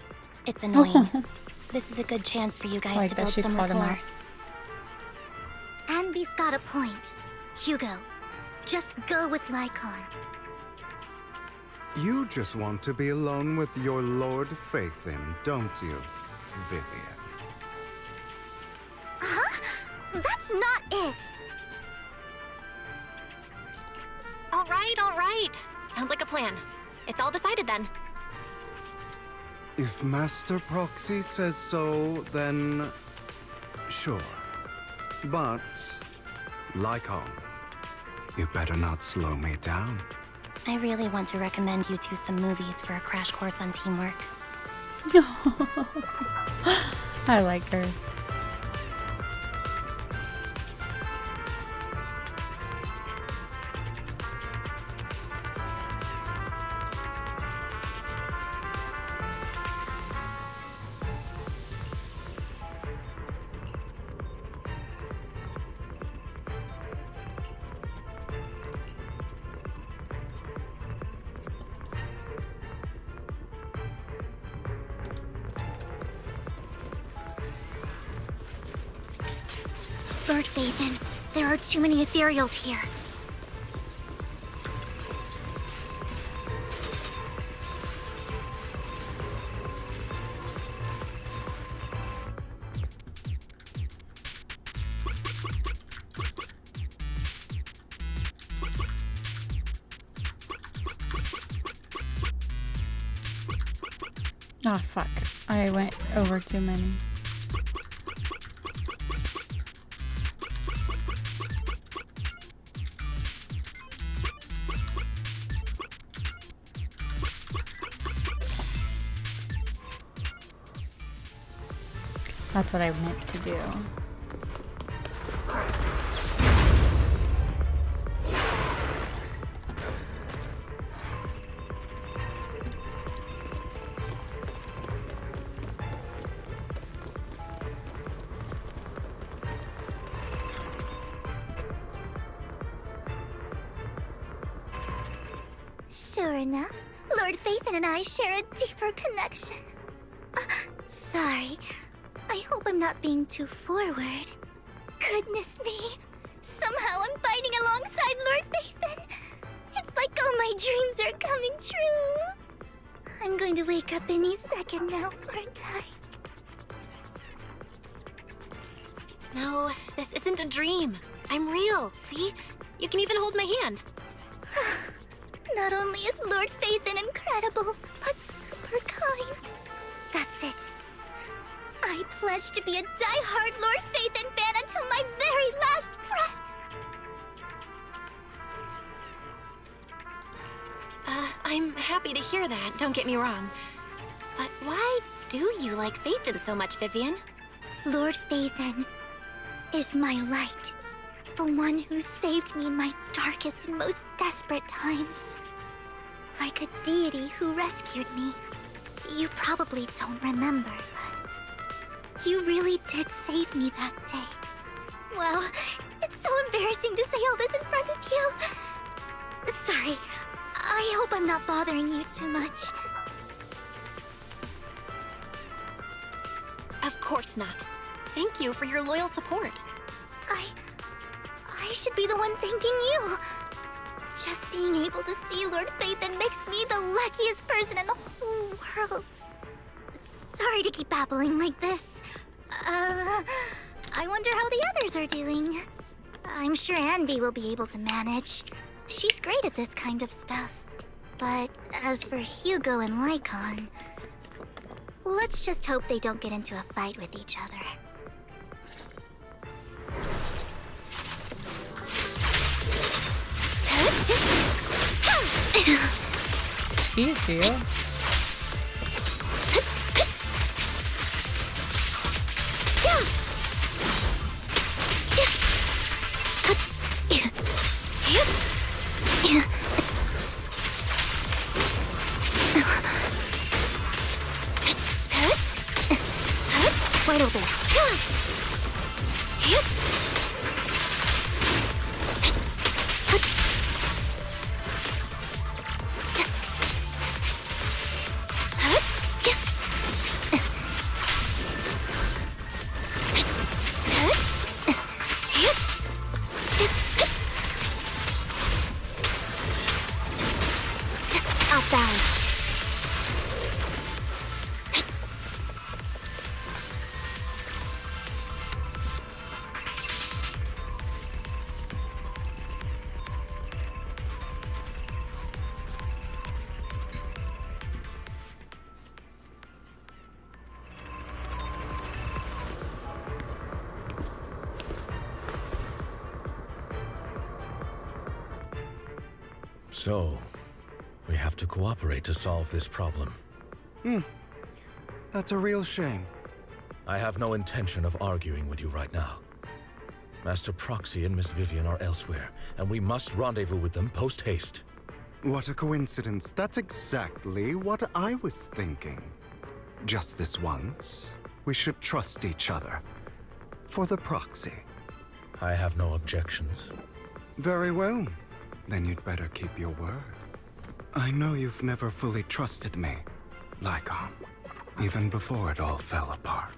It's annoying. This is a good chance for you guys to build some rapport. Anby's got a point. Hugo, just go with Lycon. You just want to be alone with your Lord Phaethon, don't you, Vivian? Huh? That's not it! All right. Sounds like a plan. It's all decided then. If Master Proxy says so, then sure. But, Lycon, you better not slow me down. I really want to recommend you two some movies for a crash course on teamwork. I like her. Lord Phaethon, there are too many ethereals here. Ah, fuck. I went over too many. That's what I meant to do. Sure enough, Lord Phaethon and I share a deeper connection. Sorry. I hope I'm not being too forward. Goodness me. Somehow I'm fighting alongside Lord Phaethon. It's like all my dreams are coming true. I'm going to wake up any second now, aren't I? No, this isn't a dream. I'm real, see? You can even hold my hand. Not only is Lord Phaethon incredible, but super kind. That's it. I pledge to be a die-hard Lord Phaethon fan until my very last breath! I'm happy to hear that, don't get me wrong. But why do you like Phaethon so much, Vivian? Lord Phaethon is my light. The one who saved me in my darkest and most desperate times. Like a deity who rescued me. You probably don't remember, but you really did save me that day. Well, it's so embarrassing to say all this in front of you. Sorry. I hope I'm not bothering you too much. Of course not. Thank you for your loyal support. I should be the one thanking you. Just being able to see Lord Phaethon makes me the luckiest person in the whole world. Sorry to keep babbling like this. I wonder how the others are doing. I'm sure Anby will be able to manage. She's great at this kind of stuff. But as for Hugo and Lycon, let's just hope they don't get into a fight with each other. Jeez, you. Right over there. Outbound. So, we have to cooperate to solve this problem. That's a real shame. I have no intention of arguing with you right now. Master Proxy and Miss Vivian are elsewhere, and we must rendezvous with them post-haste. What a coincidence. That's exactly what I was thinking. Just this once, we should trust each other. For the Proxy. I have no objections. Very well. Then you'd better keep your word. I know you've never fully trusted me, Lycon, even before it all fell apart.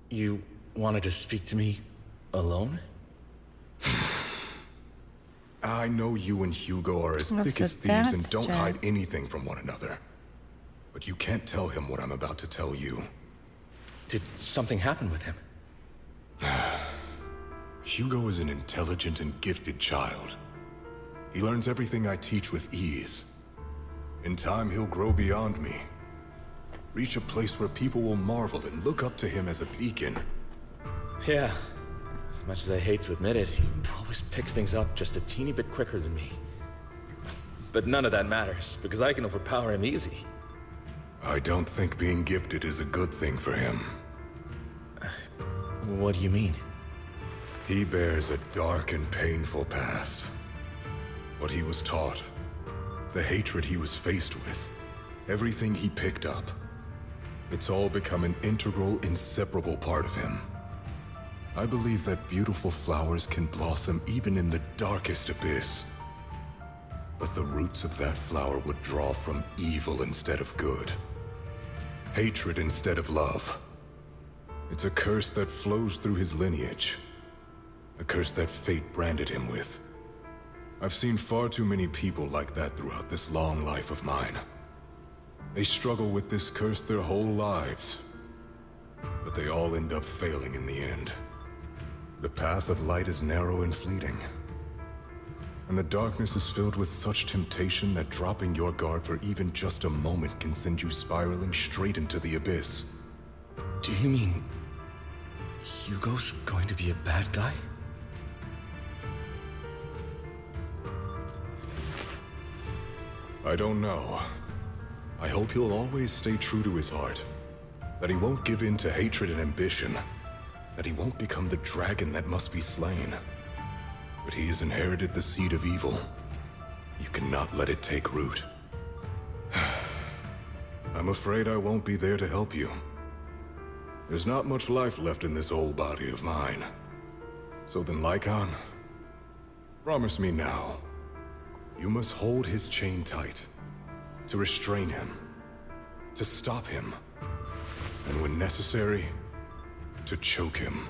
You wanted to speak to me alone? I know you and Hugo are as thick as thieves and don't hide anything from one another. But you can't tell him what I'm about to tell you. Did something happen with him? Hugo is an intelligent and gifted child. He learns everything I teach with ease. In time, he'll grow beyond me. Reach a place where people will marvel and look up to him as a beacon. Yeah. As much as I hate to admit it, he always picks things up just a teeny bit quicker than me. But none of that matters, because I can overpower him easy. I don't think being gifted is a good thing for him. What do you mean? He bears a dark and painful past. What he was taught, the hatred he was faced with, everything he picked up. It's all become an integral, inseparable part of him. I believe that beautiful flowers can blossom even in the darkest abyss. But the roots of that flower would draw from evil instead of good. Hatred instead of love. It's a curse that flows through his lineage. A curse that fate branded him with. I've seen far too many people like that throughout this long life of mine. They struggle with this curse their whole lives. But they all end up failing in the end. The path of light is narrow and fleeting. And the darkness is filled with such temptation that dropping your guard for even just a moment can send you spiraling straight into the abyss. Do you mean Hugo's going to be a bad guy? I don't know. I hope he'll always stay true to his heart. That he won't give in to hatred and ambition. That he won't become the dragon that must be slain. But he has inherited the seed of evil. You cannot let it take root. I'm afraid I won't be there to help you. There's not much life left in this old body of mine. So then, Lycon, promise me now. You must hold his chain tight, to restrain him, to stop him, and when necessary, to choke him.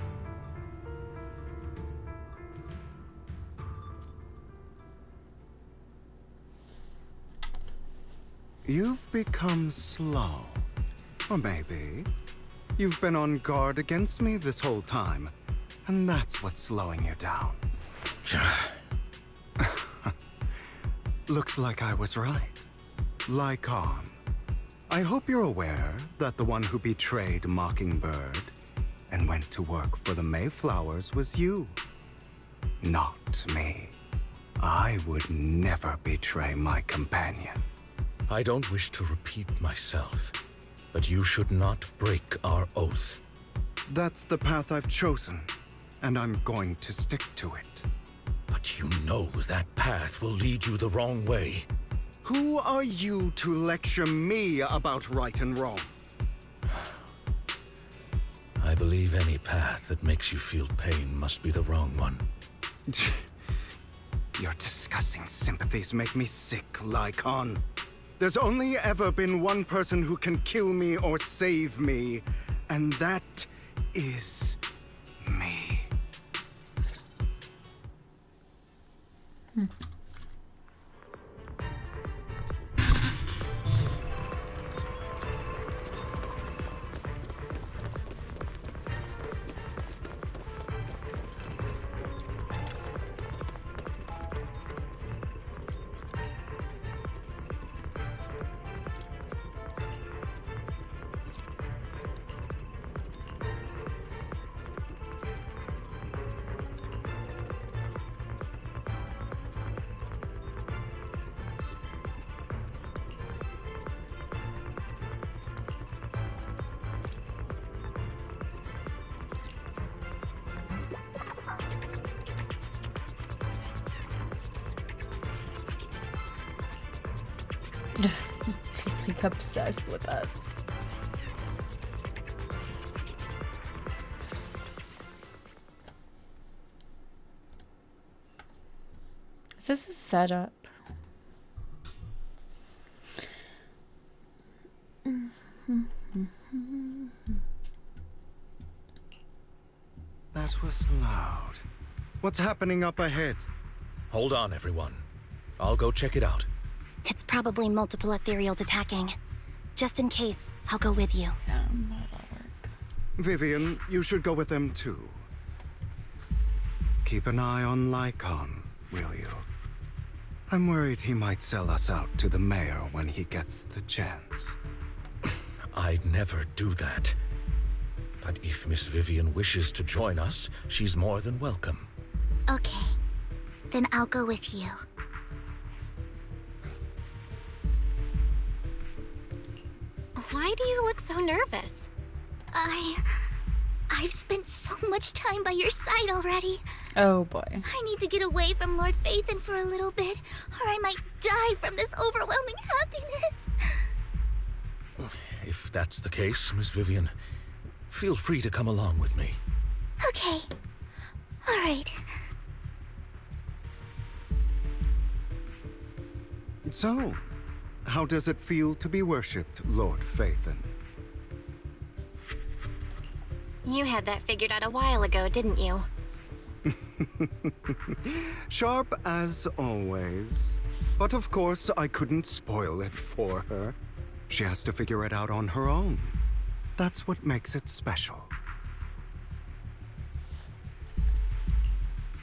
You've become slow. Or maybe you've been on guard against me this whole time, and that's what's slowing you down. Looks like I was right. Lycon, I hope you're aware that the one who betrayed Mockingbird and went to work for the Mayflowers was you, not me. I would never betray my companion. I don't wish to repeat myself, but you should not break our oath. That's the path I've chosen, and I'm going to stick to it. But you know that path will lead you the wrong way. Who are you to lecture me about right and wrong? I believe any path that makes you feel pain must be the wrong one. Your disgusting sympathies make me sick, Lycon. There's only ever been one person who can kill me or save me, and that is me. She's like obsessed with us. Is this a setup? That was loud. What's happening up ahead? Hold on, everyone. I'll go check it out. It's probably multiple ethereals attacking. Just in case, I'll go with you. Yeah, that'll work. Vivian, you should go with them too. Keep an eye on Lycon, will you? I'm worried he might sell us out to the mayor when he gets the chance. I'd never do that. But if Miss Vivian wishes to join us, she's more than welcome. Okay. Then I'll go with you. Why do you look so nervous? I've spent so much time by your side already. Oh boy. I need to get away from Lord Phaethon for a little bit, or I might die from this overwhelming happiness. If that's the case, Miss Vivian, feel free to come along with me. Okay. All right. So, how does it feel to be worshipped, Lord Phaethon? You had that figured out a while ago, didn't you? Sharp as always. But of course, I couldn't spoil it for her. She has to figure it out on her own. That's what makes it special.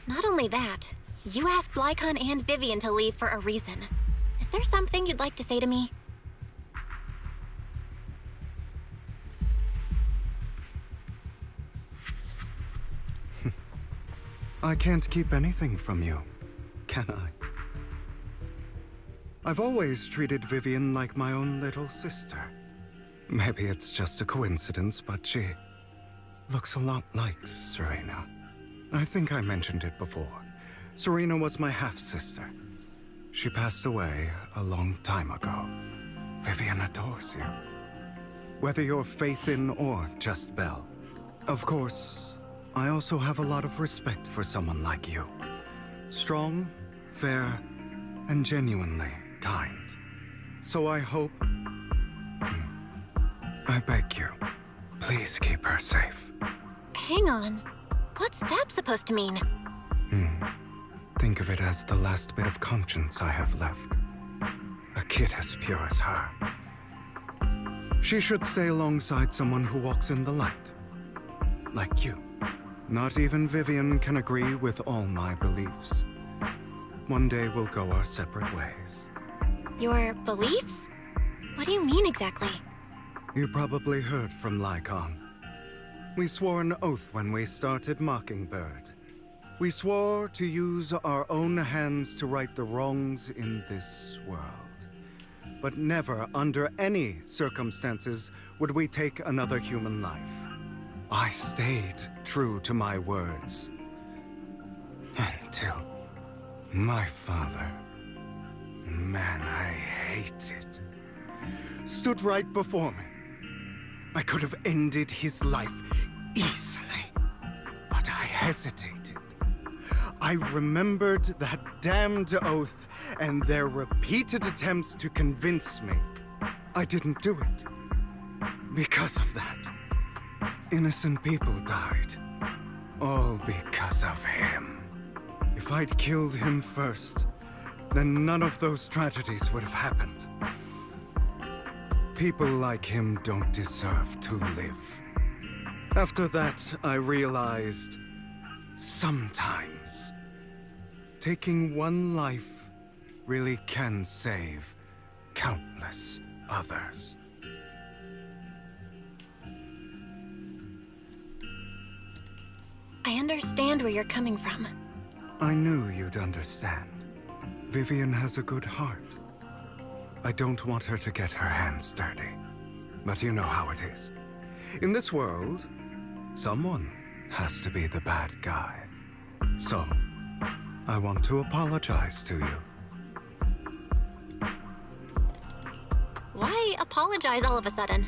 Not only that, you asked Lycon and Vivian to leave for a reason. Is there something you'd like to say to me? I can't keep anything from you, can I? I've always treated Vivian like my own little sister. Maybe it's just a coincidence, but she looks a lot like Serena. I think I mentioned it before. Serena was my half-sister. She passed away a long time ago. Vivian adores you. Whether you're Faithin or just Belle. Of course, I also have a lot of respect for someone like you. Strong, fair, and genuinely kind. So I hope... I beg you, please keep her safe. Hang on. What's that supposed to mean? Think of it as the last bit of conscience I have left. A kid as pure as her. She should stay alongside someone who walks in the light. Like you. Not even Vivian can agree with all my beliefs. One day we'll go our separate ways. Your beliefs? What do you mean exactly? You probably heard from Lycon. We swore an oath when we started Mockingbird. We swore to use our own hands to right the wrongs in this world. But never, under any circumstances, would we take another human life. I stayed true to my words. Until my father, the man I hated, stood right before me. I could have ended his life easily, but I hesitated. I remembered that damned oath and their repeated attempts to convince me. I didn't do it. Because of that, innocent people died. All because of him. If I'd killed him first, then none of those tragedies would have happened. People like him don't deserve to live. After that, I realized sometimes taking one life really can save countless others. I understand where you're coming from. I knew you'd understand. Vivian has a good heart. I don't want her to get her hands dirty. But you know how it is. In this world, someone has to be the bad guy. So, I want to apologize to you. Why apologize all of a sudden?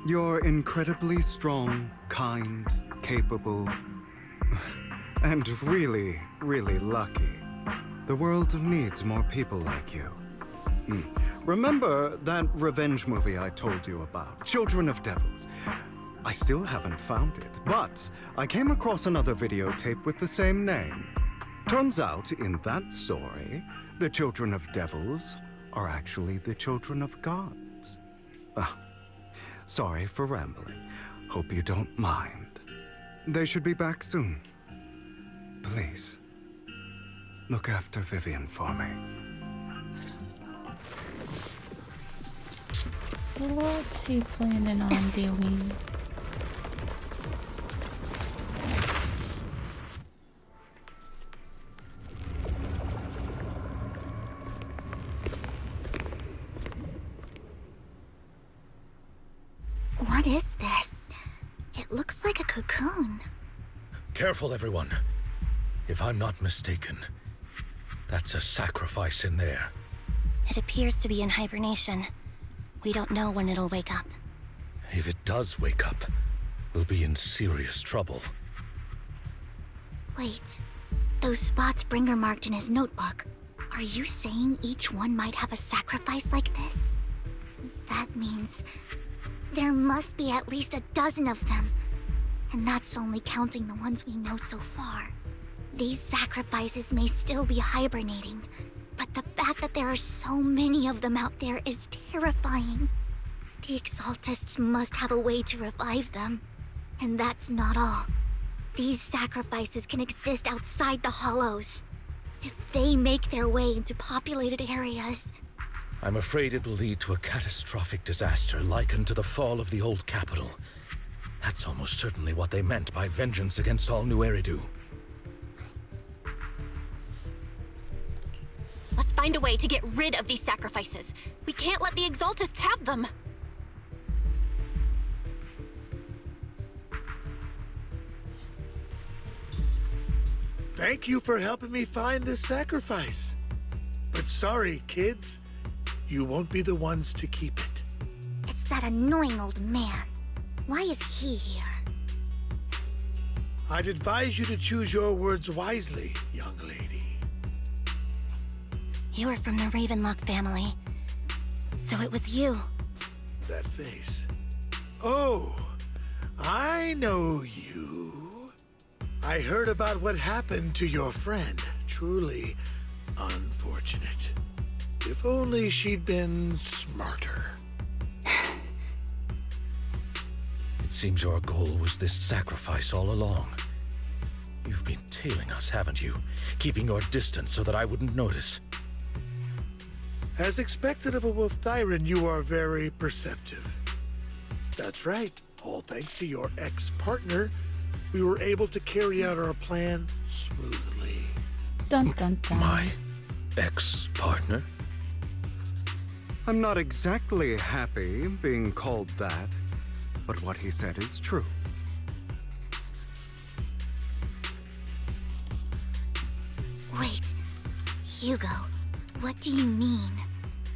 You're incredibly strong, kind, capable, and really, really lucky. The world needs more people like you. Remember that revenge movie I told you about, Children of Devils? I still haven't found it, but I came across another videotape with the same name. Turns out, in that story, the Children of Devils are actually the children of gods. Sorry for rambling. Hope you don't mind. They should be back soon. Please, look after Vivian for me. What's he planning on doing? What is this? It looks like a cocoon. Careful, everyone. If I'm not mistaken, that's a sacrifice in there. It appears to be in hibernation. We don't know when it'll wake up. If it does wake up, we'll be in serious trouble. Wait, those spots Bringer marked in his notebook. Are you saying each one might have a sacrifice like this? That means there must be at least a dozen of them. And that's only counting the ones we know so far. These sacrifices may still be hibernating, but the fact that there are so many of them out there is terrifying. The Exaltists must have a way to revive them. And that's not all. These sacrifices can exist outside the Hollows. If they make their way into populated areas... I'm afraid it will lead to a catastrophic disaster likened to the fall of the old capital. That's almost certainly what they meant by vengeance against all New Eridu. Let's find a way to get rid of these sacrifices. We can't let the Exaltists have them. Thank you for helping me find this sacrifice. But sorry, kids. You won't be the ones to keep it. It's that annoying old man. Why is he here? I'd advise you to choose your words wisely, young lady. You are from the Ravenlock family. So it was you. That face. Oh, I know you. I heard about what happened to your friend. Truly unfortunate. If only she'd been smarter. It seems your goal was this sacrifice all along. You've been tailing us, haven't you? Keeping your distance so that I wouldn't notice. As expected of a Wolf-Thyran, you are very perceptive. That's right. All thanks to your ex-partner, we were able to carry out our plan smoothly. Dun dun dun. My ex-partner? I'm not exactly happy being called that, but what he said is true. Wait, Hugo, what do you mean?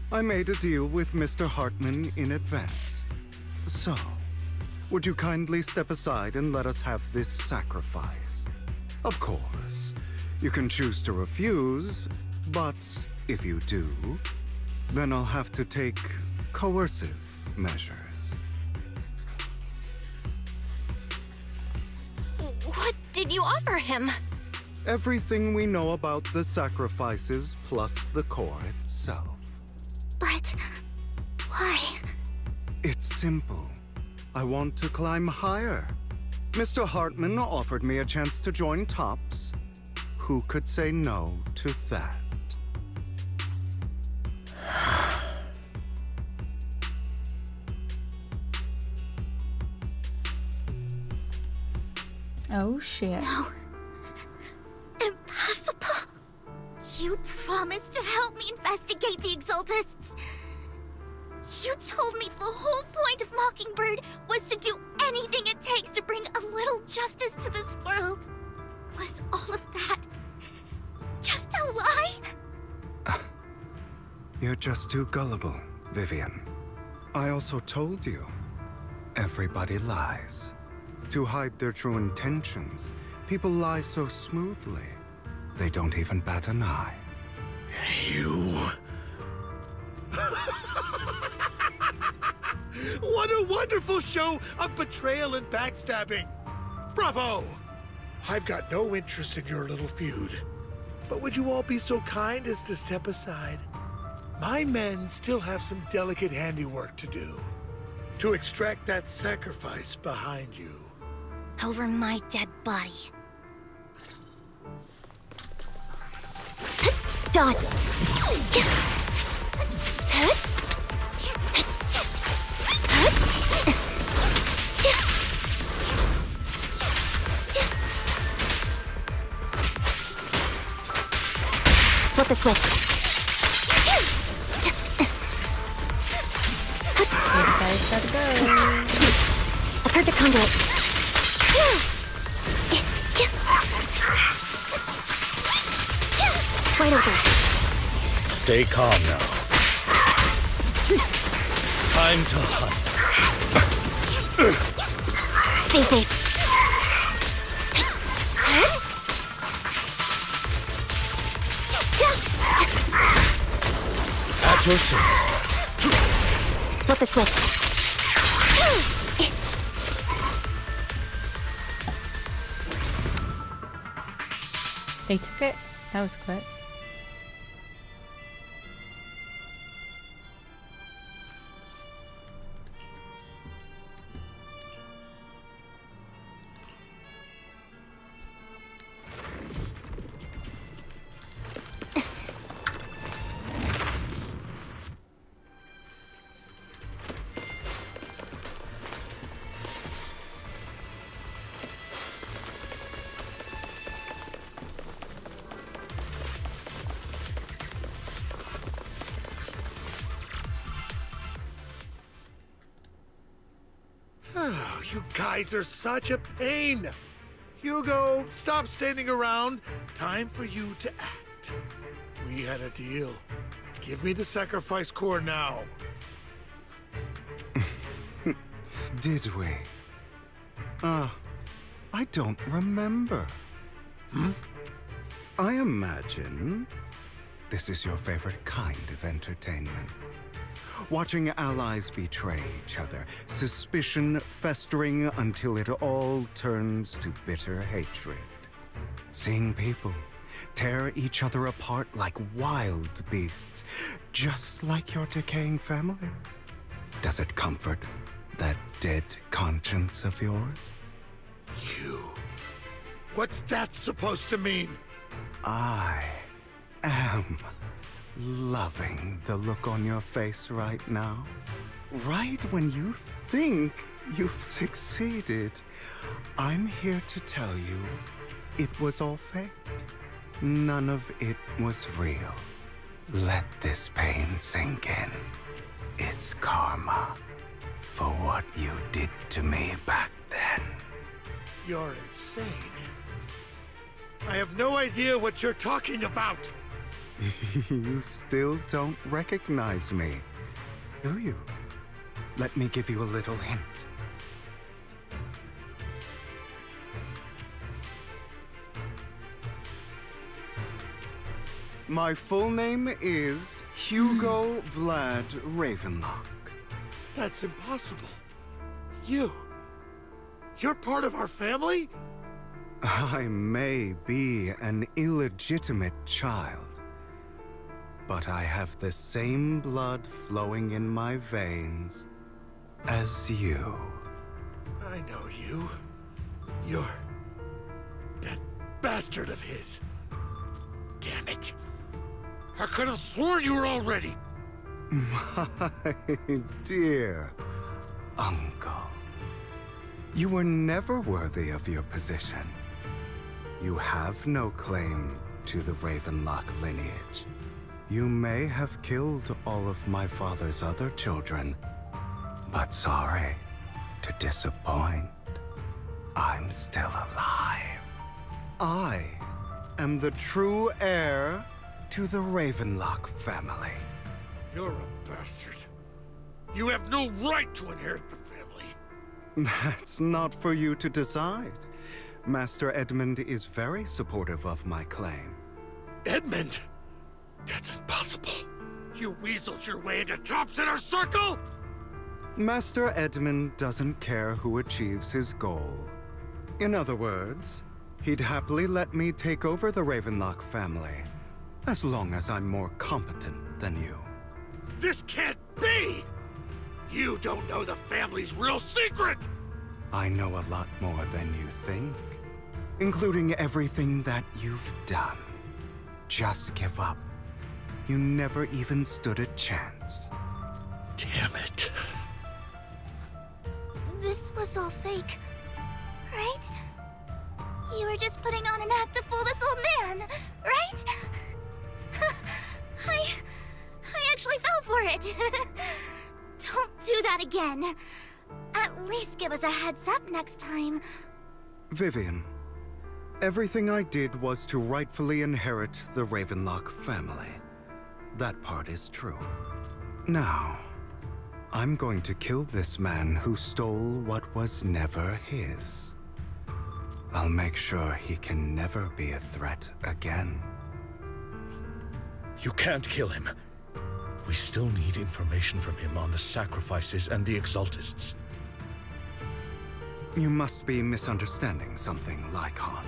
I made a deal with Mr. Hartman in advance. So, would you kindly step aside and let us have this sacrifice? Of course, you can choose to refuse, but if you do, then I'll have to take coercive measures. What did you offer him? Everything we know about the sacrifices plus the core itself. But why? It's simple. I want to climb higher. Mr. Hartman offered me a chance to join Tops. Who could say no to that? Oh shit. No. Impossible. You promised to help me investigate the Exaltists. You told me the whole point of Mockingbird was to do anything it takes to bring a little justice to this world. Was all of that just a lie? You're just too gullible, Vivian. I also told you, everybody lies. To hide their true intentions, people lie so smoothly, they don't even bat an eye. You... What a wonderful show of betrayal and backstabbing! Bravo! I've got no interest in your little feud. But would you all be so kind as to step aside? My men still have some delicate handiwork to do. To extract that sacrifice behind you. Over my dead body. Done. Flip the switch. Everybody's gotta go. A perfect conduit. Right over. Stay calm now. Time to hunt. Stay safe. At your service. Flip the switch. They took it? That was quick. You guys are such a pain. Hugo, stop standing around. Time for you to act. We had a deal. Give me the sacrifice core now. Did we? I don't remember. I imagine this is your favorite kind of entertainment. Watching allies betray each other, suspicion festering until it all turns to bitter hatred. Seeing people tear each other apart like wild beasts, just like your decaying family. Does it comfort that dead conscience of yours? You. What's that supposed to mean? I am loving the look on your face right now. Right when you think you've succeeded, I'm here to tell you it was all fake. None of it was real. Let this pain sink in. It's karma for what you did to me back then. You're insane. I have no idea what you're talking about. You still don't recognize me, do you? Let me give you a little hint. My full name is Hugo Vlad Ravenlock. That's impossible. You're part of our family? I may be an illegitimate child, but I have the same blood flowing in my veins as you. I know you. You're that bastard of his. Damn it. I could have sworn you were already. My dear uncle, you were never worthy of your position. You have no claim to the Ravenlock lineage. You may have killed all of my father's other children, but sorry to disappoint. I'm still alive. I am the true heir to the Ravenlock family. You're a bastard. You have no right to inherit the family. That's not for you to decide. Master Edmund is very supportive of my claim. Edmund? That's impossible. You weaseled your way into Top's inner circle? Master Edmund doesn't care who achieves his goal. In other words, he'd happily let me take over the Ravenlock family, as long as I'm more competent than you. This can't be! You don't know the family's real secret! I know a lot more than you think, including everything that you've done. Just give up. You never even stood a chance. Damn it. This was all fake, right? You were just putting on an act to fool this old man, right? I actually fell for it. Don't do that again. At least give us a heads up next time. Vivian, everything I did was to rightfully inherit the Ravenlock family. That part is true. Now, I'm going to kill this man who stole what was never his. I'll make sure he can never be a threat again. You can't kill him. We still need information from him on the sacrifices and the Exaltists. You must be misunderstanding something, Lycon.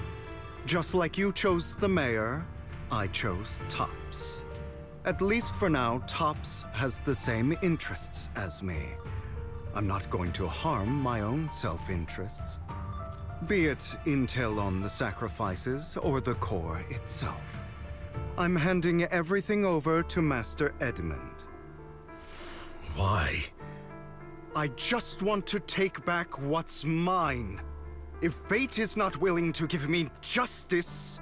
Just like you chose the mayor, I chose Tops. At least for now, Tops has the same interests as me. I'm not going to harm my own self-interests. Be it intel on the sacrifices or the core itself. I'm handing everything over to Master Edmund. Why? I just want to take back what's mine. If fate is not willing to give me justice,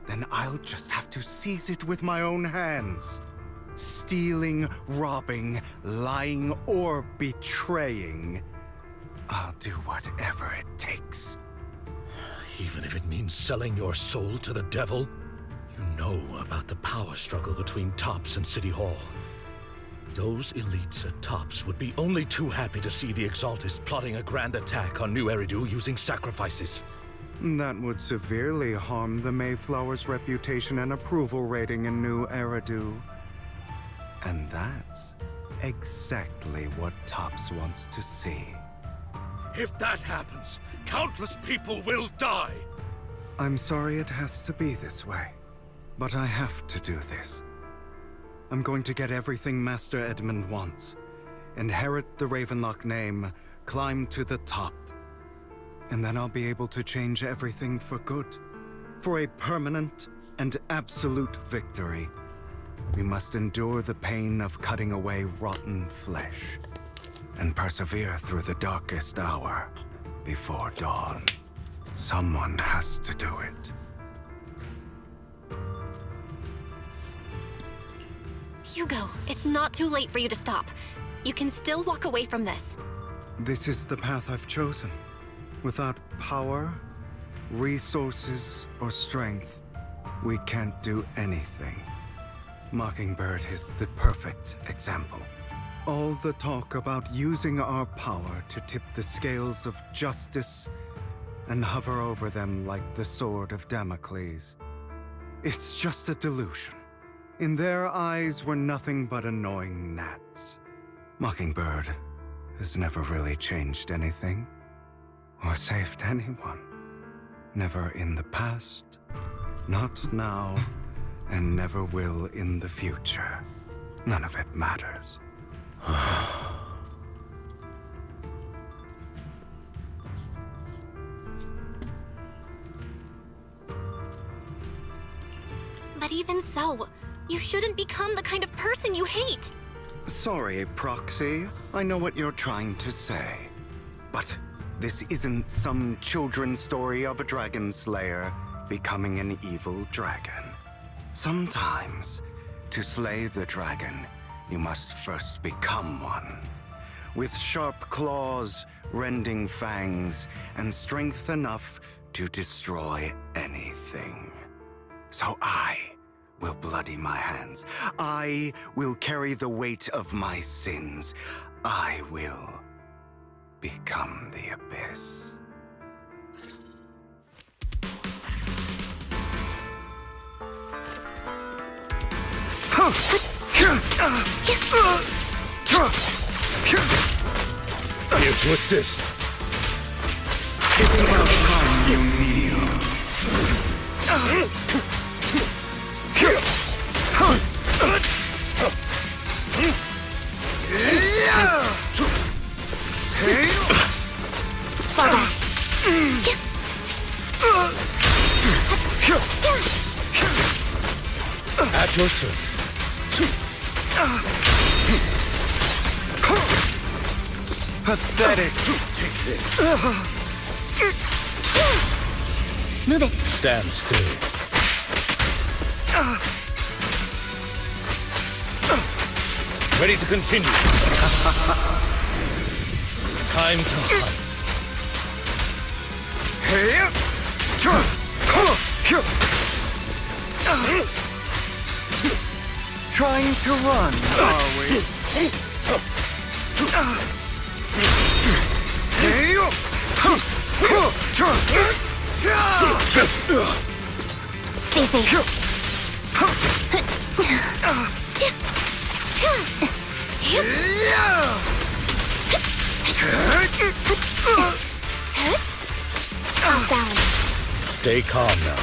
then I'll just have to seize it with my own hands. Stealing, robbing, lying, or betraying. I'll do whatever it takes. Even if it means selling your soul to the devil? You know about the power struggle between Tops and City Hall. Those elites at Tops would be only too happy to see the Exaltists plotting a grand attack on New Eridu using sacrifices. That would severely harm the Mayflower's reputation and approval rating in New Eridu. And that's exactly what Tops wants to see. If that happens, countless people will die! I'm sorry it has to be this way, but I have to do this. I'm going to get everything Master Edmund wants. Inherit the Ravenlock name, climb to the top. And then I'll be able to change everything for good. For a permanent and absolute victory. We must endure the pain of cutting away rotten flesh. And persevere through the darkest hour before dawn. Someone has to do it. Hugo, it's not too late for you to stop. You can still walk away from this. This is the path I've chosen. Without power, resources, or strength, we can't do anything. Mockingbird is the perfect example. All the talk about using our power to tip the scales of justice and hover over them like the sword of Damocles. It's just a delusion. In their eyes, we're nothing but annoying gnats. Mockingbird has never really changed anything, or saved anyone. Never in the past, not now, and never will in the future. None of it matters. But even so, you shouldn't become the kind of person you hate. Sorry, Proxy. I know what you're trying to say. But this isn't some children's story of a dragon slayer becoming an evil dragon. Sometimes, to slay the dragon, you must first become one. With sharp claws, rending fangs, and strength enough to destroy anything. So I will bloody my hands. I will carry the weight of my sins. I will become the Abyss. Here to assist. It's about time you kneel. At your service. Pathetic. Take this. Move it. Stand still. Ready to continue. Time to hunt. Trying to run, are we? Stay safe. Off balance. Stay calm now.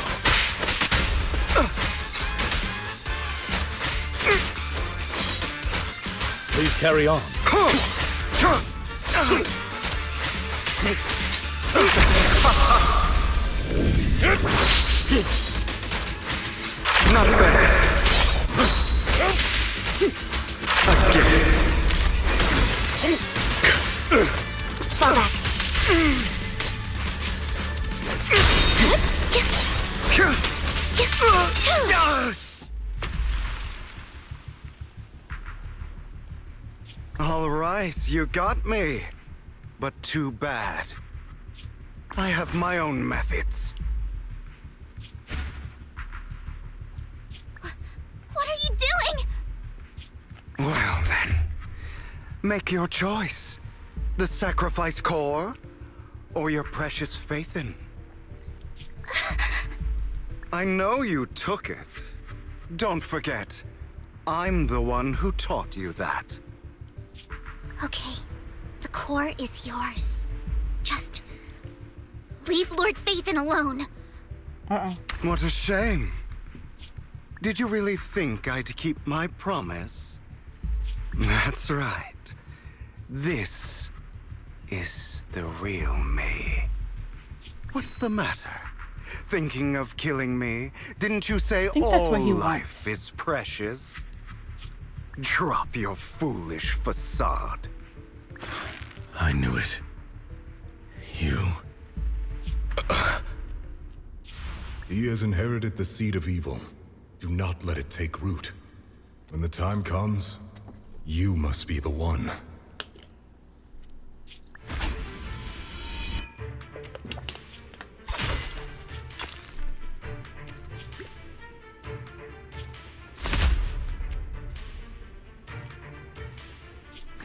Please carry on. Not bad. Again. Fall back. All right, you got me. But too bad. I have my own methods. What are you doing? Well then, make your choice. The sacrifice core, or your precious Faithin? I know you took it. Don't forget, I'm the one who taught you that. Okay, the core is yours. Just leave Lord Faithin alone. What a shame. Did you really think I'd keep my promise? That's right. This is the real me. What's the matter? Thinking of killing me? Didn't you say that's all what he life is precious? Drop your foolish facade. I knew it. You... He has inherited the seed of evil. Do not let it take root. When the time comes, you must be the one.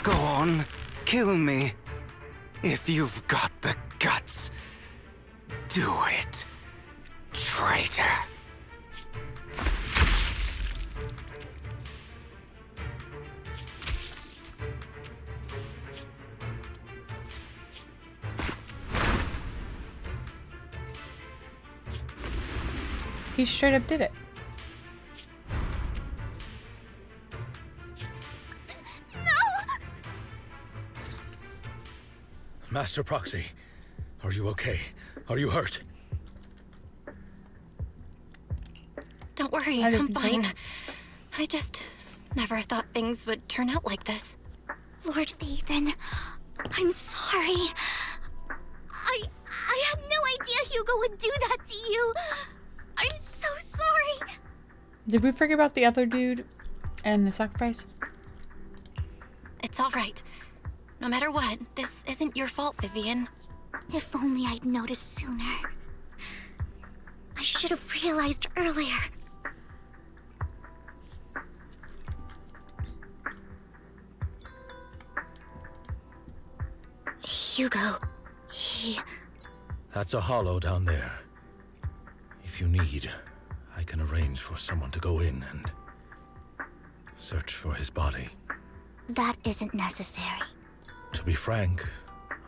Go on, kill me. If you've got the guts, do it, traitor. He straight up did it. Master Proxy, are you okay? Are you hurt? Don't worry, I I'm didn't say fine. it. I just never thought things would turn out like this. Lord Faithin, I'm sorry. I had no idea Hugo would do that to you. I'm so sorry. Did we forget about the other dude and the sacrifice? It's all right. No matter what, this isn't your fault, Vivian. If only I'd noticed sooner. I should have realized earlier. Hugo, he... That's a hollow down there. If you need, I can arrange for someone to go in and search for his body. That isn't necessary. To be frank,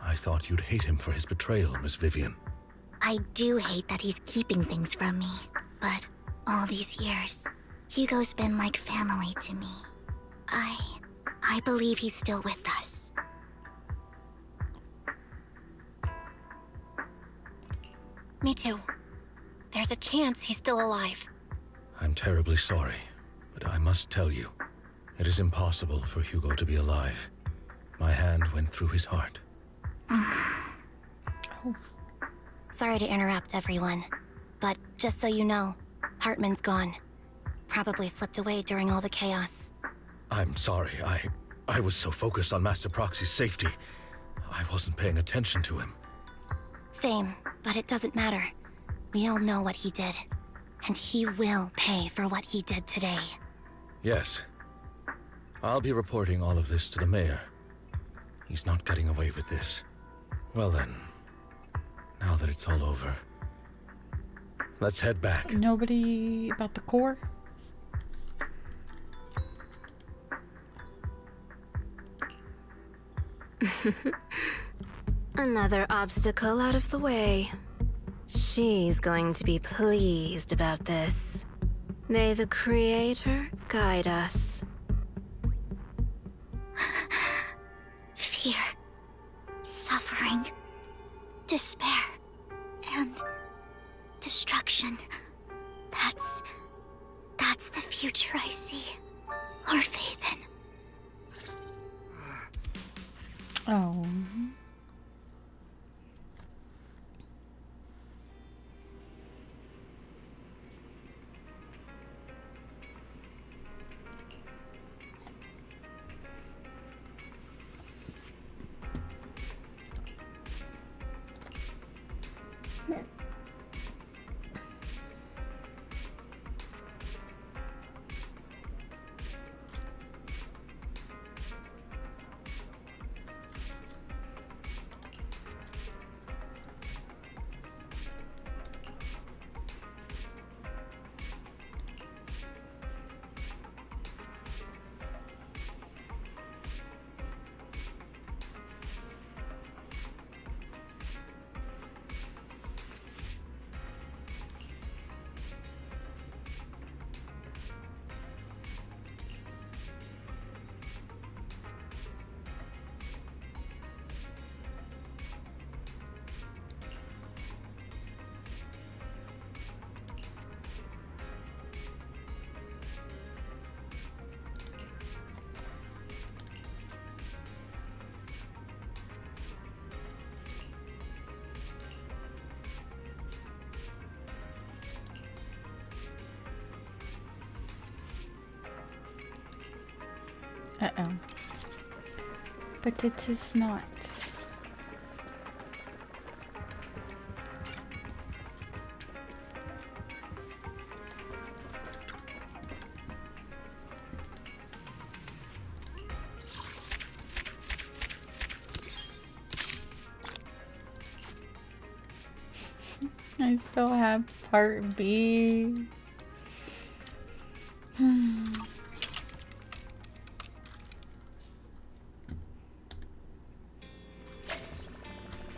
I thought you'd hate him for his betrayal, Miss Vivian. I do hate that he's keeping things from me, but all these years, Hugo's been like family to me. I believe he's still with us. Me too. There's a chance he's still alive. I'm terribly sorry, but I must tell you, it is impossible for Hugo to be alive. My hand went through his heart. Sorry to interrupt, everyone. But just so you know, Hartman's gone. Probably slipped away during all the chaos. I'm sorry, I was so focused on Master Proxy's safety. I wasn't paying attention to him. Same, but it doesn't matter. We all know what he did. And he will pay for what he did today. Yes. I'll be reporting all of this to the mayor. He's not getting away with this. Well then, now that it's all over, let's head back. Nobody about the core? Another obstacle out of the way. She's going to be pleased about this. May the Creator guide us. Fear, suffering, despair, and destruction. That's the future I see. Lord Faithin. Oh. Uh-oh. But it is not. I still have part B.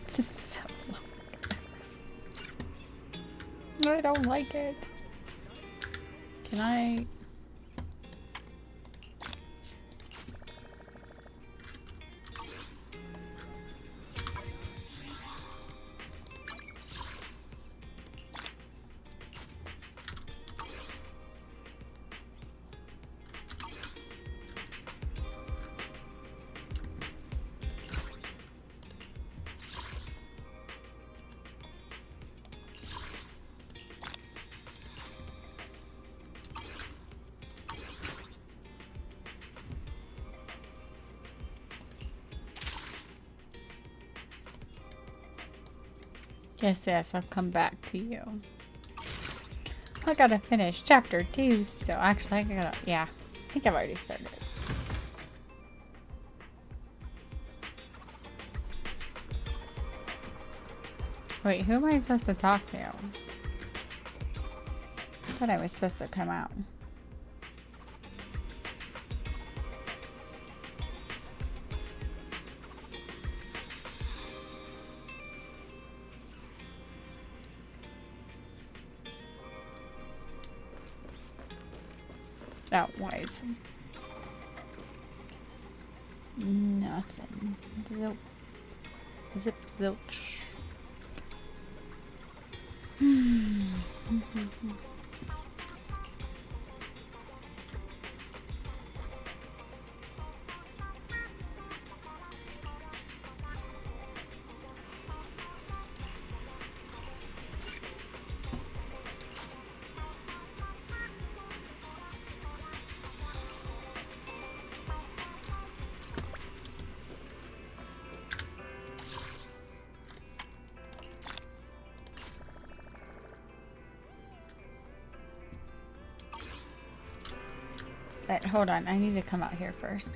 This is so long. I don't like it. Can I? Yes, I'll come back to you. I gotta finish chapter 2 still. Actually, I gotta, yeah. I think I've already started. Wait, who am I supposed to talk to? I thought I was supposed to come out. Oh, wise. Nothing. Zilch. Zip zilch. Right, hold on. I need to come out here first.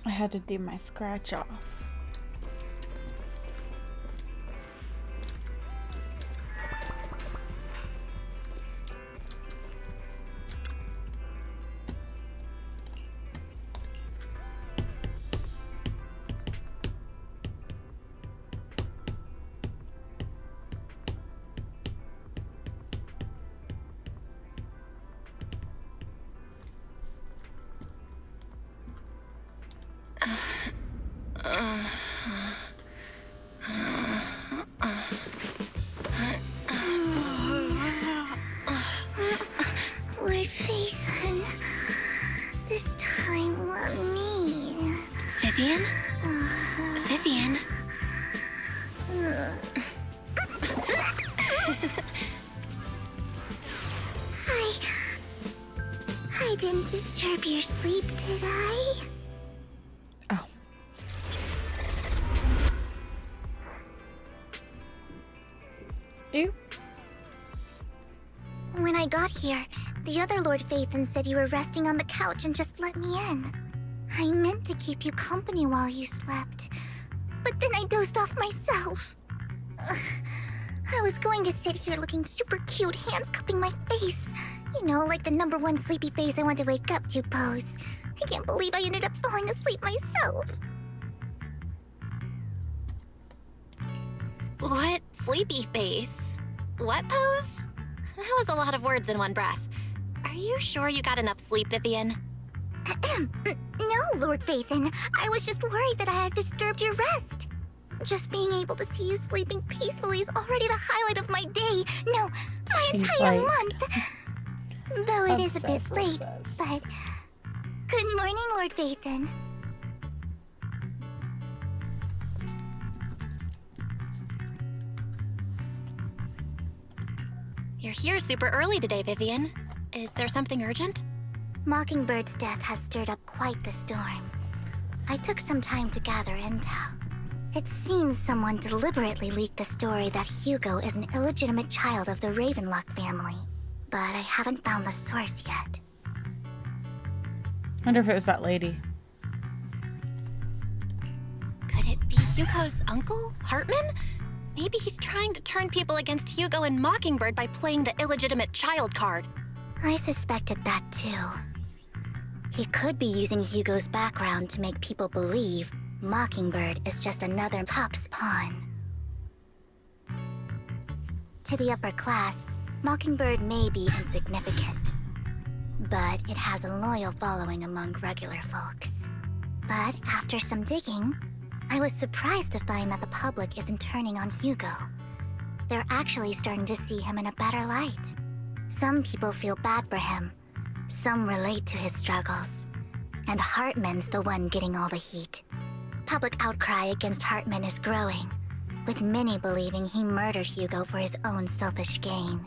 I had to do my scratch off. Vivian? Vivian? I didn't disturb your sleep, did I? Oh. Ew. When I got here, the other Lord Phaethon said you were resting on the couch and just let me in. I meant to keep you company while you slept, but then I dozed off myself. Ugh. I was going to sit here looking super cute, hands cupping my face. You know, like the #1 sleepy face I want to wake up to pose. I can't believe I ended up falling asleep myself. What sleepy face? What pose? That was a lot of words in one breath. Are you sure you got enough sleep, Vivian? No, Lord Phaethon. I was just worried that I had disturbed your rest. Just being able to see you sleeping peacefully is already the highlight of my day. No, my entire month. Though it is a bit late, but... Good morning, Lord Phaethon. You're here super early today, Vivian. Is there something urgent? Mockingbird's death has stirred up quite the storm. I took some time to gather intel. It seems someone deliberately leaked the story that Hugo is an illegitimate child of the Ravenlock family. But I haven't found the source yet. Wonder if it was that lady. Could it be Hugo's uncle, Hartman? Maybe he's trying to turn people against Hugo and Mockingbird by playing the illegitimate child card. I suspected that too. He could be using Hugo's background to make people believe Mockingbird is just another Top's pawn. To the upper class, Mockingbird may be insignificant, but it has a loyal following among regular folks. But after some digging, I was surprised to find that the public isn't turning on Hugo. They're actually starting to see him in a better light. Some people feel bad for him, some relate to his struggles, and Hartman's the one getting all the heat. Public outcry against Hartman is growing, with many believing he murdered Hugo for his own selfish gain.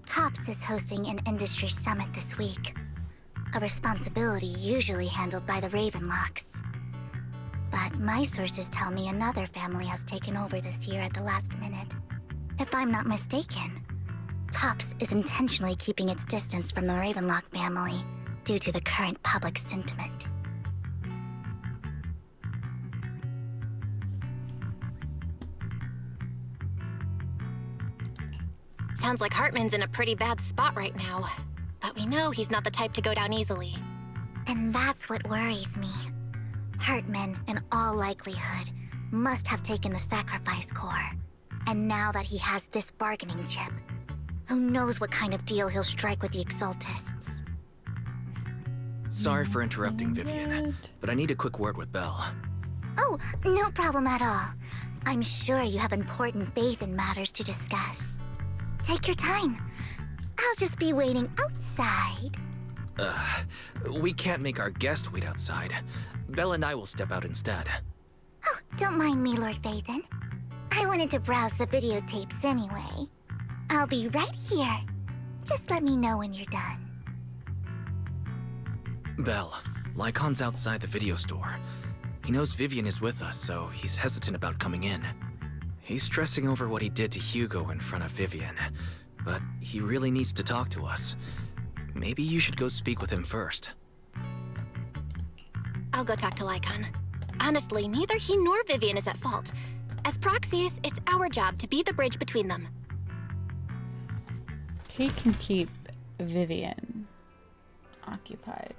Tops is hosting an industry summit this week, a responsibility usually handled by the Ravenlocks. But my sources tell me another family has taken over this year at the last minute. If I'm not mistaken, Tops is intentionally keeping its distance from the Ravenlock family due to the current public sentiment. Sounds like Hartman's in a pretty bad spot right now. But we know he's not the type to go down easily. And that's what worries me. Hartman, in all likelihood, must have taken the sacrifice core. And now that he has this bargaining chip, who knows what kind of deal he'll strike with the Exaltists. Sorry for interrupting, Vivian, but I need a quick word with Belle. Oh, no problem at all. I'm sure you have important faith in matters to discuss. Take your time. I'll just be waiting outside. We can't make our guest wait outside. Belle and I will step out instead. Oh, don't mind me, Lord Phaethon. I wanted to browse the videotapes anyway. I'll be right here. Just let me know when you're done. Belle, Lycon's outside the video store. He knows Vivian is with us, so he's hesitant about coming in. He's stressing over what he did to Hugo in front of Vivian, but he really needs to talk to us. Maybe you should go speak with him first. I'll go talk to Lycon. Honestly, neither he nor Vivian is at fault. As proxies, it's our job to be the bridge between them. He can keep Vivian occupied.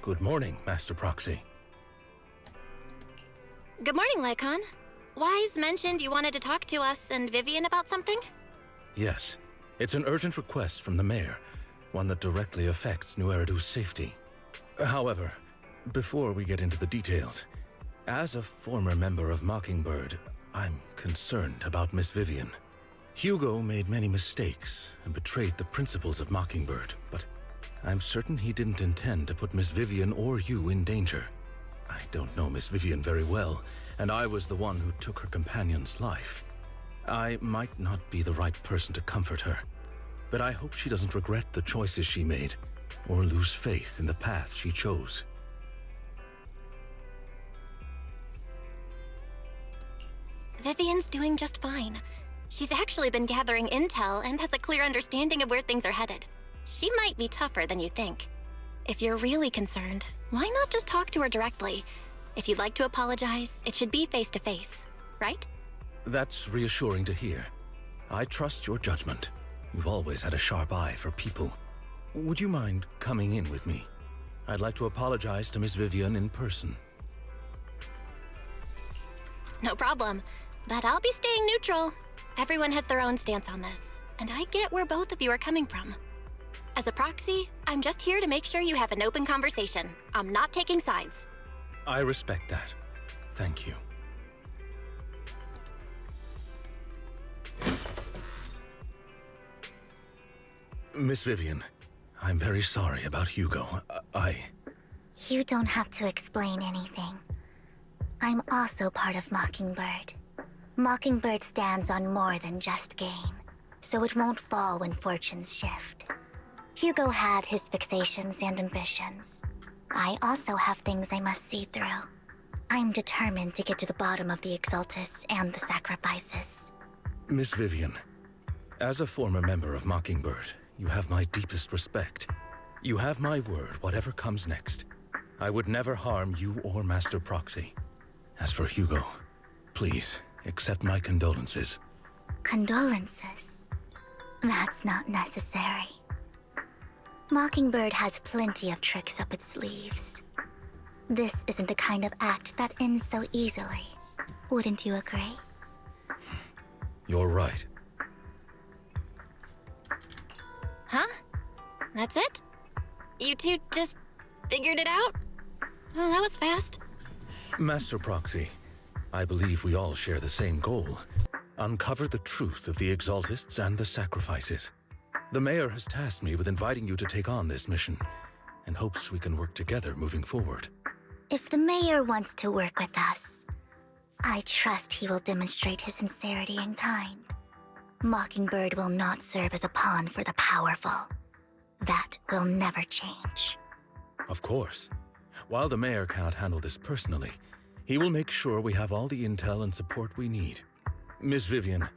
Good morning, Master Proxy. Good morning, Lycon. Wise mentioned you wanted to talk to us and Vivian about something? Yes, it's an urgent request from the mayor, one that directly affects New Eridu's safety. However, before we get into the details, as a former member of Mockingbird, I'm concerned about Miss Vivian. Hugo made many mistakes and betrayed the principles of Mockingbird, but I'm certain he didn't intend to put Miss Vivian or you in danger. I don't know Miss Vivian very well, and I was the one who took her companion's life. I might not be the right person to comfort her, but I hope she doesn't regret the choices she made, or lose faith in the path she chose. Vivian's doing just fine. She's actually been gathering intel and has a clear understanding of where things are headed. She might be tougher than you think. If you're really concerned, why not just talk to her directly? If you'd like to apologize, it should be face-to-face, right? That's reassuring to hear. I trust your judgment. You've always had a sharp eye for people. Would you mind coming in with me? I'd like to apologize to Miss Vivian in person. No problem. But I'll be staying neutral. Everyone has their own stance on this, and I get where both of you are coming from. As a proxy, I'm just here to make sure you have an open conversation. I'm not taking sides. I respect that. Thank you. Miss Vivian, I'm very sorry about Hugo. You don't have to explain anything. I'm also part of Mockingbird. Mockingbird stands on more than just gain, so it won't fall when fortunes shift. Hugo had his fixations and ambitions. I also have things I must see through. I'm determined to get to the bottom of the Exaltists and the sacrifices. Miss Vivian, as a former member of Mockingbird, you have my deepest respect. You have my word, whatever comes next. I would never harm you or Master Proxy. As for Hugo, please, accept my condolences. Condolences? That's not necessary. Mockingbird has plenty of tricks up its sleeves. This isn't the kind of act that ends so easily. Wouldn't you agree? You're right. Huh? That's it? You two just figured it out? Oh, that was fast. Master Proxy, I believe we all share the same goal. Uncover the truth of the Exaltists and the sacrifices. The Mayor has tasked me with inviting you to take on this mission, and hopes we can work together moving forward. If the Mayor wants to work with us, I trust he will demonstrate his sincerity and kind. Mockingbird will not serve as a pawn for the powerful. That will never change. Of course. While the Mayor cannot handle this personally, he will make sure we have all the intel and support we need. Miss Vivian,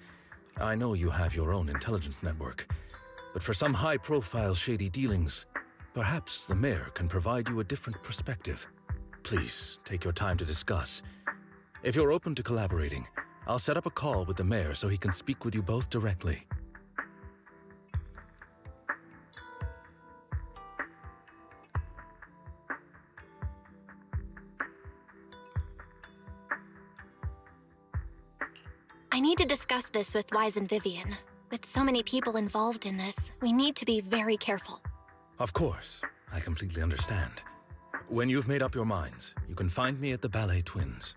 I know you have your own intelligence network, but for some high-profile shady dealings, perhaps the Mayor can provide you a different perspective. Please, take your time to discuss. If you're open to collaborating, I'll set up a call with the Mayor so he can speak with you both directly. I need to discuss this with Wise and Vivian. With so many people involved in this, we need to be very careful. Of course, I completely understand. When you've made up your minds, you can find me at the Ballet Twins.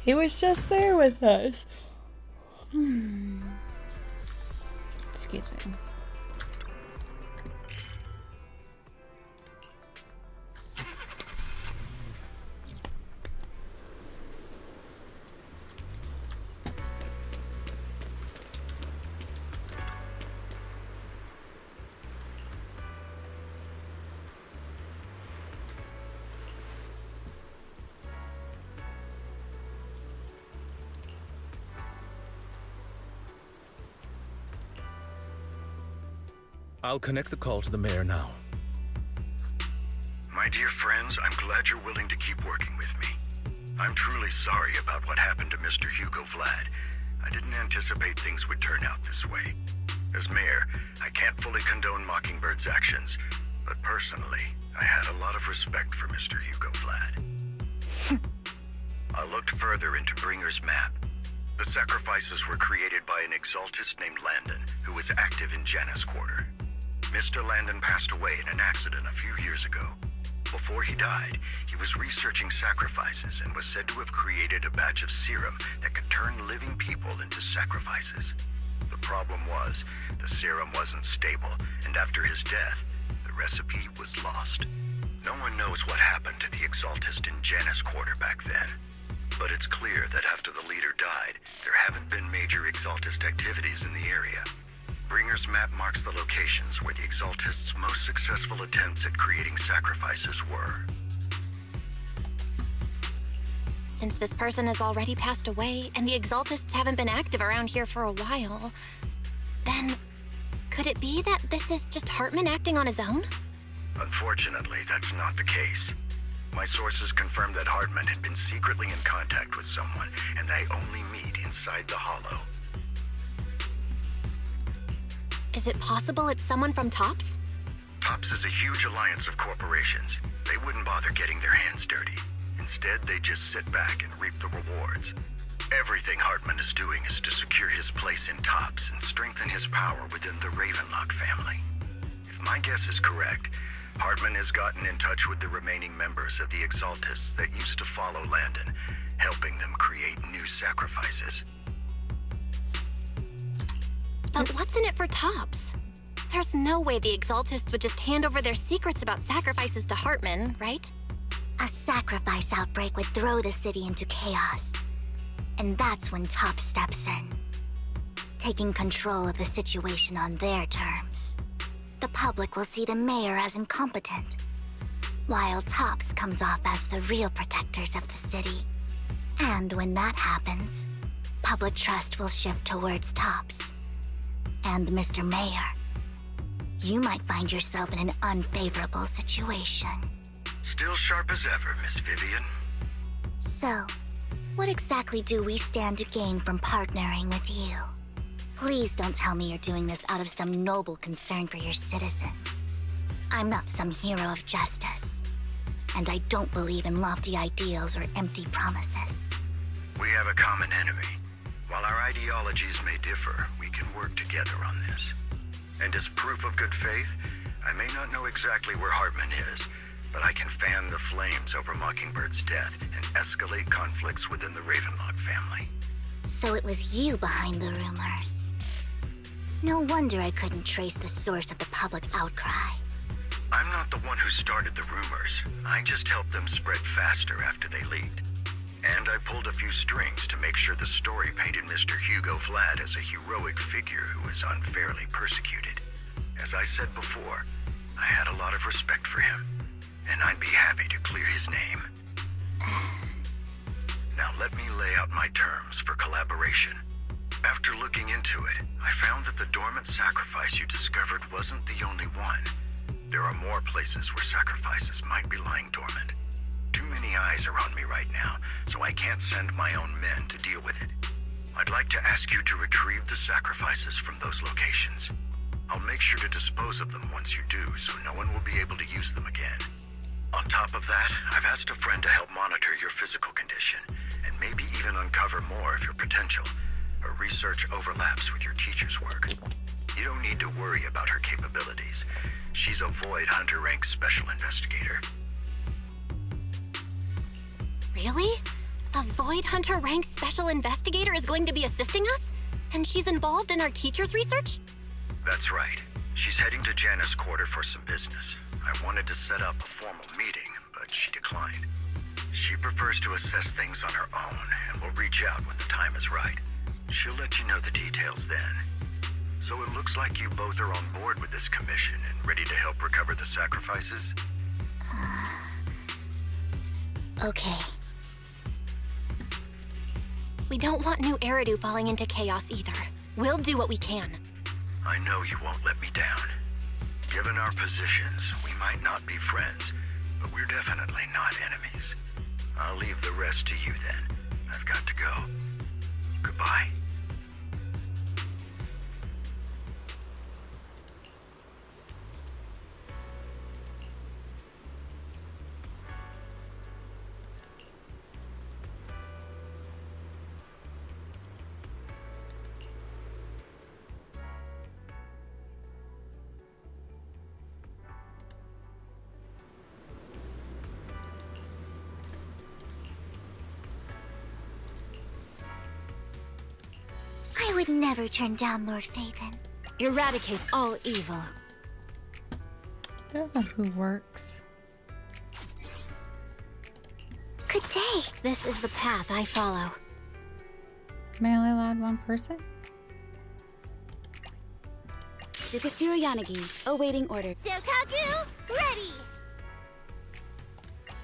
He was just there with us. Excuse me. I'll connect the call to the mayor now. My dear friends, I'm glad you're willing to keep working with me. I'm truly sorry about what happened to Mr. Hugo Vlad. I didn't anticipate things would turn out this way. As mayor, I can't fully condone Mockingbird's actions, but personally, I had a lot of respect for Mr. Hugo Vlad. I looked further into Bringer's map. The sacrifices were created by an exaltist named Landon, who was active in Janus Quarter. Mr. Landon passed away in an accident a few years ago. Before he died, he was researching sacrifices and was said to have created a batch of serum that could turn living people into sacrifices. The problem was, the serum wasn't stable, and after his death, the recipe was lost. No one knows what happened to the exaltist in Janus Quarter back then. But it's clear that after the leader died, there haven't been major exaltist activities in the area. Bringer's map marks the locations where the exaltists' most successful attempts at creating sacrifices were. Since this person has already passed away, and the exaltists haven't been active around here for a while, then could it be that this is just Hartman acting on his own? Unfortunately, that's not the case. My sources confirmed that Hartman had been secretly in contact with someone, and they only meet inside the Hollow. Is it possible it's someone from TOPS? TOPS is a huge alliance of corporations. They wouldn't bother getting their hands dirty. Instead, they just sit back and reap the rewards. Everything Hartman is doing is to secure his place in TOPS and strengthen his power within the Ravenlock family. If my guess is correct, Hartman has gotten in touch with the remaining members of the Exaltists that used to follow Landon, helping them create new sacrifices. But what's in it for TOPS? There's no way the Exaltists would just hand over their secrets about sacrifices to Hartman, right? A sacrifice outbreak would throw the city into chaos. And that's when TOPS steps in, taking control of the situation on their terms. The public will see the mayor as incompetent, while TOPS comes off as the real protectors of the city. And when that happens, public trust will shift towards TOPS. And Mr. Mayor, you might find yourself in an unfavorable situation. Still sharp as ever, Miss Vivian. So, what exactly do we stand to gain from partnering with you? Please don't tell me you're doing this out of some noble concern for your citizens. I'm not some hero of justice, and I don't believe in lofty ideals or empty promises. We have a common enemy. While our ideologies may differ, we can work together on this. And as proof of good faith, I may not know exactly where Hartman is, but I can fan the flames over Mockingbird's death and escalate conflicts within the Ravenlock family. So it was you behind the rumors. No wonder I couldn't trace the source of the public outcry. I'm not the one who started the rumors. I just helped them spread faster after they leaked. And I pulled a few strings to make sure the story painted Mr. Hugo Vlad as a heroic figure who was unfairly persecuted. As I said before, I had a lot of respect for him, and I'd be happy to clear his name. Now let me lay out my terms for collaboration. After looking into it, I found that the dormant sacrifice you discovered wasn't the only one. There are more places where sacrifices might be lying dormant. Too many eyes are on me right now, so I can't send my own men to deal with it. I'd like to ask you to retrieve the sacrifices from those locations. I'll make sure to dispose of them once you do, so no one will be able to use them again. On top of that, I've asked a friend to help monitor your physical condition, and maybe even uncover more of your potential. Her research overlaps with your teacher's work. You don't need to worry about her capabilities. She's a Void Hunter rank special investigator. Really? A Void Hunter ranked special investigator is going to be assisting us? And she's involved in our teacher's research? That's right. She's heading to Janus Quarter for some business. I wanted to set up a formal meeting, but she declined. She prefers to assess things on her own, and will reach out when the time is right. She'll let you know the details then. So it looks like you both are on board with this commission and ready to help recover the sacrifices? Okay. We don't want New Eridu falling into chaos either. We'll do what we can. I know you won't let me down. Given our positions, we might not be friends, but we're definitely not enemies. I'll leave the rest to you then. I've got to go. Goodbye. I would never turn down Lord Phaethon. Eradicate all evil. I don't know who works. Good day. This is the path I follow. Am I only allowed one person? Tsukashiro Yanagi, awaiting orders. Sokaku,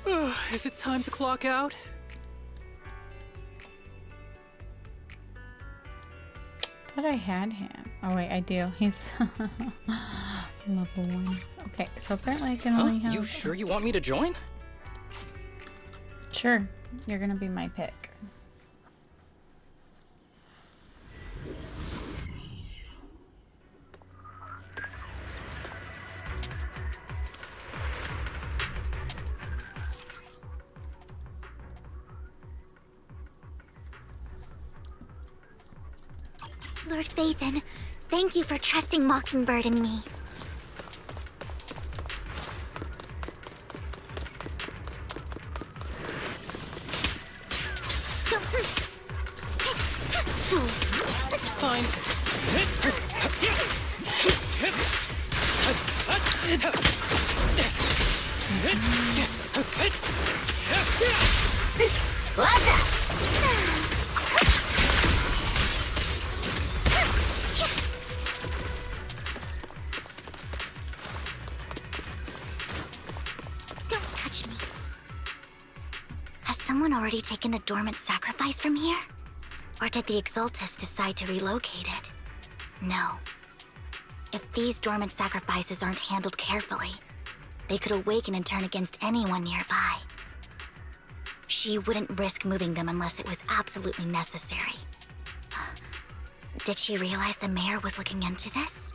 ready! Is it time to clock out? Thought I had him. Oh wait, I do. He's level 1. Okay, so apparently I can only have... You sure you want me to join? Sure. You're gonna be my pick. Lord Phaethon, thank you for trusting Mockingbird and me. Fine. Don't touch me. Has someone already taken the dormant sacrifice from here? Or did the Exaltus decide to relocate it? No. If these dormant sacrifices aren't handled carefully, they could awaken and turn against anyone nearby. She wouldn't risk moving them unless it was absolutely necessary. Did she realize the mayor was looking into this?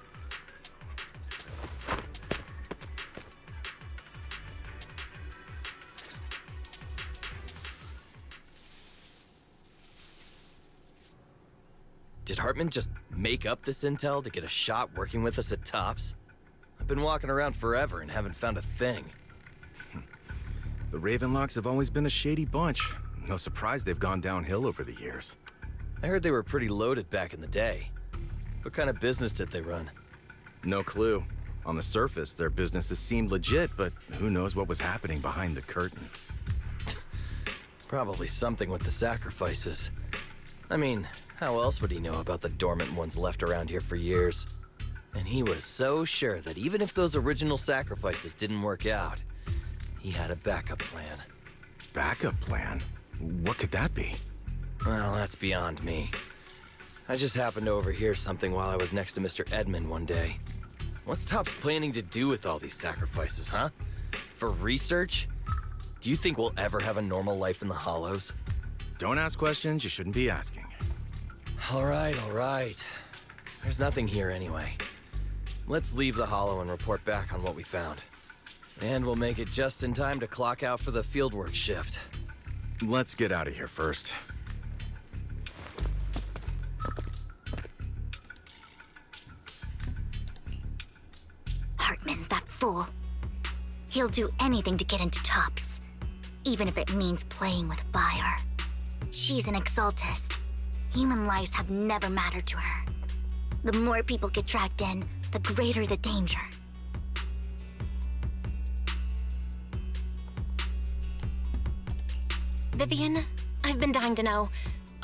Did Hartman just make up this intel to get a shot working with us at Tops? I've been walking around forever and haven't found a thing. The Ravenlocks have always been a shady bunch. No surprise they've gone downhill over the years. I heard they were pretty loaded back in the day. What kind of business did they run? No clue. On the surface, their businesses seemed legit, but who knows what was happening behind the curtain. Probably something with the sacrifices. I mean, how else would he know about the dormant ones left around here for years? And he was so sure that even if those original sacrifices didn't work out, he had a backup plan. Backup plan? What could that be? Well, that's beyond me. I just happened to overhear something while I was next to Mr. Edmund one day. What's Topps planning to do with all these sacrifices, huh? For research? Do you think we'll ever have a normal life in the Hollows? Don't ask questions you shouldn't be asking. All right. There's nothing here anyway. Let's leave the Hollow and report back on what we found. And we'll make it just in time to clock out for the fieldwork shift. Let's get out of here first. Hartman, that fool. He'll do anything to get into Tops, even if it means playing with fire. She's an Exaltist. Human lives have never mattered to her. The more people get dragged in, the greater the danger. Vivian, I've been dying to know.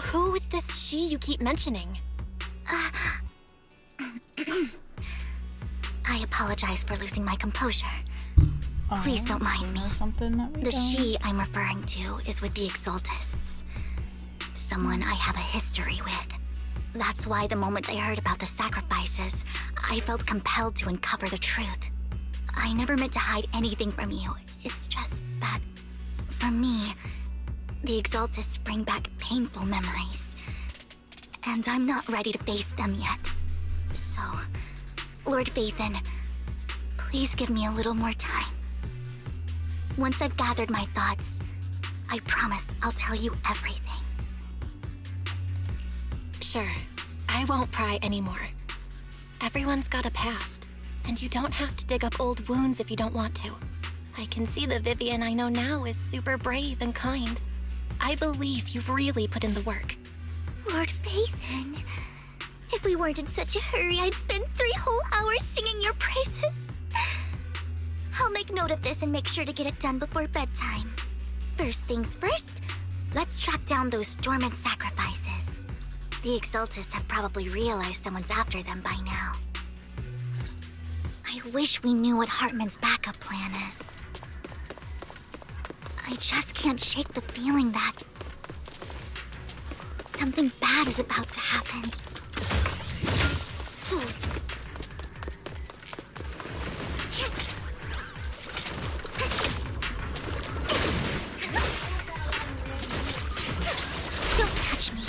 Who is this she you keep mentioning? I apologize for losing my composure. Please don't mind me. Something that we The don't. she I'm referring to is with the Exaltists. Someone I have a history with. That's why the moment I heard about the sacrifices, I felt compelled to uncover the truth. I never meant to hide anything from you. It's just that, for me, the Exaltists bring back painful memories. And I'm not ready to face them yet. So, Lord Phaethon, please give me a little more time. Once I've gathered my thoughts, I promise I'll tell you everything. Sure. I won't pry anymore. Everyone's got a past, and you don't have to dig up old wounds if you don't want to. I can see the Vivian I know now is super brave and kind. I believe you've really put in the work. Lord Phaethon, if we weren't in such a hurry, I'd spend 3 whole hours singing your praises. I'll make note of this and make sure to get it done before bedtime. First things first, let's track down those dormant sacrifices. The Exaltists have probably realized someone's after them by now. I wish we knew what Hartman's backup plan is. I just can't shake the feeling that something bad is about to happen. Don't touch me.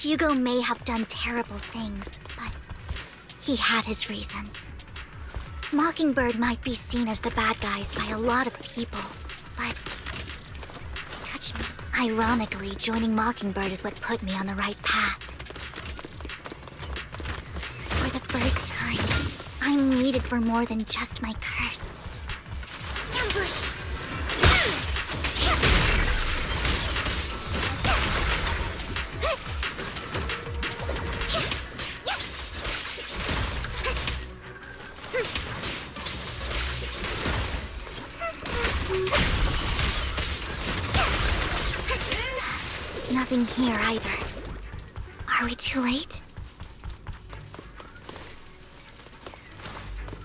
Hugo may have done terrible things, but he had his reasons. Mockingbird might be seen as the bad guys by a lot of people, but touch me. Ironically, joining Mockingbird is what put me on the right path. For the first time, I'm needed for more than just my curse. Ambush! Nothing here either. Are we too late?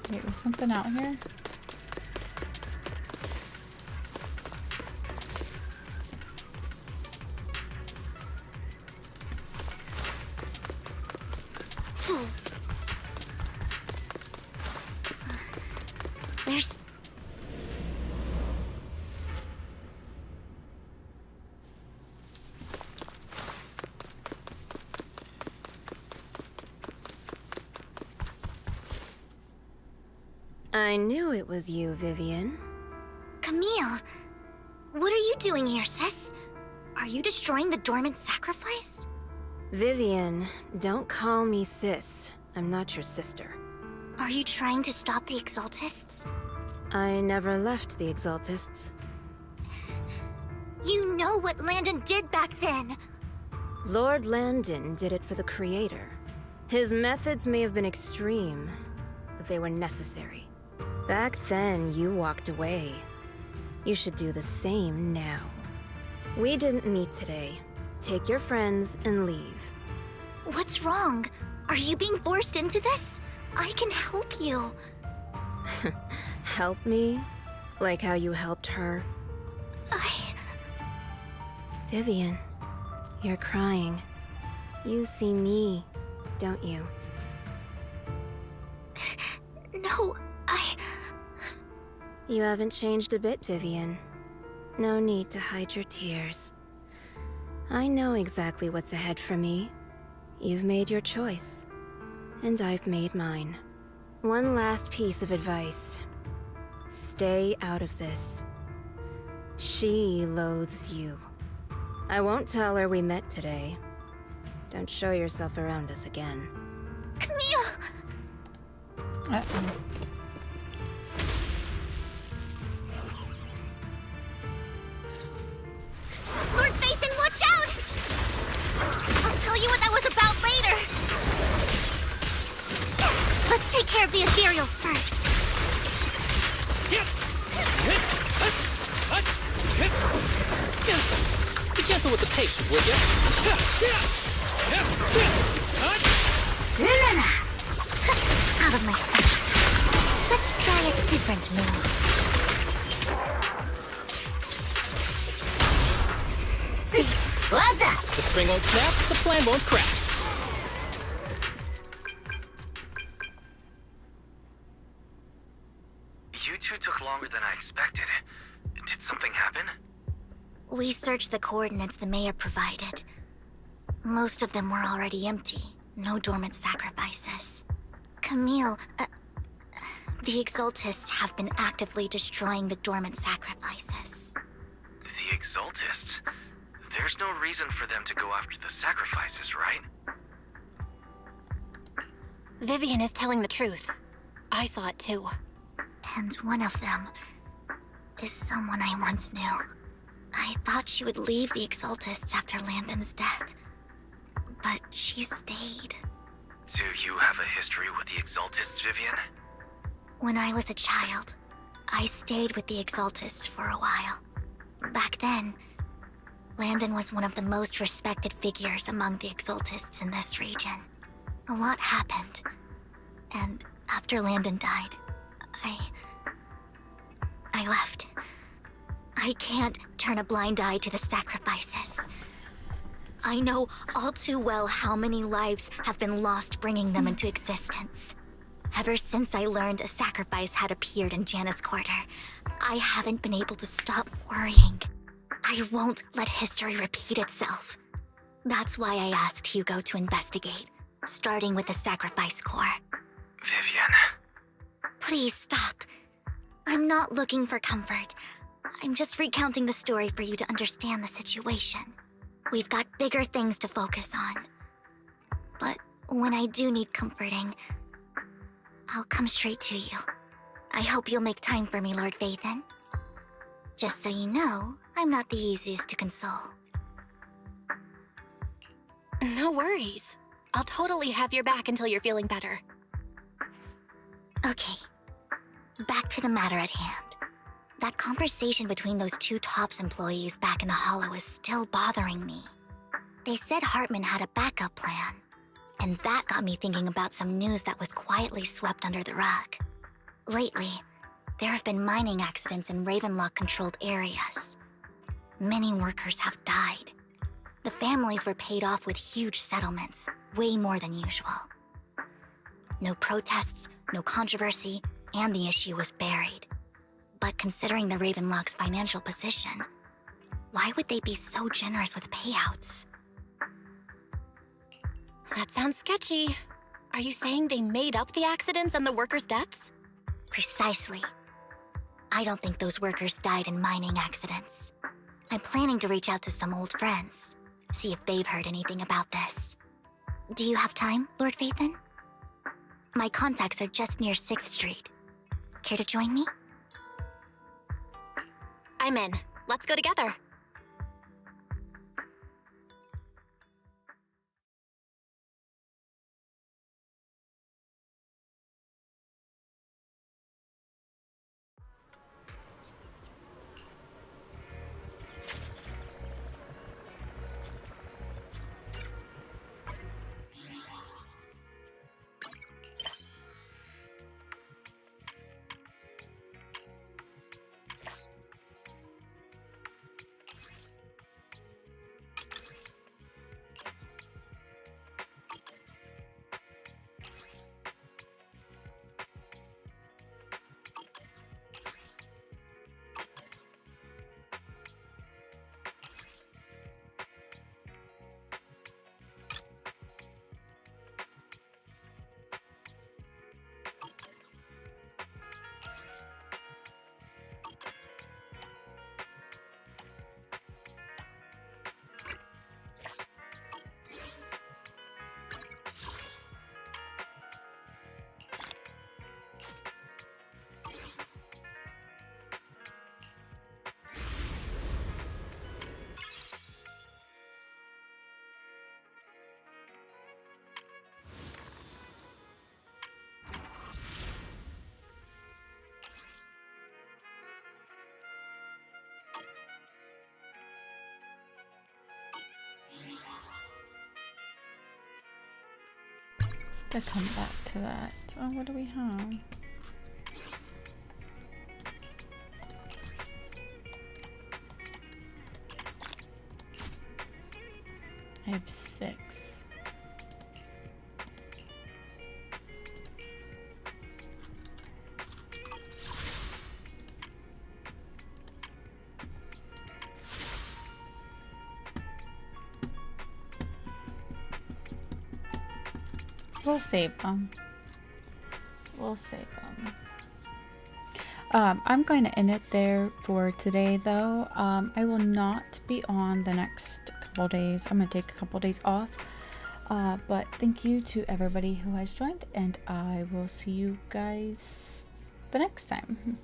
Wait, was something out here? There's... I knew it was you, Vivian. Camille! What are you doing here, sis? Are you destroying the dormant sacrifice? Vivian, don't call me sis. I'm not your sister. Are you trying to stop the Exaltists? I never left the Exaltists. You know what Landon did back then! Lord Landon did it for the Creator. His methods may have been extreme, but they were necessary. Back then, you walked away. You should do the same now. We didn't meet today. Take your friends and leave. What's wrong? Are you being forced into this? I can help you. Help me? Like how you helped her? Vivian, you're crying. You see me, don't you? No, You haven't changed a bit, Vivian. No need to hide your tears. I know exactly what's ahead for me. You've made your choice, and I've made mine. One last piece of advice. Stay out of this. She loathes you. I won't tell her we met today. Don't show yourself around us again. Camille! Uh-oh. Lord Phaethon, watch out! I'll tell you what that was about later. Let's take care of the ethereals first. Be gentle with the patient, would you? Out of my sight. Let's try a different move. The spring won't snap, the plan won't crack. You two took longer than I expected. Did something happen? We searched the coordinates the mayor provided. Most of them were already empty. No dormant sacrifices. Camille, the Exaltists have been actively destroying the dormant sacrifices. The Exaltists? There's no reason for them to go after the sacrifices, right? Vivian is telling the truth. I saw it too. And one of them is someone I once knew. I thought she would leave the Exaltists after Landon's death, but she stayed. Do you have a history with the Exaltists, Vivian? When I was a child, I stayed with the Exaltists for a while. Back then, Landon was one of the most respected figures among the Exaltists in this region. A lot happened, and after Landon died, I left. I can't turn a blind eye to the sacrifices. I know all too well how many lives have been lost bringing them into existence. Ever since I learned a sacrifice had appeared in Janna's quarter, I haven't been able to stop worrying. I won't let history repeat itself. That's why I asked Hugo to investigate, starting with the Sacrifice Corps. Vivian. Please stop. I'm not looking for comfort. I'm just recounting the story for you to understand the situation. We've got bigger things to focus on. But when I do need comforting, I'll come straight to you. I hope you'll make time for me, Lord Vathan. Just so you know, I'm not the easiest to console. No worries. I'll totally have your back until you're feeling better. Okay. Back to the matter at hand. That conversation between those two TOPS employees back in the Hollow is still bothering me. They said Hartman had a backup plan, and that got me thinking about some news that was quietly swept under the rug. Lately, there have been mining accidents in Ravenlock-controlled areas. Many workers have died. The families were paid off with huge settlements, way more than usual. No protests, no controversy, and the issue was buried. But considering the Ravenlock's financial position, why would they be so generous with payouts? That sounds sketchy. Are you saying they made up the accidents and the workers' deaths? Precisely. I don't think those workers died in mining accidents. I'm planning to reach out to some old friends, see if they've heard anything about this. Do you have time, Lord Vathan? My contacts are just near 6th Street. Care to join me? I'm in. Let's go together. to come back to that. Oh, what do we have? I have 6. We'll save them. We'll save them. I'm going to end it there for today, though. I will not be on the next couple days. I'm going to take a couple days off. But thank you to everybody who has joined, and I will see you guys the next time.